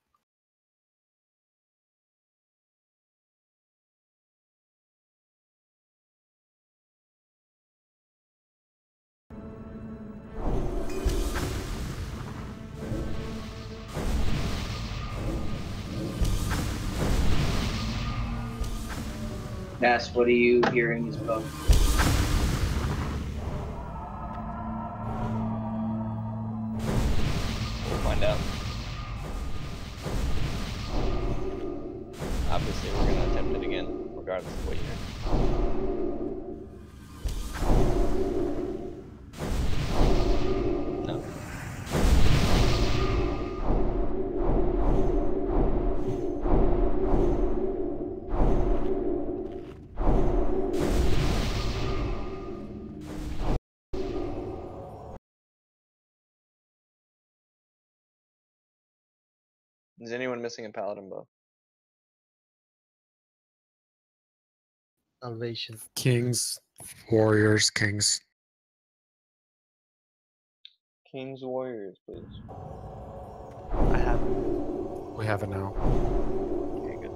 Mass, what are you hearing is both? We'll find out. Obviously, we're gonna attempt it again, regardless of what you hear. No. Is anyone missing a paladin buff? Salvation. Kings, warriors, kings. Kings Warriors, please. I have. We have it now. Okay, good.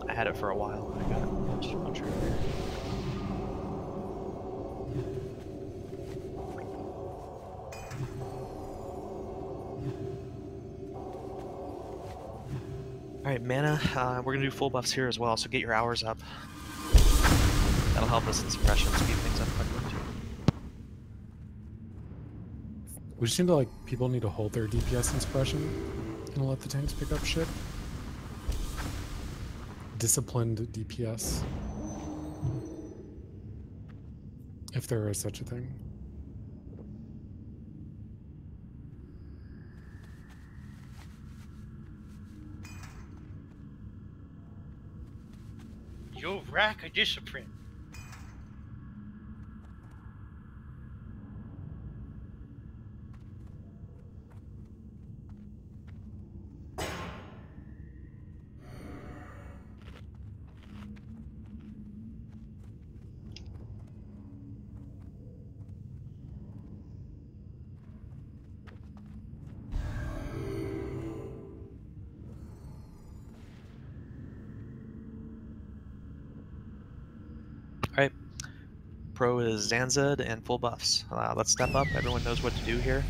I had it for a while. I got it. Just one true here. Alright, mana, we're gonna do full buffs here as well, so get your hours up. That'll help us in suppression, speed things up quite a bit too. We just need to people need to hold their DPS and suppression and let the tanks pick up shit. Disciplined DPS. If there is such a thing. Your rack of discipline. Alright. Pro is Zanzad and full buffs. Let's step up. Everyone knows what to do here.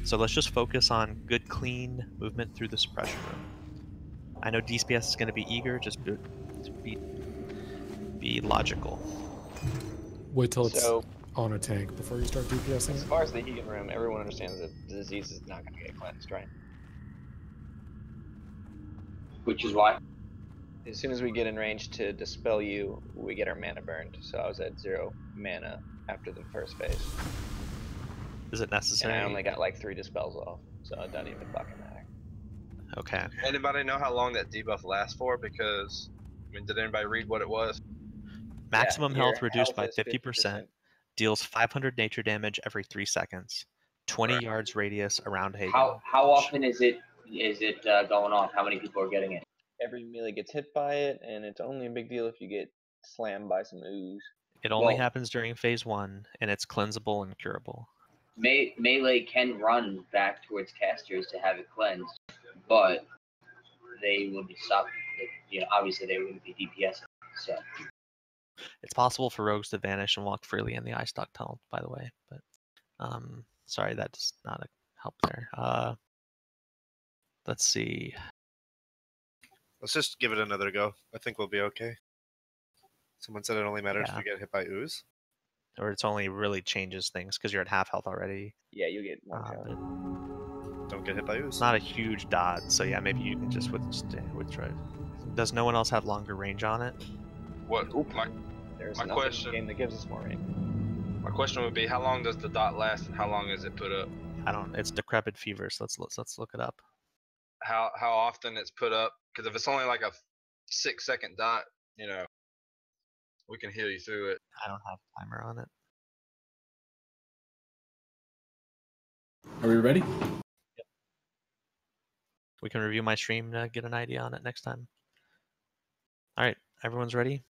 So let's just focus on good, clean movement through the suppression room. I know DPS is going to be eager. Just be logical. Wait till So- it's on a tank before you start DPSing As it. far as the healing room, everyone understands that the disease is not going to get cleansed, right? Which is why. As soon as we get in range to dispel you, we get our mana burned. So I was at 0 mana after the first phase. Is it necessary? And I only got like 3 dispels off, so it doesn't even fucking matter. Okay. Anybody know how long that debuff lasts for? Because, I mean, did anybody read what it was? Maximum your health reduced health by is 50%. Deals 500 nature damage every 3 seconds. 20 yards radius around Hagen. How often is it going off? How many people are getting it? Every melee gets hit by it, and it's only a big deal if you get slammed by some ooze. It only happens during phase 1, and it's cleansable and curable. Melee can run back towards casters to have it cleansed, but they will be stopped. You know, obviously they wouldn't be DPS. So It's possible for rogues to vanish and walk freely in the ice stock tunnel, by the way. But sorry, that's not a help there. Let's see. Let's just give it another go. I think we'll be okay. Someone said it only matters if you get hit by ooze. Or it's only really changes things because you're at half health already. Yeah, you get one shot. Don't get hit by ooze. It's not a huge dot, so yeah, maybe you can just withdraw. Does no one else have longer range on it? What? There's My nothing question- in the game that gives us more range. My question would be, how long does the dot last, and how long is it put up? I don't. It's decrepit fever, so let's look it up. How often it's put up? Because if it's only like a 6-second dot, you know, we can heal you through it. I don't have a timer on it. Are we ready? We can review my stream to get an idea on it next time. All right, everyone's ready?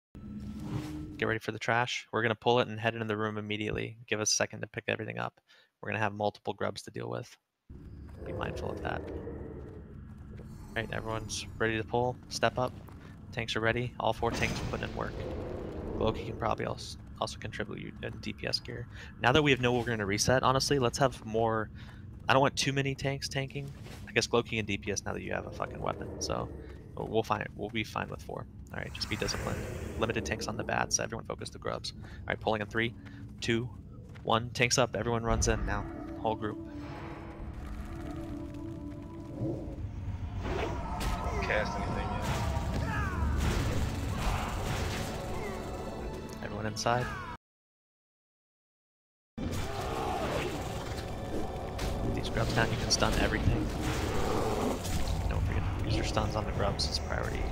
Get ready for the trash. We're going to pull it and head into the room immediately. Give us a second to pick everything up. We're going to have multiple grubs to deal with. Be mindful of that. All right, everyone's ready to pull. Step up. Tanks are ready. All 4 tanks are putting in work. Glowkey can probably also contribute in DPS gear. Now that we know we're going to reset, honestly, let's have more... I don't want too many tanks tanking. I guess Glowkey and DPS now that you have a fucking weapon. So we'll be fine with 4. All right, just be disciplined. Limited tanks on the bats. Everyone focus the grubs. All right, pulling in 3, 2, 1. Tanks up. Everyone runs in now. Whole group. Cast anything yet? Everyone inside. These grubs down. You can stun everything. Don't forget to use your stuns on the grubs as priority.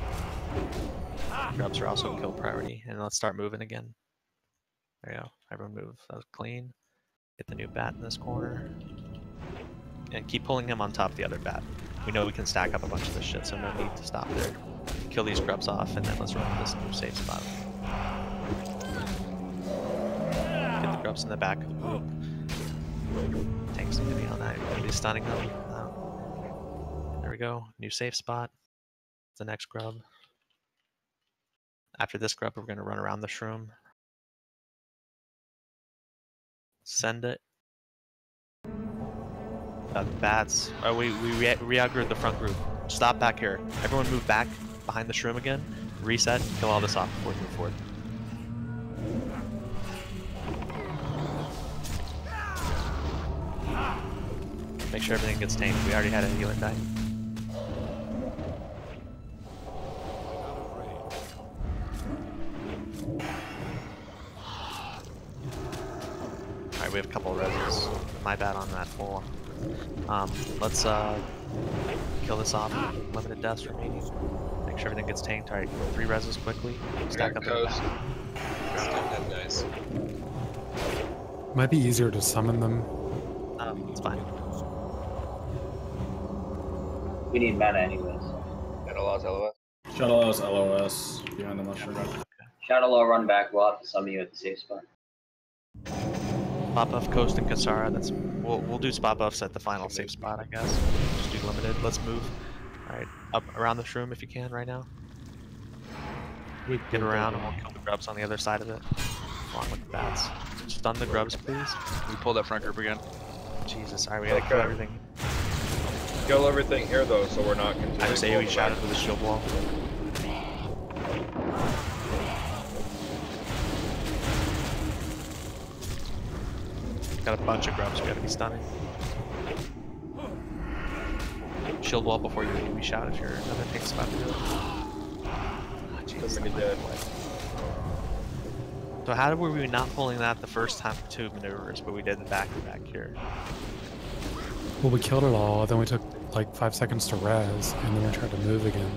Grubs are also kill priority. And let's start moving again. There you go. Everyone move. That was clean. Get the new bat in this corner. And keep pulling him on top of the other bat. We know we can stack up a bunch of this shit, so no need to stop there. Kill these grubs off, and then let's run to this new safe spot. Get the grubs in the back of the group. Tanks need to be on that. You're going to be stunning them. There we go. New safe spot. The next grub. After this grub, we're going to run around the shroom. Send it. The bats. Oh, we re-aggroed the front group. Stop back here. Everyone move back behind the shroom again. Reset. Kill all this off before we move forward. Make sure everything gets tamed. We already had a healer die. Alright, we have a couple of reses. My bad on that full. Let's kill this off. Limited deaths remaining. Make sure everything gets tanked. Alright, 3 reses quickly. Stack up in the back. Nice. Might be easier to summon them. It's fine. we need mana anyways. Shadow Law's LOS. Shadow Law's LOS behind the mushroom. Shadow Law run back. We'll have to summon you at the safe spot. Spot buff, Coast, and Kasara. That's we'll do spot buffs at the final safe spot, I guess. Just do limited. Let's move. All right, up around the shroom if you can right now. We Get around and we'll kill the grubs on the other side of it, along with the bats. Stun the grubs, please. We pull that front group again. Jesus, alright, we gotta kill everything. Kill everything here though, so we're not continuing. I just AoE shot it with a shield wall. Got a bunch of grubs we gotta be stunning. Shield wall before you AoE shot if you're another tank spot to do it. So how were we not pulling that the first time for 2 maneuvers, but we did the back-to-back here? Well, we killed it all, then we took like 5 seconds to res, and then we tried to move again.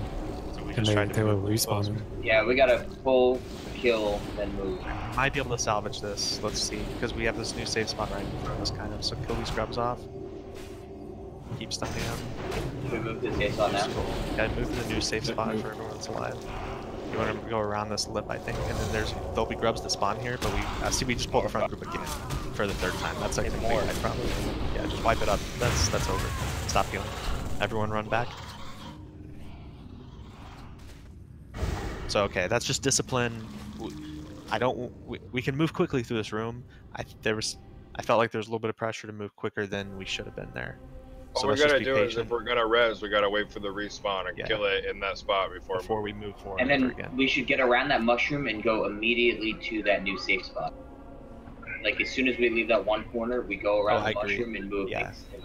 So we and just they were respawning. Yeah, we gotta pull, kill, then move. We might be able to salvage this. Let's see, because we have this new safe spot right in front of us, kind of. So kill these grubs off. Keep stunning them. We move to the safe spot now. Yeah, move to the new safe spot for everyone that's alive. You want to go around this lip, I think, and then there'll be grubs that spawn here, but we just pulled the front group again for the 3rd time. That's like the big fight problem. Yeah, just wipe it up. That's over. Stop healing. Everyone run back. So okay, that's just discipline. We can move quickly through this room. I felt like there was a little bit of pressure to move quicker than we should have been there. What we're gonna do is if we're gonna res, we gotta wait for the respawn and kill it in that spot before we move forward. And then we should get around that mushroom and go immediately to that new safe spot. Like as soon as we leave that one corner, we go around the mushroom and move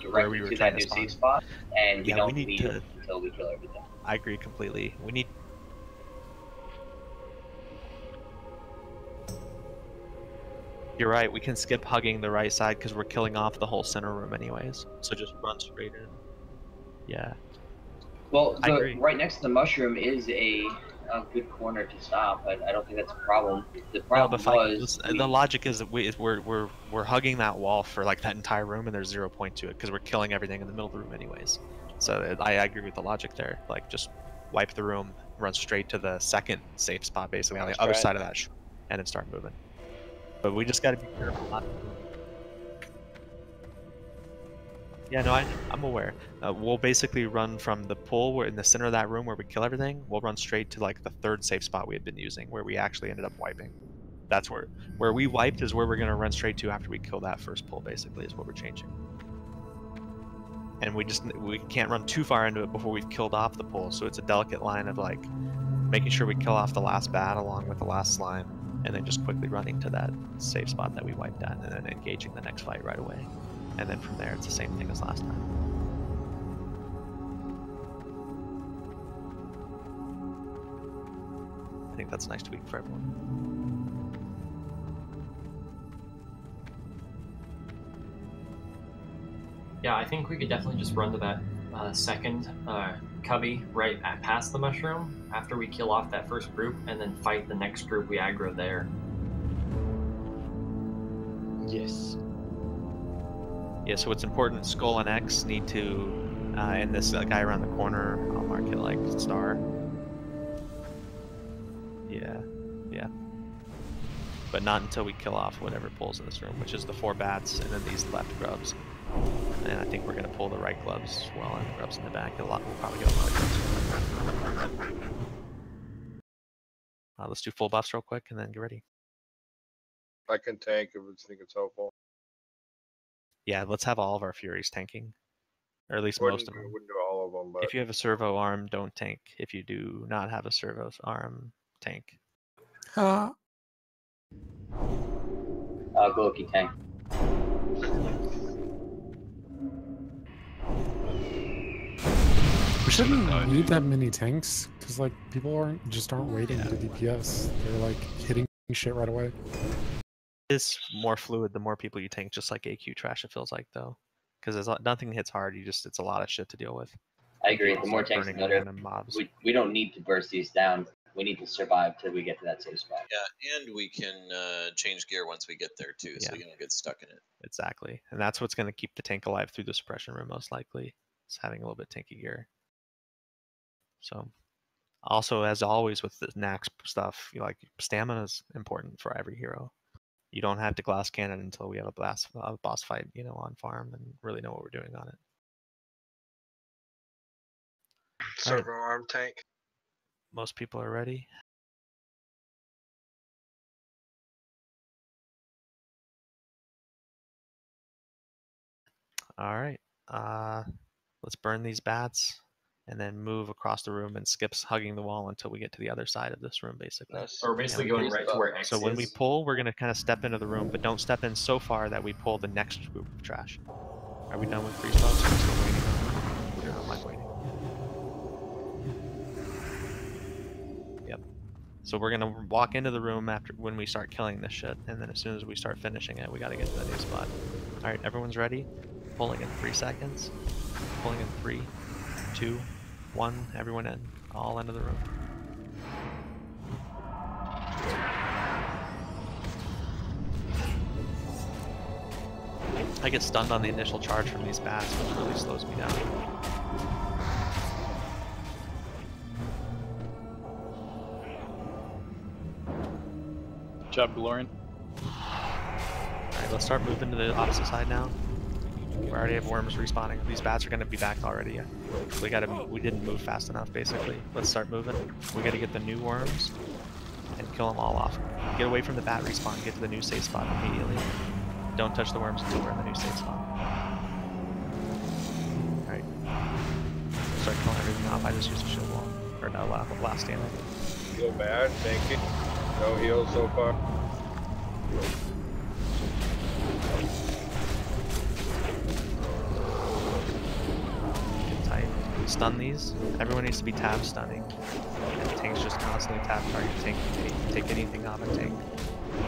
directly to that new safe spot, and we don't leave until we kill everything. I agree completely. We need. You're right, we can skip hugging the right side because we're killing off the whole center room anyways. So just run straight in. Yeah. Well, right next to the mushroom is a good corner to stop. I don't think that's a problem. The problem the logic is that we're hugging that wall for like that entire room and there's 0 point to it because we're killing everything in the middle of the room anyways. So I agree with the logic there. Like just wipe the room, run straight to the second safe spot basically on the other side of that and then start moving. But we just got to be careful not to. Yeah, no, I'm aware. We'll basically run from the pool where in the center of that room where we kill everything. We'll run straight to like the 3rd safe spot we had been using, where we actually ended up wiping. That's where we wiped is where we're gonna run straight to after we kill that first pool. Basically, is what we're changing. And we can't run too far into it before we've killed off the pool. So it's a delicate line of like making sure we kill off the last bat along with the last slime. And then just quickly running to that safe spot that we wiped at, and then engaging the next fight right away. And then from there, it's the same thing as last time. I think that's a nice tweak for everyone. Yeah, I think we could definitely just run to that second cubby right past the mushroom after we kill off that first group and then fight the next group we aggro there. Yes. Yeah, so what's important, Skull and X need to, and this guy around the corner, I'll mark it like star. Yeah. But not until we kill off whatever pulls in this room, which is the 4 bats and then these left grubs. And I think we're going to pull the right gloves as well, and the grubs in the back. We'll probably get a lot of grubs. Let's do full buffs real quick and then get ready. I can tank if you think it's helpful. Yeah, let's have all of our Furies tanking. Or at least most of them. I wouldn't do all of them, but... If you have a servo arm, don't tank. If you do not have a servo arm, tank. Gloki tank. We shouldn't need that many tanks, because like people aren't waiting to DPS. They're like hitting shit right away. It's more fluid the more people you tank, just like AQ trash it feels like though. Because nothing hits hard, it's a lot of shit to deal with. I agree, the more tanks the better. We don't need to burst these down. We need to survive till we get to that safe spot. Yeah, and we can change gear once we get there too, so you don't get stuck in it. Exactly, and that's what's going to keep the tank alive through the suppression room most likely. Is having a little bit tanky gear. So, also as always with the Nax stuff, stamina is important for every hero. You don't have to glass cannon until we have a boss fight, on farm and really know what we're doing on it. Servo arm tank. Most people are ready. All right. Let's burn these bats and then move across the room and skips hugging the wall until we get to the other side of this room, basically. So we're basically going right to where X So when we is. pull, we're going to kind of step into the room, but don't step in so far that we pull the next group of trash. Are we done with freeze bombs? Are we still waiting? Or am I waiting? Yep. So we're going to walk into the room after when we start killing this shit, and then as soon as we start finishing it, we got to get to the new spot. All right, everyone's ready? Pulling in 3 seconds. Pulling in 3, 2, 1. Everyone in. All into the room. I get stunned on the initial charge from these bats, which really slows me down. Good job, Glorian. Alright, let's start moving to the opposite side now. We already have worms respawning. These bats are going to be back already. We didn't move fast enough, basically. Let's start moving. We got to get the new worms and kill them all off. Get away from the bat respawn. Get to the new safe spot immediately. Don't touch the worms until we're in the new safe spot. Alright. Start killing everything off. I just used a shield wall. Or no, last stand. Feel bad, thank you. No heals so far. Get tight. Stun these. Everyone needs to be tab stunning. And tanks just constantly tab target tank. Take anything off a tank.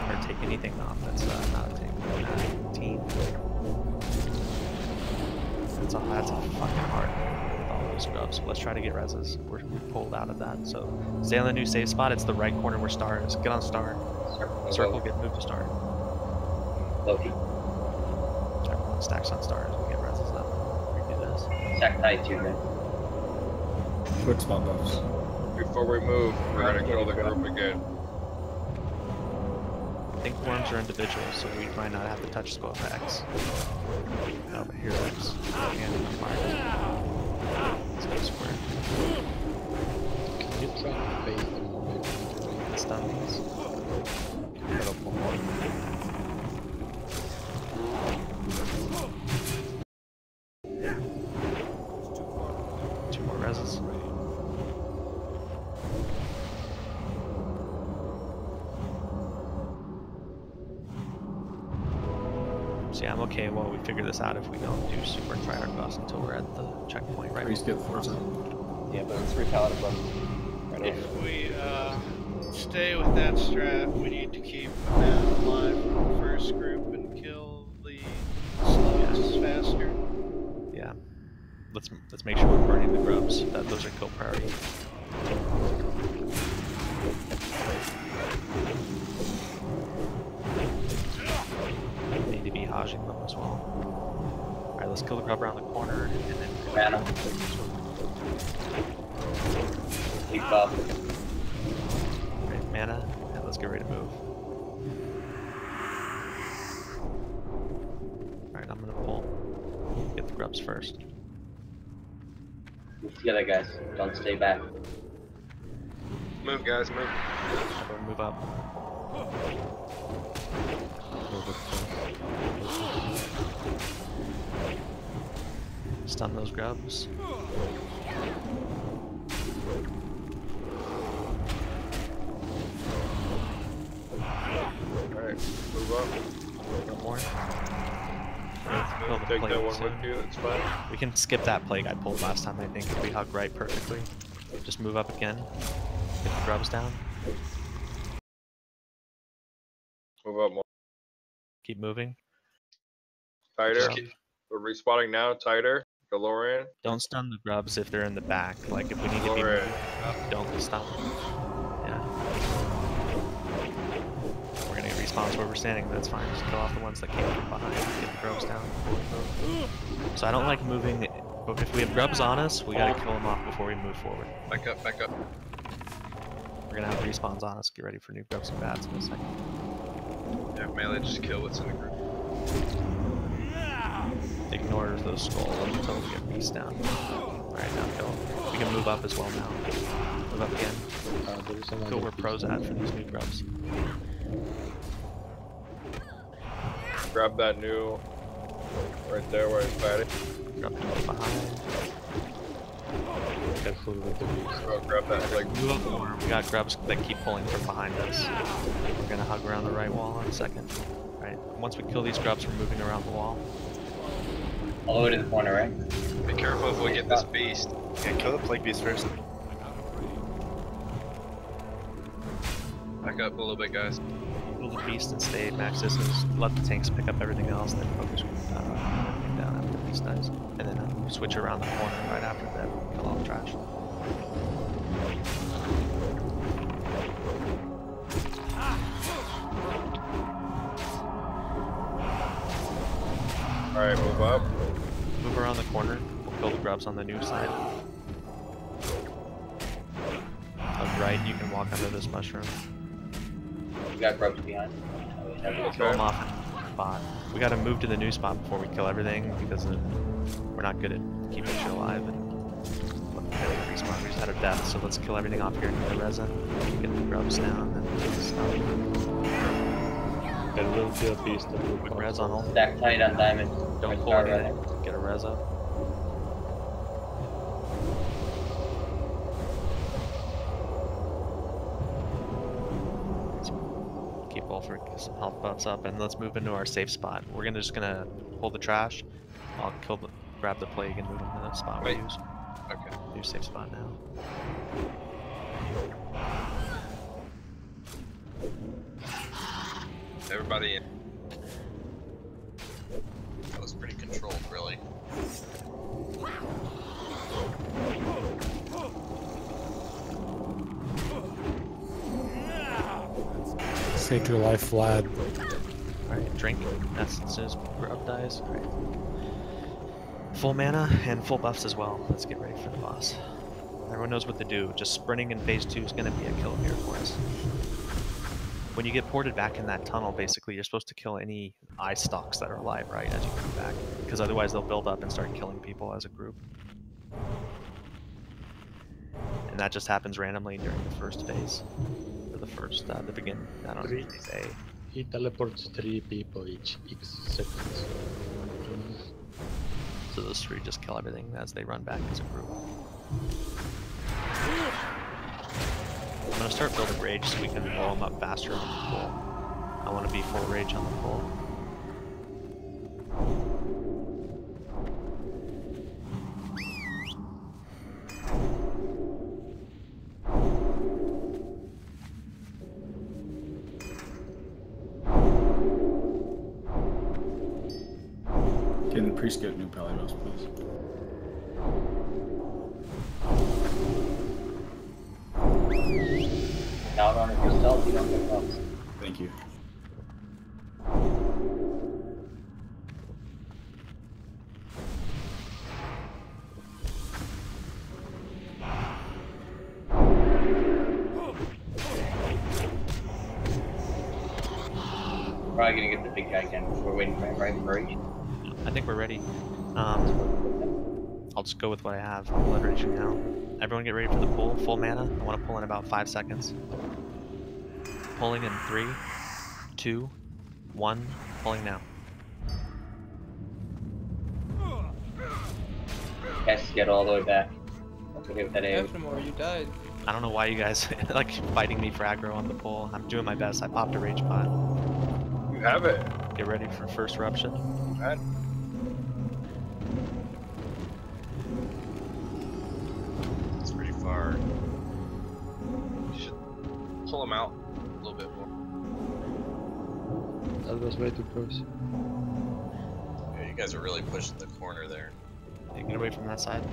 Or take anything off that's not a tank. Team. That's a fucking hard with all those scrubs. Let's try to get reses. We're pulled out of that. So stay on the new safe spot. It's the right corner where star is. Get on star. Circle, get moved to star. Loki. Everyone stacks on stars. We get reses up. We do this. Stack tight too, man. Quick spot buffs. Before we move, we're gonna kill the group again. I think worms are individual, so we might not have to touch scope X. No, but here's X. And fire. Let's go square. Can you try to bait them more? Stun these. Put up one more. Two more reses. So yeah, I'm okay while we figure this out if we don't do super try our best until we're at the checkpoint, right? Please get force out. Yeah, but it's 3 pallet above. Right If we stay with that strat, we need to keep that alive from the first group and kill the slowest faster. Yeah. Let's make sure we're burning the grubs. Those are kill priority. Need to be hodging them as well. Alright, let's kill the grub around the corner and then Mana. Keep up. Alright, mana, and let's get ready to move. Alright, I'm gonna pull. Get the grubs first. Move together, guys. Don't stay back. Move, guys, move. Everyone move up. Stun those grubs. Alright, move up. One more. Take that one with you, it's fine. We can skip that plague I pulled last time, I think, if we hug right perfectly. Just move up again. Get the grubs down. Move up more. Keep moving. Tighter. We're respawning now, tighter. DeLorean. Don't stun the grubs if they're in the back. Like, if we need to be DeLorean. moving, don't stun them. Yeah. We're gonna get respawns where we're standing, but that's fine. Just kill off the ones that came from behind. Get the grubs down. So I don't like moving. But if we have grubs on us, we gotta kill them off before we move forward. Back up, back up. We're gonna have respawns on us. Get ready for new grubs and bats in a second. Yeah, melee, just kill what's in the group. Ignore those skulls until we get beast down. Alright, now kill. We can move up as well now. Move up again. Kill where pros at for these new grubs. Grab that new Right there where it's fighting. Drop him behind. Careful with the beast. Bro, grab that like. Move up more. We got grubs that keep pulling from behind us. We're gonna hug around the right wall in a second. Right. Once we kill these grubs, we're moving around the wall. All the way to the corner, right? Be careful if we get this beast. Yeah, kill the plague beast first. Back up a little bit, guys. Kill the beast and stay at max distance. Let the tanks pick up everything else, then focus everything down after the beast dies. And then switch around the corner right after that. Kill all the trash. Alright, move up. Move around the corner. We'll kill the grubs on the new side. Up right, you can walk under this mushroom. We got grubs behind. Kill them off in the spot. We gotta move to the new spot before we kill everything because we're not good at keeping shit alive and respawn. We're just out of death, so let's kill everything off here and get the resin. Get the grubs down and stop. There will be a beast that will Quick res on all. Stack tight on diamond. Don't pull anything. Get a res up. Keep all for some health buffs up, and let's move into our safe spot. We're just gonna pull the trash. I'll grab the plague and move into the spot we use. Okay. New safe spot now. Everybody in. That was pretty controlled, really. Save your life, Vlad. Alright, drink. That's as soon as grub dies. Alright. Full mana and full buffs as well. Let's get ready for the boss. Everyone knows what to do. Just sprinting in phase 2 is going to be a kill here for us. When you get ported back in that tunnel, basically, you're supposed to kill any eye stalks that are alive, right, as you come back. Because otherwise they'll build up and start killing people as a group. And that just happens randomly during the first phase. Or the first, the beginning. I don't know phase A. He teleports 3 people each X seconds. So those 3 just kill everything as they run back as a group. I'm gonna start building rage so we can blow them up faster on the pull. I want to be full rage on the pull. Can the priest get new Palimos, please? Out on it yourself, you don't get buffs. Thank you. Probably gonna get the big guy again. We're waiting for him, right? Rage. I think we're ready. I'll just go with what I have. I'm blood raging now. Everyone get ready for the pull. Full mana. I want to pull in about 5 seconds. Pulling in 3, 2, 1. Pulling now. Guys, get all the way back. Don't forget that A. You died. I don't know why you guys like fighting me for aggro on the pull. I'm doing my best. I popped a rage pot. You have it. Get ready for first eruption. Right. It's pretty far. You should pull him out a little bit more. That was way too close. Yeah, you guys are really pushing the corner there. Yeah, get away from that side.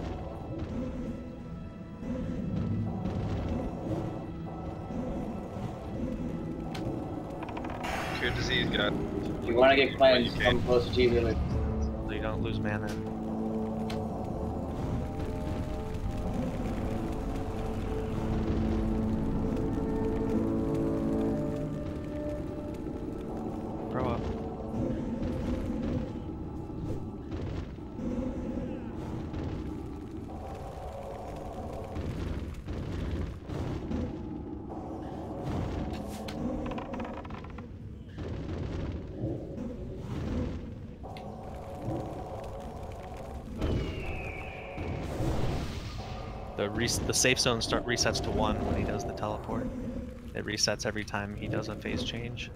Cure disease, got. If you want to get cleansed, come closer to you. So you don't lose mana. Throw up. The safe zone resets to 1 when he does the teleport. It resets every time he does a phase change.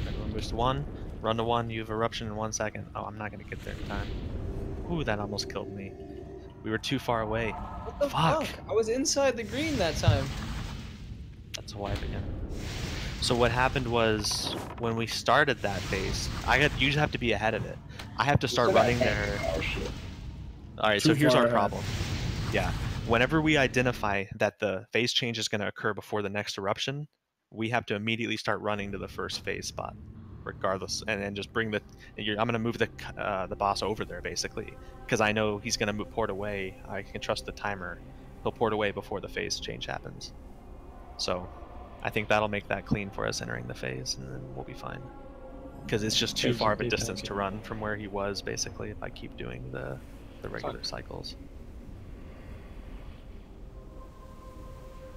Everyone moves to 1. Run to 1. You have eruption in 1 second. Oh, I'm not gonna get there in time. Ooh, that almost killed me. We were too far away. What the fuck? I was inside the green that time. That's a wipe again. So what happened was when we started that phase, you have to be ahead of it. I have to start running there. Oh shit. All right, so here's our problem. Yeah, whenever we identify that the phase change is going to occur before the next eruption, we have to immediately start running to the first phase spot, regardless, and just bring the. I'm going to move the boss over there basically, because I know he's going to port away. I can trust the timer. He'll port away before the phase change happens. So, I think that'll make that clean for us entering the phase, and then we'll be fine. Because it's just too far of a distance to run from where he was basically if I keep doing the regular cycles.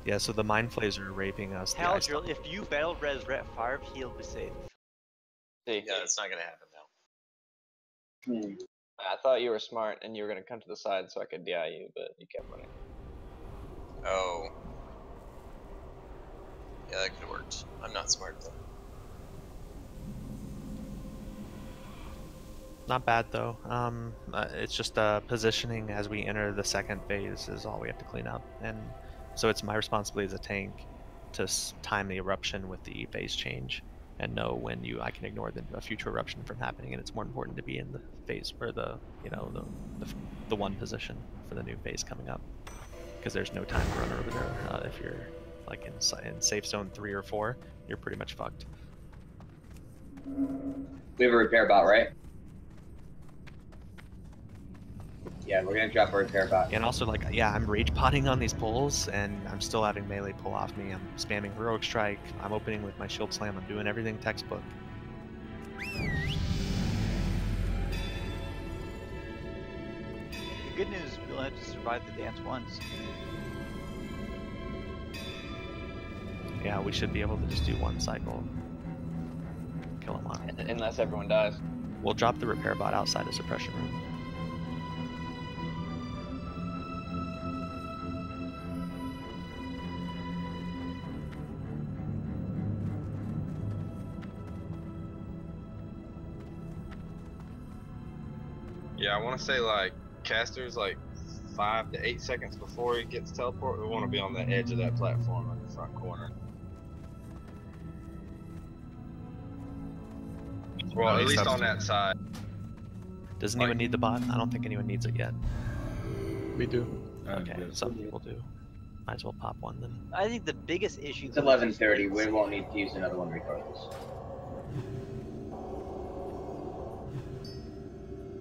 Yeah, so the mind flays are raping us. Haldril, if you battle res Ret Favre, he'll be safe. Yeah, it's not gonna happen now. I thought you were smart and you were gonna come to the side so I could DI you, but you kept running. Oh. Yeah, that could have worked. I'm not smart though. Not bad though. It's just positioning as we enter the second phase is all we have to clean up, and so it's my responsibility as a tank to time the eruption with the phase change and know when I can ignore a future eruption from happening, and it's more important to be in the phase or the one position for the new phase coming up, because there's no time to run over there. If you're like in safe zone 3 or 4, you're pretty much fucked. We have a repair bot, right? Yeah, we're gonna drop a repair bot. And also, like, yeah, I'm rage potting on these pulls, and I'm still having melee pull off me. I'm spamming heroic strike. I'm opening with my shield slam. I'm doing everything textbook. The good news is we'll have to survive the dance once. Yeah, we should be able to just do 1 cycle. Kill him off. Unless everyone dies. We'll drop the repair bot outside the suppression room. Yeah, I want to say like casters like 5 to 8 seconds before he gets teleport. We want to be on the edge of that platform in the front corner. Well, at least on that side. Does anyone need the bot? I don't think anyone needs it yet. We do. Okay, some people do. Might as well pop one then. I think the biggest issue. It's 11:30. We won't need to use another one regardless.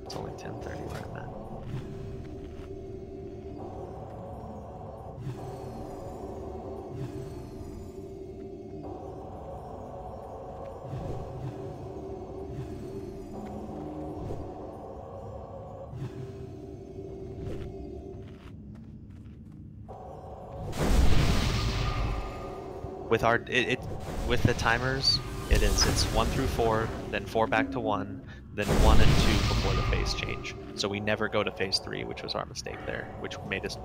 It's only 10:30 where I'm at. With with the timers, it's 1 through 4, then 4 back to 1, then 1 and 2 before the phase change. So we never go to phase 3, which was our mistake there, which made us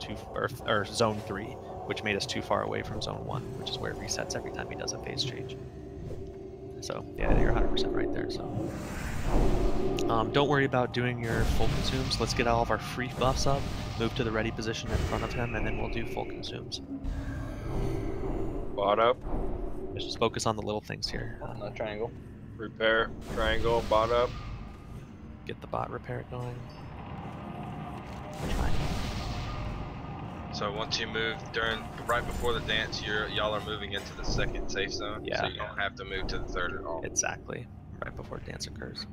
or zone 3, which made us too far away from zone 1, which is where it resets every time he does a phase change. So yeah, you're 100% right there. So don't worry about doing your full consumes. Let's get all of our free buffs up, move to the ready position in front of him, and then we'll do full consumes. Bot up. Let's just focus on the little things here. Triangle. Repair. Triangle. Bot up. Get the bot repair going. Triangle. So once you move right before the dance, y'all are moving into the second safe zone. Yeah. So you don't have to move to the third at all. Exactly. Right before dance occurs.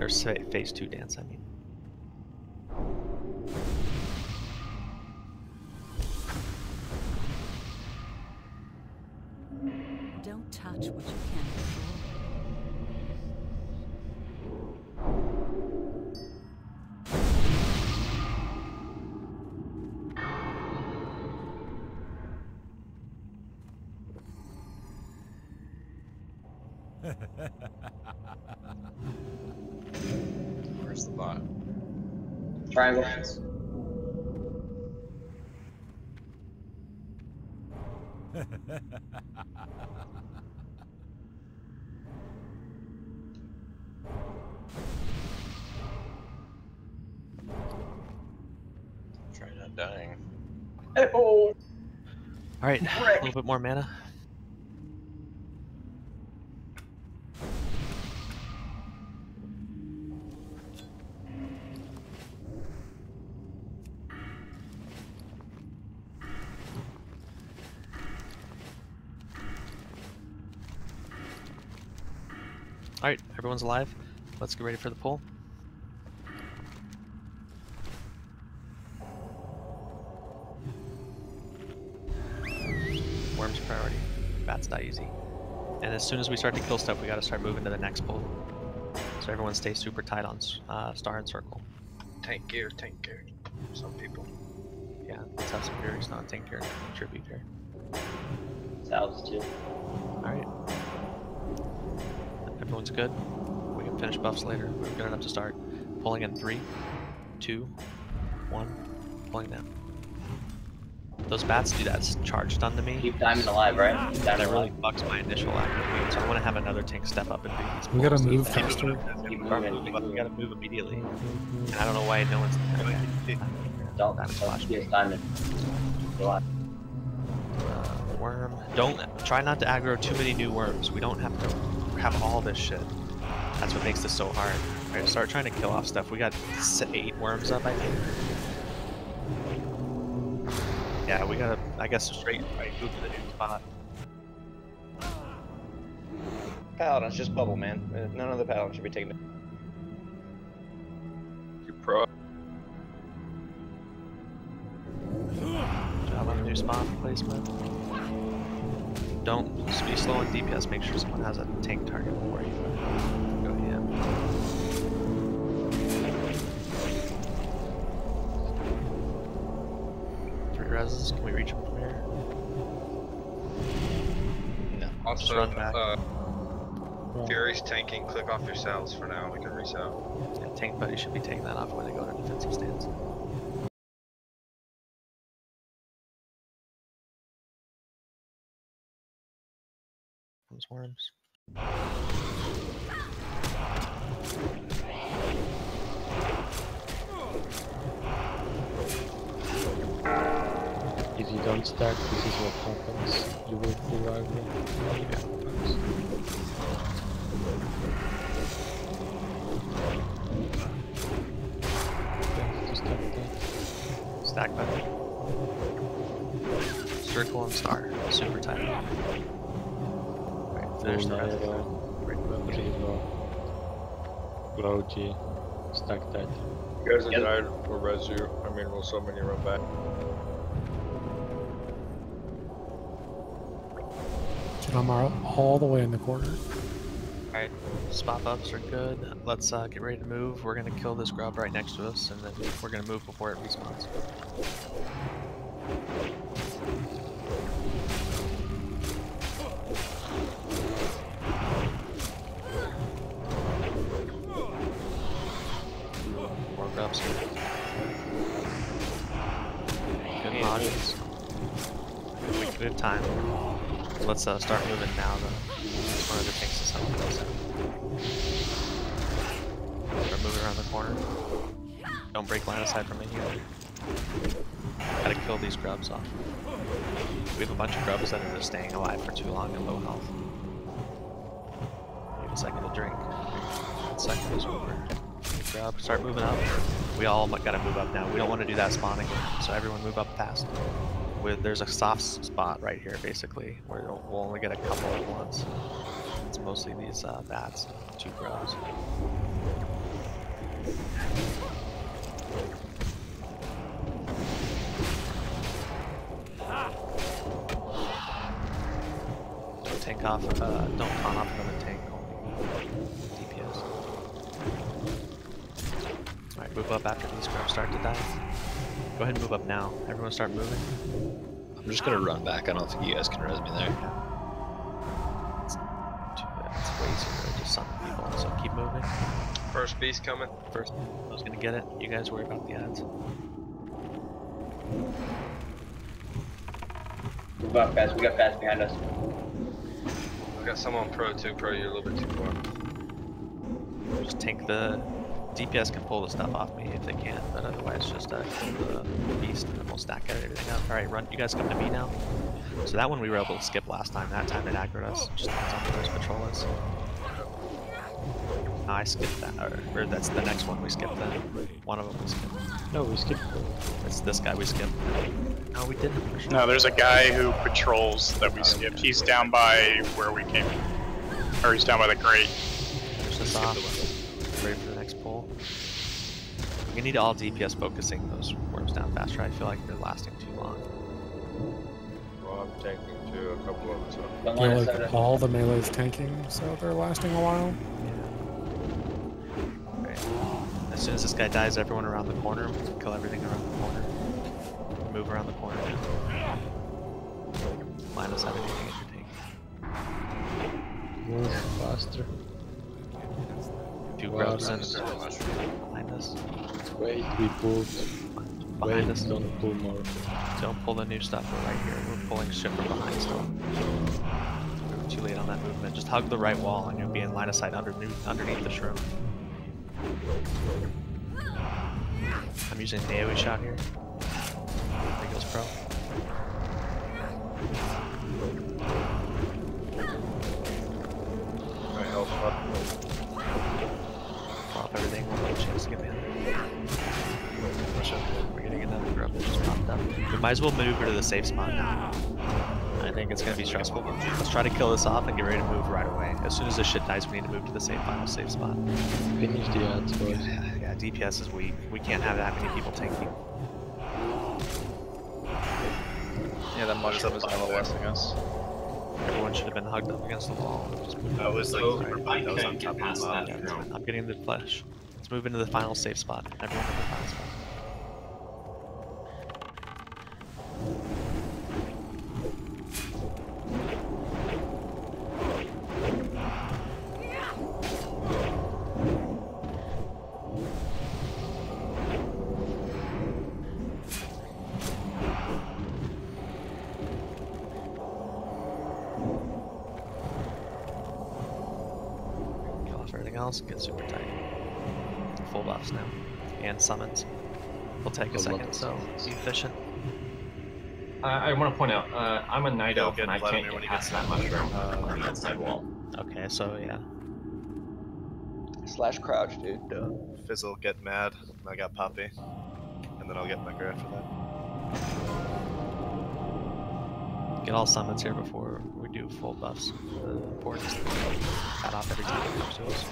Or phase 2 dance, I mean. Don't touch what you can't control. Where's the bot? Triangle. Try not dying. Oh. Alright, a little bit more mana. Alright, everyone's alive. Let's get ready for the pull. Worms priority. Bats die easy. And as soon as we start to kill stuff, we gotta start moving to the next pull. So everyone stays super tight on star and circle. Tank gear, tank gear. Some people. Yeah, let's have some Fury's non-tank gear and tribute here. Salves too. Alright. Everyone's good. We can finish buffs later. We're good enough to start. Pulling in 3, 2, 1. Pulling down. Those bats do that charge stun to me. Keep diamond alive, right? Keep That diamond really alive. fucks my initial active, so I want to have another tank step up and do these We gotta pulls. move faster. Keep moving. We gotta move immediately. And I don't know why no one's. Don't use diamond. Go on. Worm. Don't try not to aggro too many new worms. We don't have to have all this shit. That's what makes this so hard. Alright, start trying to kill off stuff. We got 8 worms up, I think. Yeah, we gotta, I guess, straight right, move to the new spot. Paladins, just bubble, man. None of the paladins should be taken. You pro. Good job on the new spot placement. Don't be slow on DPS. Make sure someone has a tank target before you go in. 3 reses. Can we reach them from here? No. Also, run back. Fury's tanking. Click off your cells for now. We can reset. Yeah, tank buddy should be taking that off when they go to defensive stance. Comes worms. If you don't stack, this is what happens. You will pull aggro. Stack buddy. Circle and star. Super tight. Alright, finish the rest. Glowgy. Stack that. You guys have died, we'll res you. I mean, we'll summon you, run back. Dude, I'm all the way in the corner. Alright, spot ups are good. Let's get ready to move. We're gonna kill this grub right next to us, and then we're gonna move before it respawns. More grubs here. Good modules. Good time. So let's start moving now. One of the tanks is helping us out. Start moving around the corner. Don't break line of sight from in here. Gotta kill these grubs off. We have a bunch of grubs that are just staying alive for too long and low health. Give a second to drink. 1 second is over. Grub, start moving up. We all gotta move up now. We don't want to do that spawn again, so everyone move up fast. There's a soft spot right here, basically, where we'll only get a couple at once. It's mostly these bats, 2 grubs. Don't tank off, don't taunt off another tank, only DPS. Alright, move up after these grubs start to die. Go ahead and move up now. Everyone start moving. I'm just gonna run back. I don't think you guys can res me there. It's way easier to just summon people, so keep moving. First beast coming. First, I was gonna get it. You guys worry about the ads. We got fast. We got fast behind us. We got some on pro too. Pro, you're a little bit too far. Just tank the DPS can pull the stuff off me if they can, but otherwise just kill the beast and then we'll stack everything up. All right, run. You guys come to me now. So that one we were able to skip last time. That time it aggroed us. Just depends on where those patrol is. No, I skipped that, or that's the next one we skipped. Then one of them we skipped. No, we skipped. It's this guy we skipped. No, we didn't. No, there's a guy who patrols that we skipped. He's down by where we came, or he's down by the grate. There's this off. Ready for the next pull. We need all DPS focusing those worms down faster. I feel like they're lasting too long. Well, I'm tanking too, a couple of them. So. Yeah, like all the melee's tanking, so they're lasting a while. Right. As soon as this guy dies, everyone around the corner, kill everything around the corner. Move around the corner. Minus everything if you're taking. Move faster. Two grubs and behind us. Wait, we pulled. Behind Wait, us. don't pull more. Don't pull the new stuff. We're right here. We're pulling shit from behind still. We were too late on that movement. Just hug the right wall and you'll be in line of sight underneath the shroom. I'm using an AoE shot here. I think it was pro. My health up. Pop everything, we'll have a chance to get in. We're getting another grub that just popped up. We might as well maneuver to the safe spot now. I think it's going to be stressful, but let's try to kill this off and get ready to move right away. As soon as this shit dies, we need to move to the final safe spot. Finish the ads, boys. Yeah, DPS is weak. We can't have that many people tanking. Yeah, that mushroom is MLSing us. Everyone should have been hugged up against the wall. That was like super big. That was on top of the mob. I'm getting the flesh. Let's move into the final safe spot. Everyone in the final spot. Else get super tight. Full buffs now. And summons. Will take a second, so be efficient. I want to point out, I'm a night elf and I can't get past that mushroom on the outside wall. Okay, so yeah. Slash crouch, dude. Fizzle, get mad. I got Poppy. And then I'll get Becker after that. Get all summons here before we do full buffs. The important is to cut off every time it comes to us.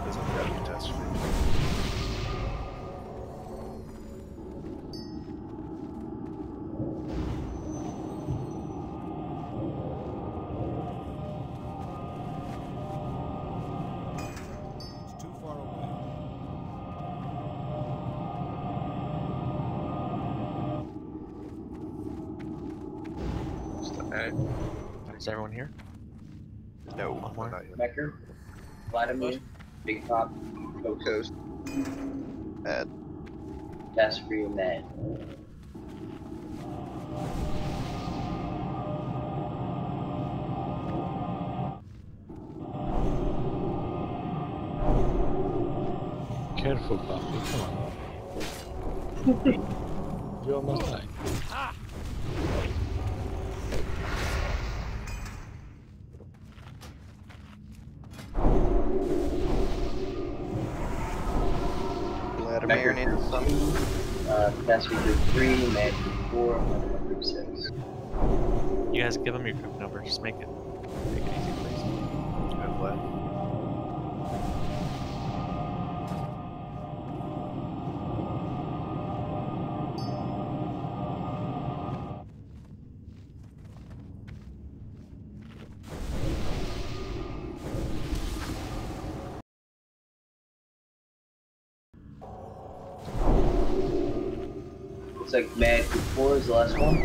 Fizzle, grab catastrophe. It's too far away. Is everyone here? No, one more. Not yet. Becker, Vladimir, Big Pop, Coast. Mad. That's for you, man. Careful, Puppy, come on. You almost died. Vladimir needs some. Catastrophe group 3, Mad group 4, group 6. You guys give them your group number. Just make it easy, please. Good play. Looks like Mad group 4 is the last one.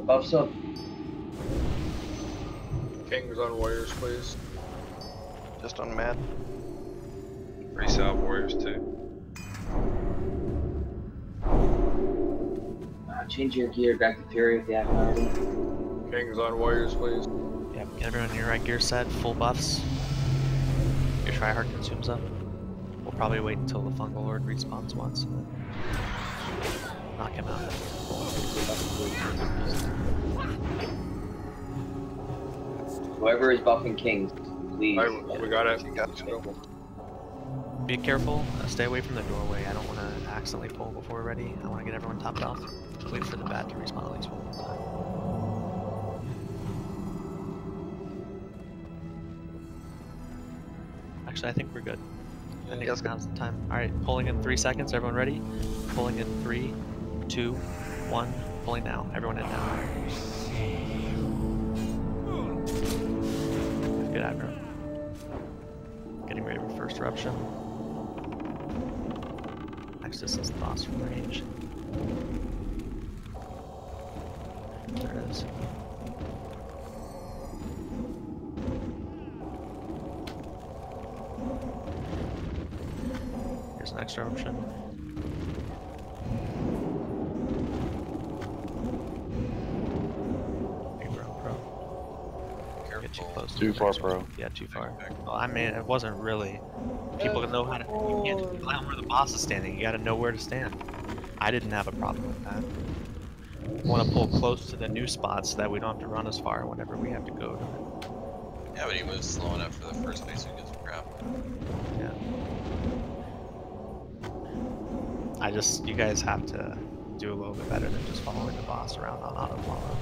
Buffs up. Kings on warriors, please. Just on Matt. Resale warriors too. Change your gear back to Fury if you haven't already. Kings on warriors, please. Yeah, get everyone in your right gear set, full buffs. Your tryhard consumes up. We'll probably wait until the fungal lord respawns once and then knock him out. Whoever is buffing Kings, please. We got it. Let's go. Be careful. Stay away from the doorway. I don't want to accidentally pull before we're ready. I want to get everyone topped off. Wait for the bat to respawn at least one more time. Actually, I think we're good. I think now's the time. Alright, pulling in 3 seconds. Everyone ready? Pulling in 3, 2, 1. Pulling now. Everyone in now. Good aggro. Getting ready for first eruption. Next distance the boss from range. There it is. Here's an extra eruption. Hey, bro. Get too close. Too far, bro. Yeah, too far. Well, I mean, it wasn't really. People know how to. You can't just rely on where the boss is standing. You got to know where to stand. I didn't have a problem with that. I want to pull close to the new spots so that we don't have to run as far whenever we have to go to it. Yeah, but he moves slow enough for the first phase to get some crap. Yeah. You guys have to do a little bit better than just following the boss around on auto follow.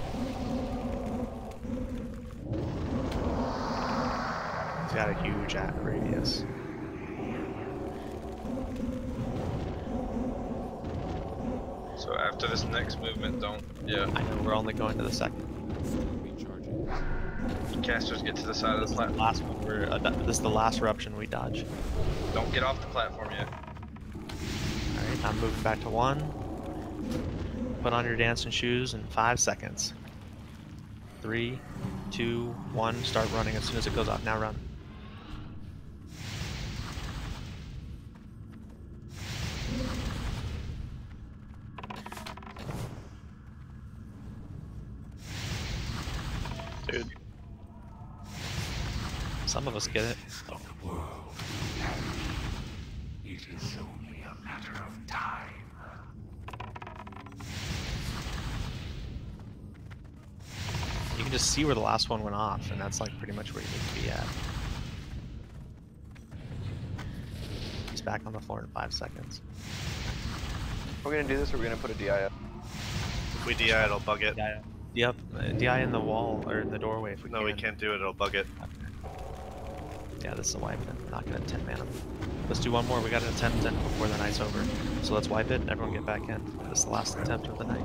He's got a huge radius. So after this next movement, don't. Yeah. I know we're only going to the second. Casters get to the side of the platform. Last one. This is the last eruption we dodge. Don't get off the platform yet. Alright, I'm moving back to 1. Put on your dancing shoes in 5 seconds. 3, 2, 1. Start running as soon as it goes off. Now run. Dude. Some of us get it. It is only a matter of time. You can just see where the last one went off, and that's like pretty much where you need to be at. He's back on the floor in 5 seconds. We're gonna do this, or we're gonna put a DI up. If we DI, it'll bug it. Yep, DI in the wall, or in the doorway if we can. No, we can't do it, it'll bug it. Okay. Yeah, this is a wipe then. We're not gonna 10 mana. Let's do one more. We got an attempt before the night's over. So let's wipe it and everyone get back in. This is the last attempt of the night.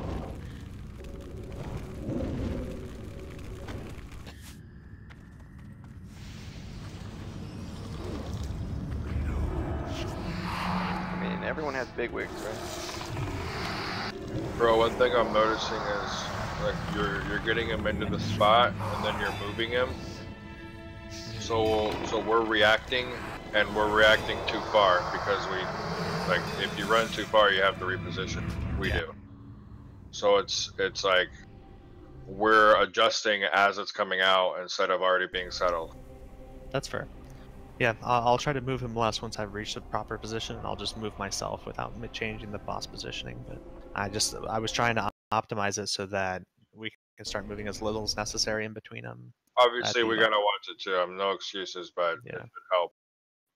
I mean, everyone has big wigs, right? Bro, one thing I'm noticing is like you're getting him into the spot and then you're moving him. So we're reacting, and we're reacting too far because like if you run too far, you have to reposition. We do. So it's like we're adjusting as it's coming out instead of already being settled. That's fair. Yeah, I'll try to move him less once I've reached the proper position, and I'll just move myself without changing the boss positioning. But I was trying to optimize it so that we can start moving as little as necessary in between them. Obviously, we gotta watch it too. No excuses, but it should help.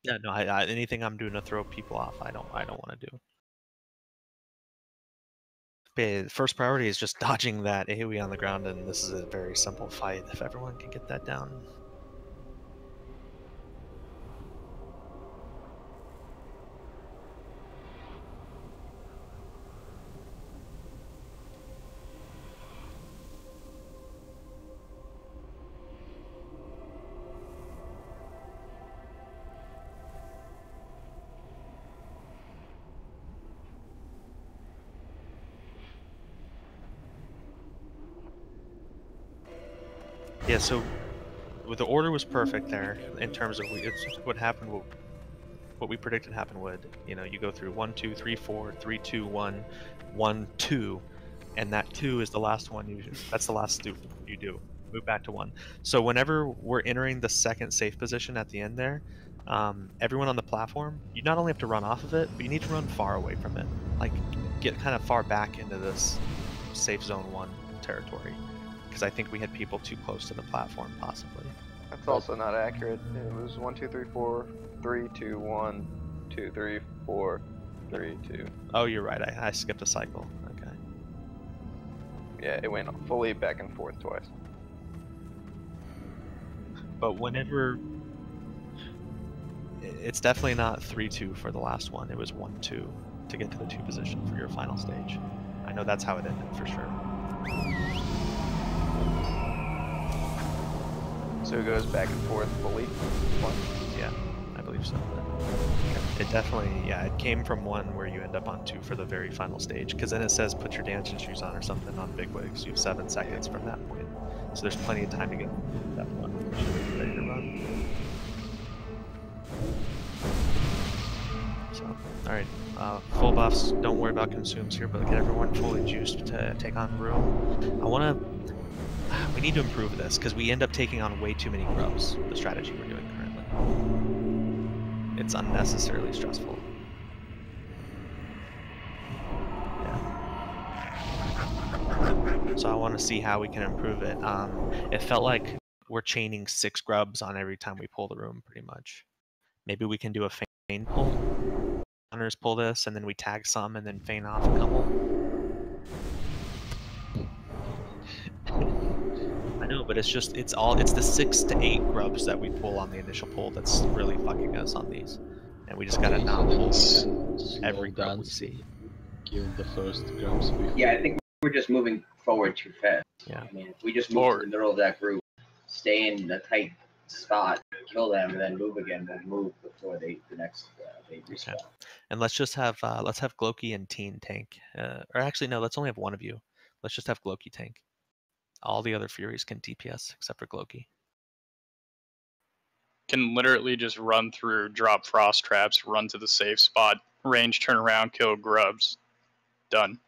Yeah, no, anything I'm doing to throw people off, I don't want to do. Okay, first priority is just dodging that AoE on the ground, and this is a very simple fight if everyone can get that down. Yeah, so the order was perfect there in terms of what happened. What we predicted happened would, you know, you go through 1, 2, 3, 4, 3, 2, 1, 1, 2, and that 2 is the last one. That's the last stoop you do. Move back to 1. So whenever we're entering the second safe position at the end there, everyone on the platform, you not only have to run off of it, but you need to run far away from it. Like, get kind of far back into this safe zone 1 territory, because I think we had people too close to the platform, possibly. That's also not accurate. It was 1, 2, 3, 4, 3, 2, 1, 2, 3, 4, 3, 2. Oh, you're right. I skipped a cycle. Okay. Yeah, it went fully back and forth twice. But whenever... It's definitely not 3, 2 for the last one. It was 1, 2 to get to the 2 position for your final stage. I know that's how it ended for sure. So it goes back and forth fully? Yeah, I believe so. It definitely, yeah, it came from 1 where you end up on 2 for the very final stage, because then it says put your dancing shoes on or something on Bigwigs. You have 7 seconds from that point. So there's plenty of time to get that one ready to run. So, alright, full buffs, don't worry about consumes here, but get everyone fully juiced to take on room. We need to improve this, because we end up taking on way too many grubs, the strategy we're doing currently. It's unnecessarily stressful. Yeah. So I want to see how we can improve it. It felt like we're chaining 6 grubs on every time we pull the room, pretty much. Maybe we can do a feign pull. Hunters pull this, and then we tag some, and then feign off a couple. I know, but it's the 6 to 8 grubs that we pull on the initial pull that's really fucking us on these. And we just gotta not pull every grub we see. Kill the first grubs before. Yeah, I think we're just moving forward too fast. Yeah. I mean, if we just move to the middle of that group, stay in a tight spot, kill them, and then move again, then move before the next they respawn. Okay. And let's just have Gloki and Teen tank. Or actually no, let's only have one of you. Let's just have Gloki tank. All the other Furies can DPS except for Gloki. Can literally just run through, drop frost traps, run to the safe spot, range, turn around, kill grubs. Done.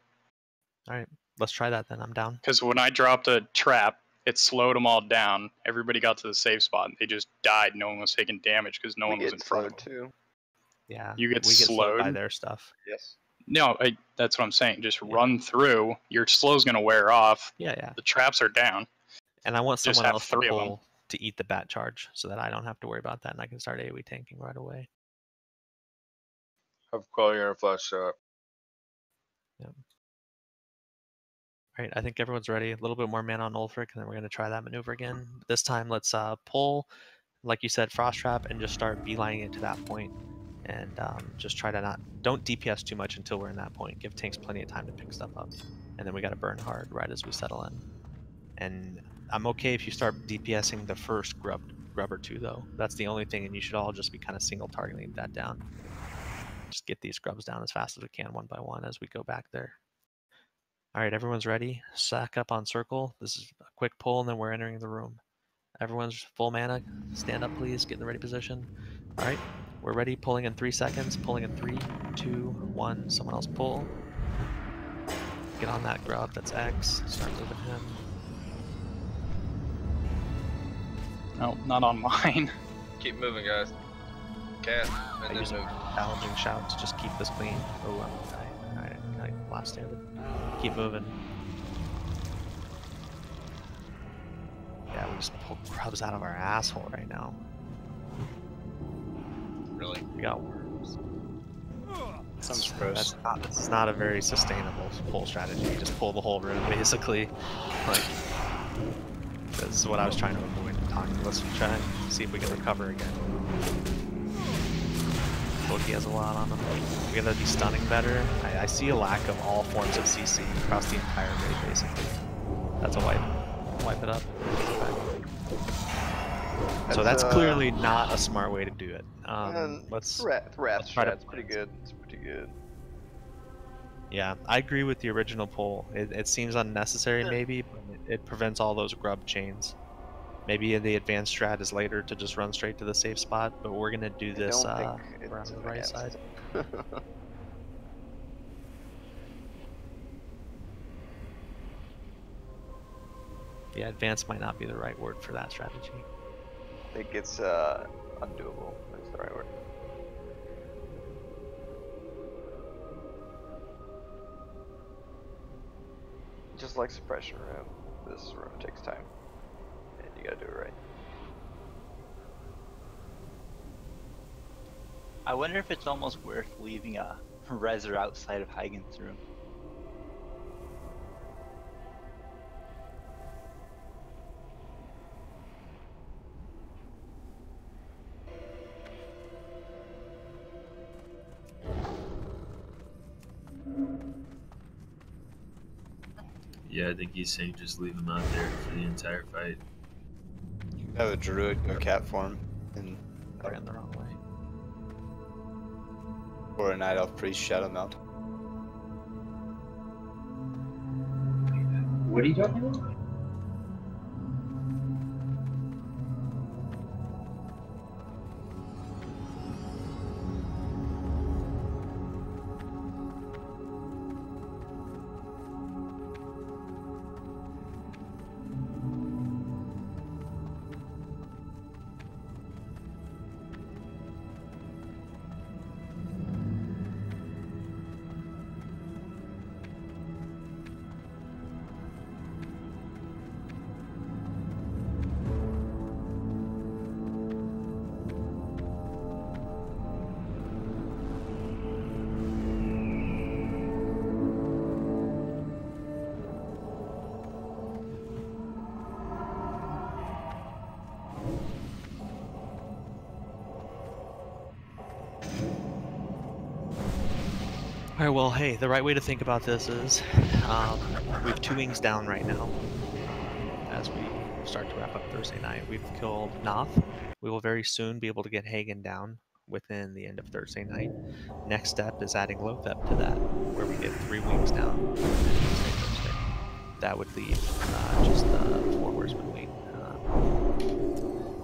Alright, let's try that then. I'm down. Because when I dropped a trap, it slowed them all down. Everybody got to the safe spot, and they just died. No one was taking damage because no one was in front of them. Too. Yeah, you get we get slowed by slowed their stuff. Yes. No, that's what I'm saying. Just run through. Your slow's gonna wear off. Yeah. The traps are down. And I want Just someone have else to 3 of them. pull to eat the bat charge so that I don't have to worry about that and I can start AoE tanking right away. Have quality on a flash shot. Yeah. Alright, I think everyone's ready. A little bit more mana on Ulfric, and then we're going to try that maneuver again. This time, let's pull, like you said, Frost Trap, and just start beelining it to that point. And just try to don't DPS too much until we're in that point. Give tanks plenty of time to pick stuff up. And then we got to burn hard right as we settle in. And I'm okay if you start DPSing the first grub or 2, though. That's the only thing, and you should all just be kind of single targeting that down. Just get these grubs down as fast as we can, one by one, as we go back there. Alright, everyone's ready. Sack up on circle. This is a quick pull, and then we're entering the room. Everyone's full mana. Stand up, please. Get in the ready position. Alright, we're ready. Pulling in 3 seconds. Pulling in 3, 2, 1. Someone else pull. Get on that grub. That's X. Start moving him. No, not on mine. Keep moving, guys. Cast, and then move. Challenging shout to just keep this clean. Oh, I'm gonna die. Alright, I last standed. Keep moving. Yeah, we just pull grubs out of our asshole right now. Really? We got worms. Sounds gross. This is not a very sustainable pull strategy. You just pull the whole room, basically. Like, this is what I was trying to avoid talking. Let's try and see if we can recover again. Loki has a lot on him. We gotta be stunning better. I see a lack of all forms of CC across the entire raid, basically. That's a wipe. Wipe it up. So that's clearly not a smart way to do it. Let's try strat's pretty good. It's pretty good. Yeah, I agree with the original pull. It seems unnecessary, maybe, but it prevents all those grub chains. Maybe the advanced strat is later to just run straight to the safe spot, but we're gonna do this around the right side. Yeah, advanced might not be the right word for that strategy. I think it's undoable. That's the right word. Just like suppression room, this room takes time, and you gotta do it right. I wonder if it's almost worth leaving a reser outside of Hagen's room. Yeah, I think he's saying just leave him out there for the entire fight. You have a druid go cat form and ran the wrong way. Or a night elf priest shadow melt. What are you talking about? Alright, well, hey, the right way to think about this is we have 2 wings down right now as we start to wrap up Thursday night. We've killed Noth. We will very soon be able to get Hagen down within the end of Thursday night. Next step is adding Lothep to that, where we get 3 wings down Thursday. That would leave just the 4 Horseman wing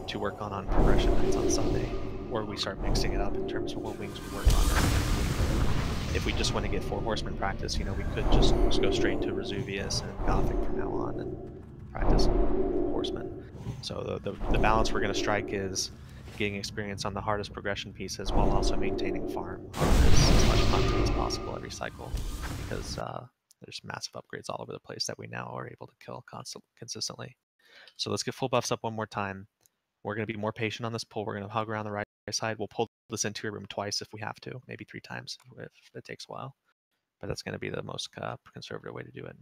to work on progression nights on Sunday, or we start mixing it up in terms of what wings we work on. If we just want to get 4 Horsemen practice, you know, we could just go straight to Resuvius and Gothic from now on and practice Horsemen. So the balance we're going to strike is getting experience on the hardest progression pieces while also maintaining farm on as much content as possible every cycle, because there's massive upgrades all over the place that we now are able to kill consistently. So let's get full buffs up one more time. We're going to be more patient on this pull. We're going to hug around the right side. We'll pull this interior room twice if we have to, maybe 3 times if it takes a while. But that's going to be the most conservative way to do it.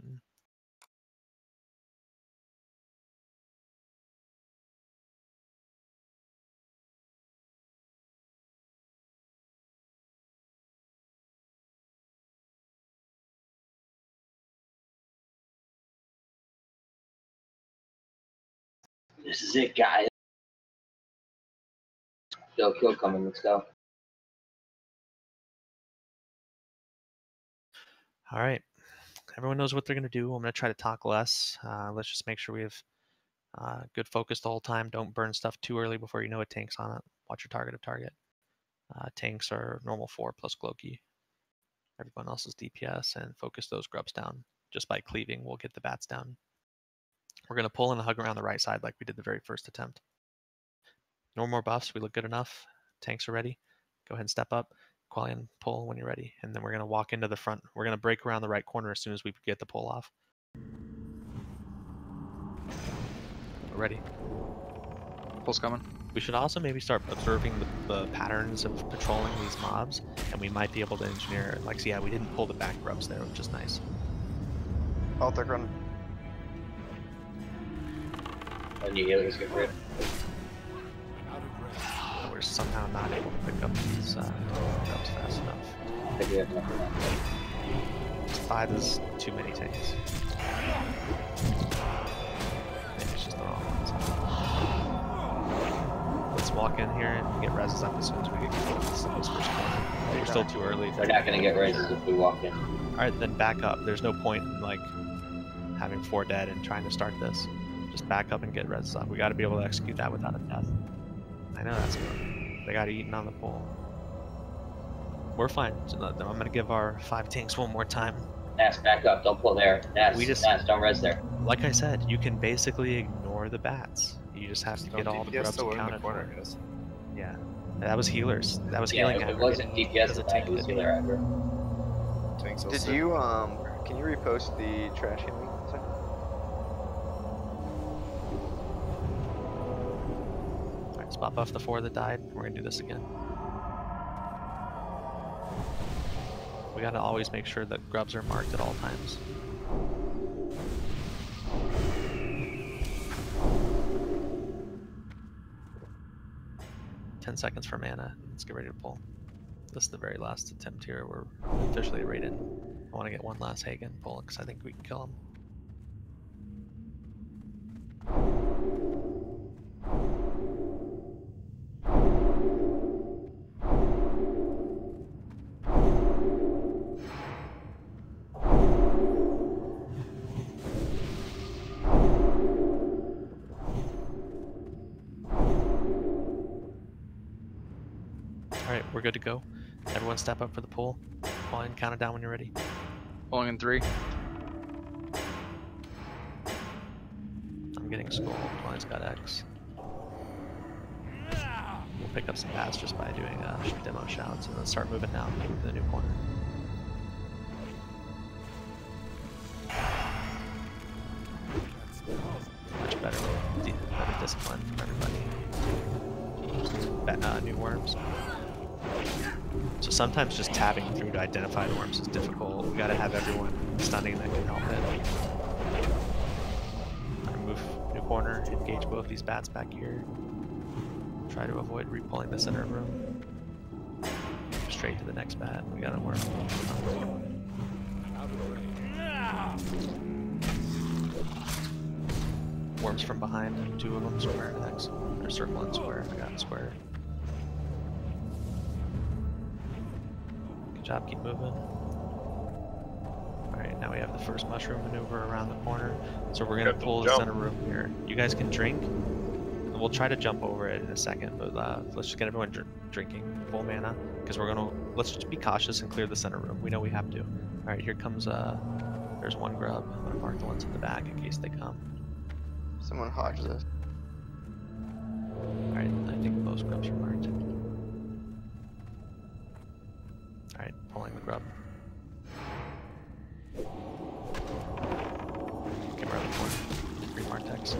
This is it, guys. Yo, kill coming. Let's go. All right. Everyone knows what they're going to do. I'm going to try to talk less. Let's just make sure we have good focus the whole time. Don't burn stuff too early before you know it tanks on it. Watch your target of target. Tanks are normal 4 plus Glowkey. Everyone else is DPS, and focus those grubs down. Just by cleaving, we'll get the bats down. We're going to pull and hug around the right side like we did the very first attempt. No more buffs. We look good enough. Tanks are ready. Go ahead and step up. Qualian, pull when you're ready. And then we're going to walk into the front. We're going to break around the right corner as soon as we get the pull off. We're ready. Pull's coming. We should also maybe start observing the patterns of patrolling these mobs, and we might be able to engineer, like, see, yeah, we didn't pull the back grubs there, which is nice. Oh, they're running. And you healers get rid. We're somehow not able to pick up these grubs fast enough. Maybe have nothing left. 5 is too many tanks. Maybe it's just the wrong ones. Let's walk in here and get reses up as soon as we get to this first corner. We're still too early. We're not gonna get reses if we walk in. Alright, then back up. There's no point in, like, having 4 dead and trying to start this. Just back up and get res up. We got to be able to execute that without a death. I know that's good. They got eaten on the pole. We're fine. So I'm going to give our 5 tanks one more time. Nass, back up. Don't pull there. Nass, Nass, don't res there. Like I said, you can basically ignore the bats. You just have to get all the grubs accounted for. Yeah. That was healers. That was healing. It wasn't DPS attack, it was healer aggro. Did you, can you repost the trash healing? Alright, spot buff the 4 that died. We're gonna do this again. We gotta always make sure that grubs are marked at all times. Seconds for mana. Let's get ready to pull. This is the very last attempt here. We're officially raided. I want to get one last Hagen pull because I think we can kill him. Alright, we're good to go. Everyone step up for the pull. Pull in, count it down when you're ready. Pulling in 3. I'm getting skull. Mine's got X. We'll pick up some bats just by doing demo shouts and then start moving down to the new corner. Much better discipline from everybody. New worms. So sometimes just tabbing through to identify the worms is difficult. We gotta have everyone stunning that can help it. Move new corner, engage both these bats back here. Try to avoid repulling the center room. Straight to the next bat. We got a worm. Worms from behind, 2 of them square X. Or circle and square. I got square. Good job, keep moving. Alright, now we have the first mushroom maneuver around the corner. So we're gonna pull the center room here. You guys can drink. We'll try to jump over it in a second, but let's just get everyone drinking full mana. Because let's just be cautious and clear the center room. We know we have to. Alright, here comes, there's one grub. I'm gonna mark the ones in the back in case they come. Someone hodged this. Alright, I think most grubs are marked. Alright, pulling the grub. Get around the corner. Remark text.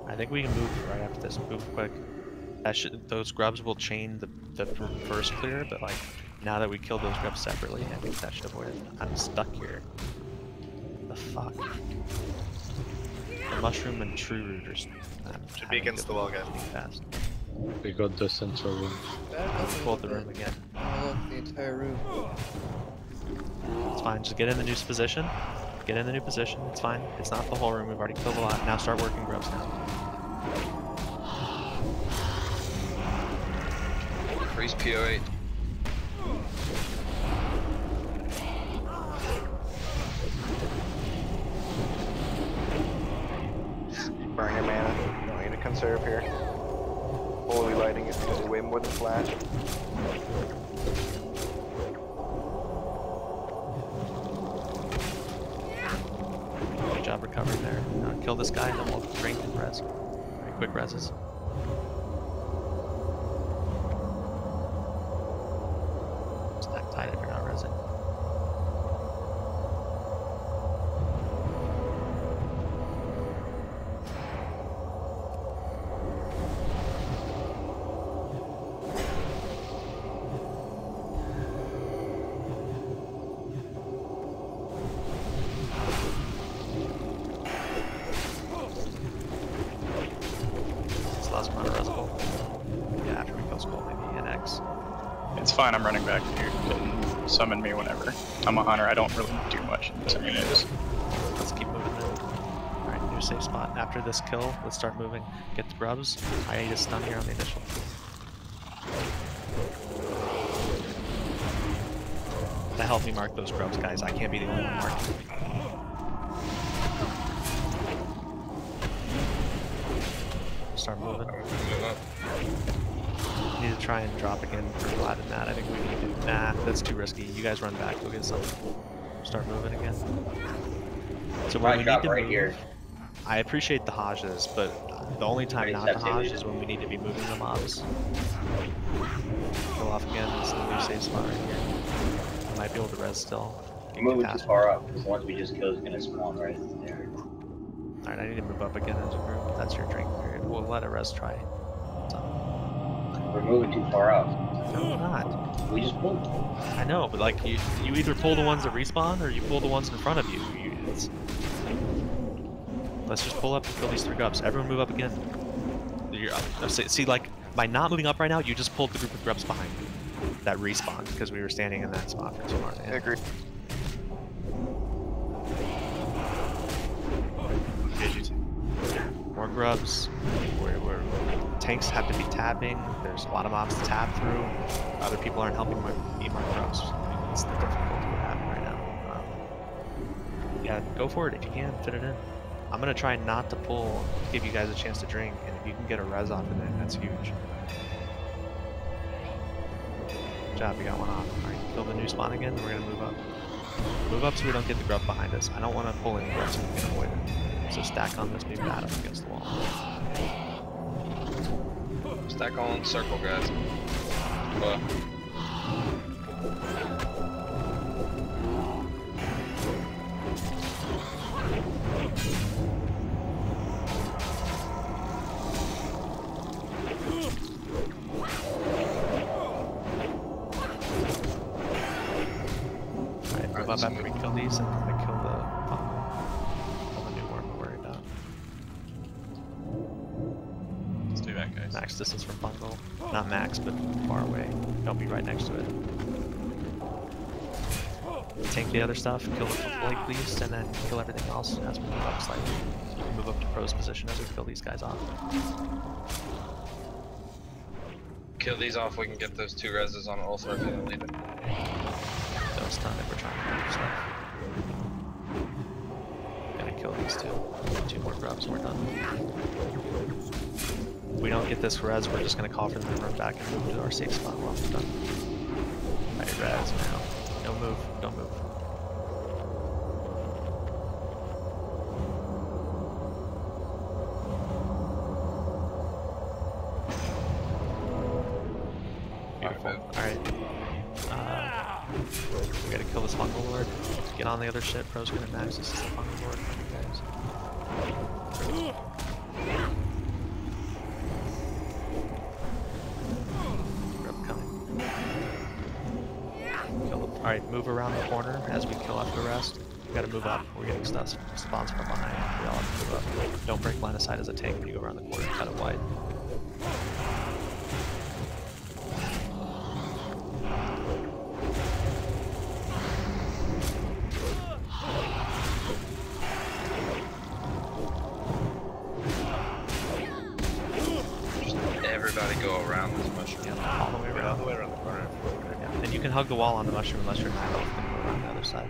I think we can move right after this. Move quick. Those grubs will chain the first clear, but like now that we killed those grubs separately, I think that should avoid it. I'm stuck here. The fuck? The mushroom and true rooters. Should be against the wall, guys. Fast. We got the central room. Pull the room again. Oh, look, the entire room. It's fine. Just get in the new position. Get in the new position. It's fine. It's not the whole room. We've already killed a lot. Now start working grubs now. Freeze PO8. Burn your mana. You don't need to conserve here. Holy lighting is going to do way more than flash. Good job recovering there. Kill this guy and then we'll drink and res. Very quick reses. Stack tight if you're not resing. It's fine, I'm running back. You can summon me whenever. I'm a hunter, I don't really do much in this areas. Let's keep moving then. Alright, new safe spot. After this kill, let's start moving. Get the grubs. I need a stun here on the initial. to help me mark those grubs, guys. I can't be the only one marking. Start moving. Need to try and drop again for Vlad and Matt. I think we need to. Nah, that's too risky. You guys run back. Go get something. Start moving again. So when we need to move, here. I appreciate the Hajas, but the only time not to Haj is when we need to be moving the mobs. Go off again. This is the new safe spot right here. I might be able to res still. We're moving too far up because the ones we just killed is gonna spawn right there. Alright, I need to move up again as a group. That's your drink period. We'll let a res try. We're moving too far up. No, we're not. We just pulled. I know, but like you either pull the ones that respawn or you pull the ones in front of you. Let's just pull up and kill these 3 grubs. Everyone move up again. See, like by not moving up right now, you just pulled the group of grubs behind you that respawn because we were standing in that spot for too long. I agree. More grubs. Tanks have to be tapping. There's a lot of mobs to tap through. Other people aren't helping me mark grubs. It's the difficulty we're having right now. Yeah, go for it if you can. Fit it in. I'm gonna try not to pull, give you guys a chance to drink, and if you can get a res off of it, that's huge. Good job, you got one off. Alright, kill the new spawn again, we're gonna move up. Move up so we don't get the grub behind us. I don't want to pull any grubs so we can avoid it. So stack on this big bat up against the wall. Stack on circle, guys. Alright, move up after we kill these and I'm gonna kill the new worm to worry about. Let's do that, guys. Max distance from fungal. Not max, but far away. Don't be right next to it. Tank the other stuff, kill the plague beast, and then kill everything else as we move up slightly. So you can move up to Pro's position as we kill these guys off. Kill these off, we can get those 2 reses on also if you don't leave it. Don't stun if we're trying to move stuff. Gonna kill these 2. 2 more grubs and we're done. If we don't get this res, we're just gonna call for them to run back and move to our safe spot while we're done. Alright, res now. Don't move, don't move. Beautiful. Alright. We gotta kill this fungal lord. Get on the other shit. Pro's gonna max. This is the fungal lord for you guys. Grub coming. Alright, move around the corner as we kill off the rest. We gotta move up. We're getting stuff spawns from behind. We all have to move up. Don't break line of sight as a tank when you go around the corner. Cut it wide. Everybody go around this mushroom. Yeah, all the way around. The corner. Yeah. And you can hug the wall on the mushroom unless you're not health and go around the other side.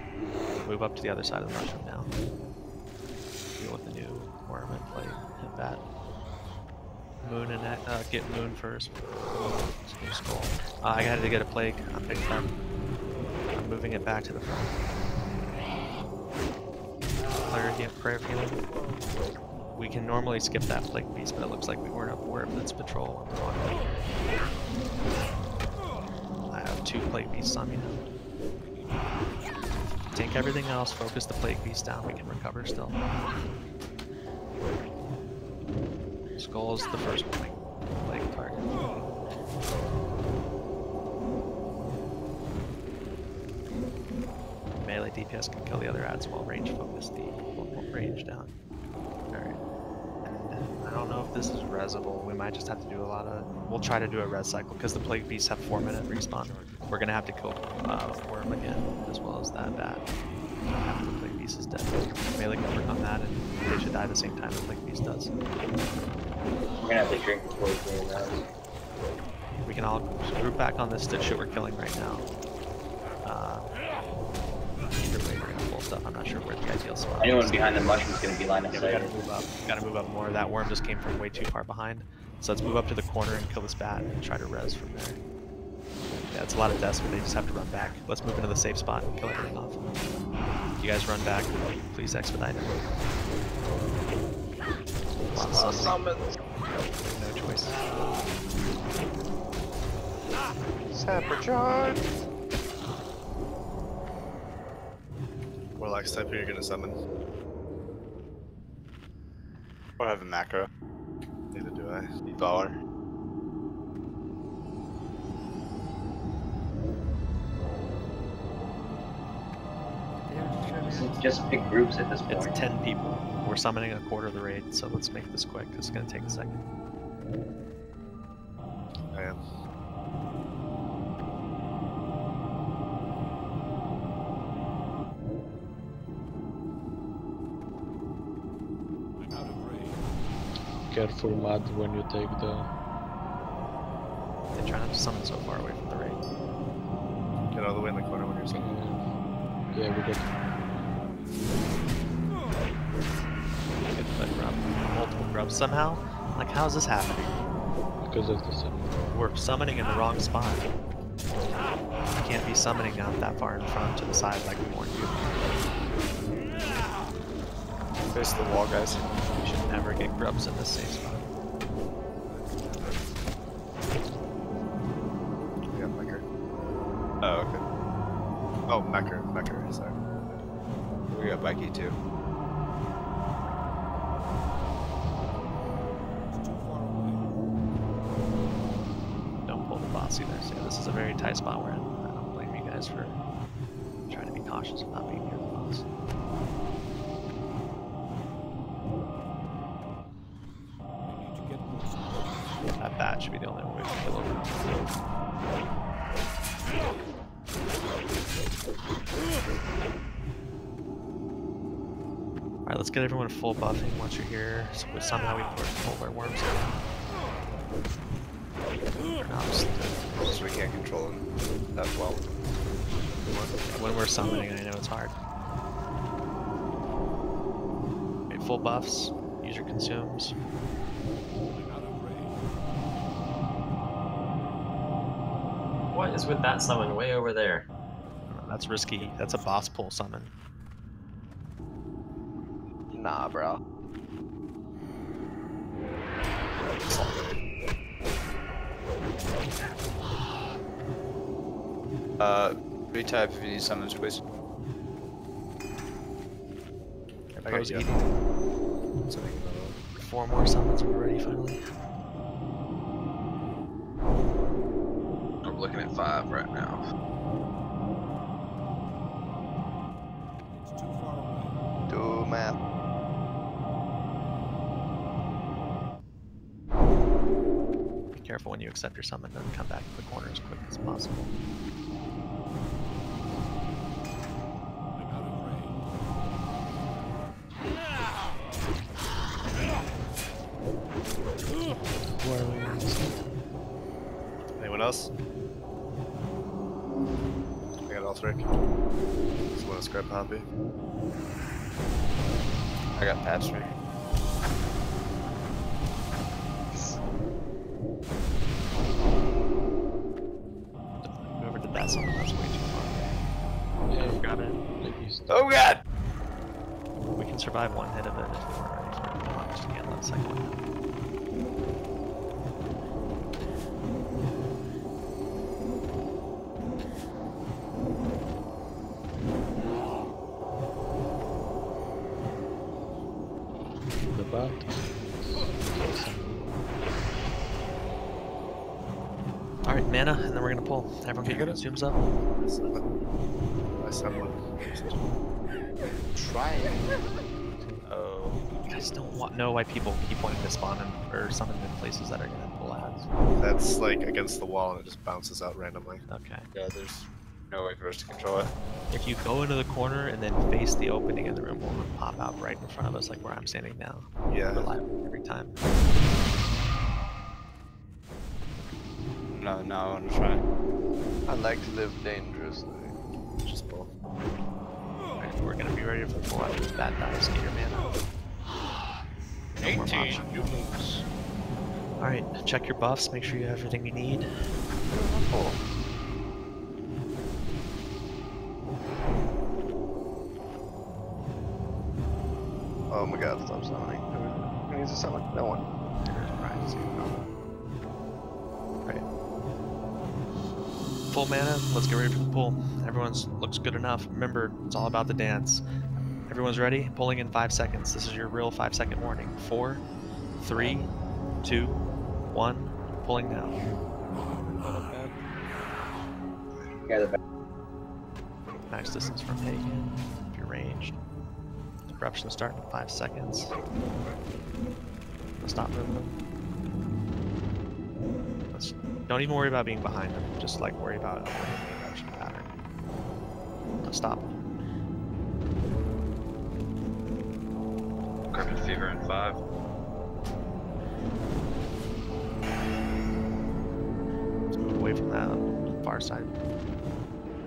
Move up to the other side of the mushroom now. Deal with the new worm and play hit bat. Moon and get moon first. New skull. I had to get a plague. I'm big time. I'm moving it back to the front. Prayer of healing. We can normally skip that plague beast, but it looks like we weren't aware of its patrol. I have 2 plague beasts on me now. Tank everything else, focus the plague beast down, we can recover still. Skull is the first plague target. Melee DPS can kill the other ads while range focus the range down. Alright. I don't know if this is resable. We might just have to do a lot of... We'll try to do a res cycle because the plague beasts have 4-minute respawn. We're gonna have to kill worm again as well as that bat. After the plague beast is dead. Melee can work on that and they should die at the same time the plague beast does. We're gonna have to drink before we clean that. We can all group back on this shit we're killing right now. stuff. I'm not sure where the ideal spot Anyone is. behind the mushroom is going to be line of Yeah, sight. we gotta move up. Gotta move up more. That worm just came from way too far behind. So let's move up to the corner and kill this bat and try to res from there. Yeah, it's a lot of deaths, but they just have to run back. Let's move into the safe spot and kill everything off. You guys run back. Please expedite. Summons. No choice. Sapper charge. Warlock's type who you're gonna summon. I have a macro. Neither do I. Valor. Just pick groups at this point. It's 10 people. We're summoning a quarter of the raid, so let's make this quick. It's gonna take a second. I am. Careful, Mud, when you take the... They try not to summon so far away from the raid. Get all the way in the corner when you're summoning. Yeah, we got... Get the grub. Multiple grubs somehow? Like, how is this happening? Because of the summon. We're summoning in the wrong spot. You can't be summoning out that far in front to the side like we warned you. Face the wall, guys. You should never get grubs in this safe spot. We got Mecker. Oh, okay. Oh, Mecker, sorry. We got Mikey too. Don't pull the boss either. So yeah, this is a very tight spot we're in. I don't blame you guys for trying to be cautious of not being near the boss. That bat should be the only way to kill him. Alright, let's get everyone full buffing once you're here. So somehow we pull their worms down. So we can't control them that well. When we're summoning, I know it's hard. Okay, full buffs. Use your consumes. What is with that summon way over there? That's risky. That's a boss pull summon. Nah, bro. Retype if you need summons, please. I got you. So 4 more summons and we're ready finally. I'm looking at 5 right now. Do math. Be careful when you accept your summon, then come back to the corner as quick as possible. Anyone else? I got Althric. Just want to scrap Poppy. I got Patrick. Whoever did that summon, that's way too far. Yeah, you got it. Oh god! We can survive one hit of it if we weren't ready for it. Come on, just can't let the second one. The bat. Alright, mana, and then we're gonna pull. Everyone get your consumes up. I summon. Try. Oh. You guys don't know why people keep wanting to spawn in, or summon in places that are gonna pull ads. That's like against the wall and it just bounces out randomly. Okay. Yeah, there's no way for us to control it. If you go into the corner and then face the opening in the room, will pop out right in front of us, like where I'm standing now. Yeah. Reliable every time. No, I want to try. I like to live dangerously. Just pull. Alright, we're gonna be ready for the pull after that dies. Get your mana. No more 18 mods. new moves. Alright, check your buffs, make sure you have everything you need. Cool. Oh my god, stop summoning. Who needs to summon? No one. Right. Full mana, let's get ready for the pull. Everyone's looks good enough. Remember, it's all about the dance. Everyone's ready? Pulling in 5 seconds. This is your real 5-second warning. 4, 3, 2, 1. Pulling now. Max distance from Pagan, if you're ranged. Eruption starting in 5 seconds. Stop moving. Don't even worry about being behind them. Just like worry about the eruption pattern. Stop. Carpet Fever in 5. Let's move away from that far side.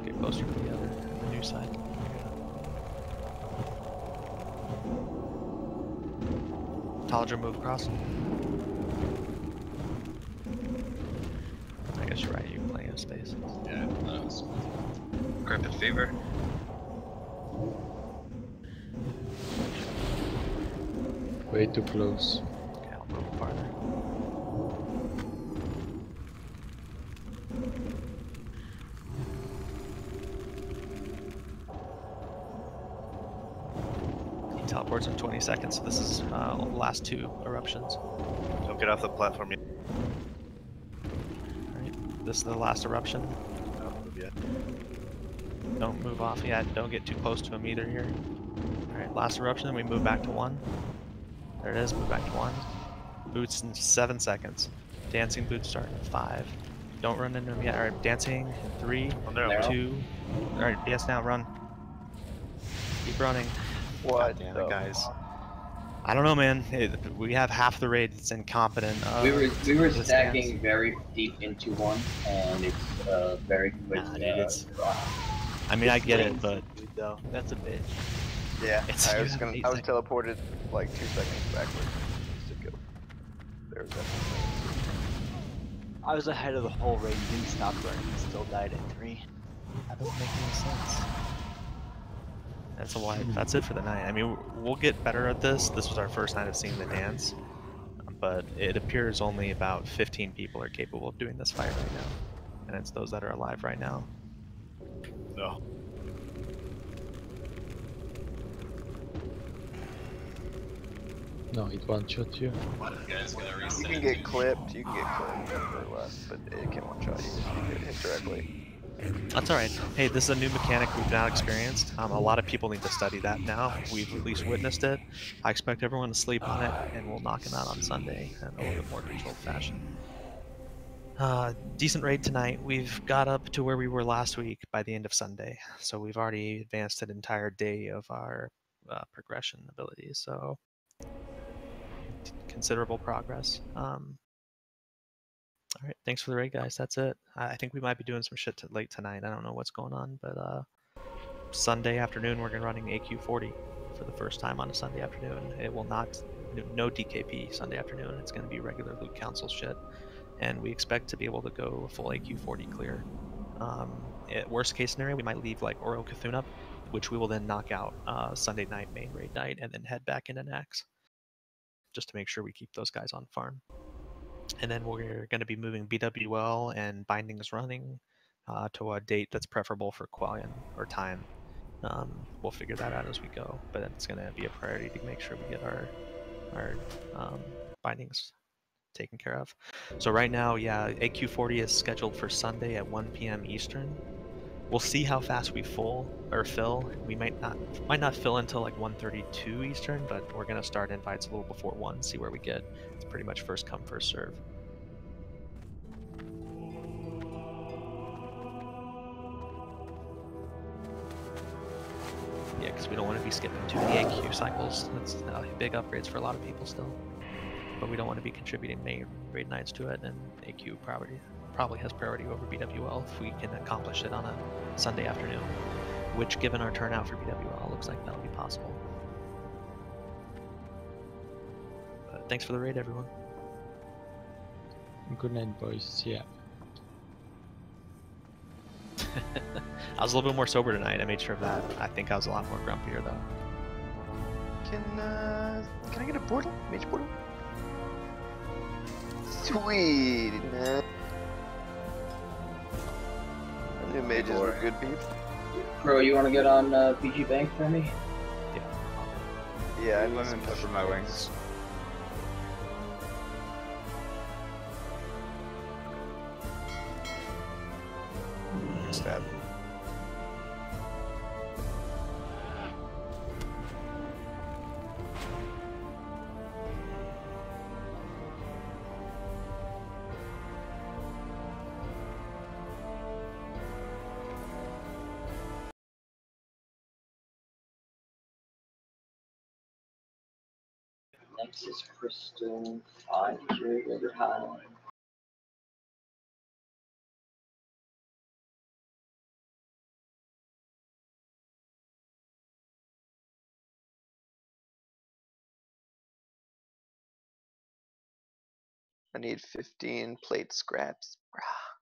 Get closer to the other, the new side. Taladra move across. I guess you're right, you can play in space. Yeah, that was Carpet Fever. Way too close. Okay, I'll move farther. He teleports in 20 seconds, so this is last 2 eruptions. Don't get off the platform yet. Alright, this is the last eruption. Don't move yet. Don't move off yet, don't get too close to him either here. Alright, last eruption, then we move back to 1. There it is, move back to 1. Boots in 7 seconds. Dancing boots starting in 5. Don't run into him yet. Alright, dancing in 3, 2. Alright, yes, now run. Keep running. What? Damn it, guys. I don't know, man. We have half the raid that's incompetent. We were this stacking dance. very deep into 1, and it's very quick. Nah, dude, I mean, I get it, but Dude, though, that's a bitch. Yeah, It's- I you was have 8 teleported like 2 seconds backwards to kill. There was definitely. I was ahead of the whole raid, didn't stop running, and still died at 3. That doesn't make any sense. That's a wipe. That's it for the night. I mean, we'll get better at this. This was our first night of seeing the dance, but it appears only about 15 people are capable of doing this fight right now, and it's those that are alive right now. No. No, it one-shot you. You can get clipped, more or less, but it can one-shot you if you get hit directly. That's alright. Hey, this is a new mechanic we've not experienced. A lot of people need to study that now. We've at least witnessed it. I expect everyone to sleep on it, and we'll knock them out on Sunday in a little bit more controlled fashion. Decent raid tonight. We've got up to where we were last week by the end of Sunday. So we've already advanced an entire day of our progression abilities. So considerable progress. Alright, thanks for the raid, guys. That's it. I think we might be doing some shit late tonight. I don't know what's going on, but Sunday afternoon we're gonna running AQ40 for the first time on a Sunday afternoon. It will not, no DKP Sunday afternoon. It's gonna be regular loot council shit, and we expect to be able to go full AQ40 clear. Worst case scenario, we might leave like Oro Cthulhu, which we will then knock out Sunday night, main raid night, and then head back into Nax, just to make sure we keep those guys on farm. And then we're going to be moving BWL and bindings running to a date that's preferable for Qualian or time. We'll figure that out as we go, but it's going to be a priority to make sure we get our bindings taken care of. So right now, yeah, AQ40 is scheduled for Sunday at 1 p.m. Eastern. We'll see how fast we fill. We might not fill until like 1:32 Eastern, but we're gonna start invites a little before 1, see where we get. It's pretty much first come, first serve. Yeah, because we don't want to be skipping 2 AQ cycles. That's big upgrades for a lot of people still. But we don't want to be contributing main raid nights to it, and AQ probably has priority over BWL if we can accomplish it on a Sunday afternoon. which, given our turnout for BWL, looks like that'll be possible. But thanks for the raid, everyone. Good night, boys. Yeah. I was a little bit more sober tonight. I made sure of that. I think I was a lot more grumpier though. Can I get a portal? Mage portal? Sweet, man. I knew mages were good people. Bro, you want to get on PG Bank for me? Yeah, I'd let him cover my wings. Stab. Nexus Crystal 5 Curator High. I need 15 plate scraps. Brah.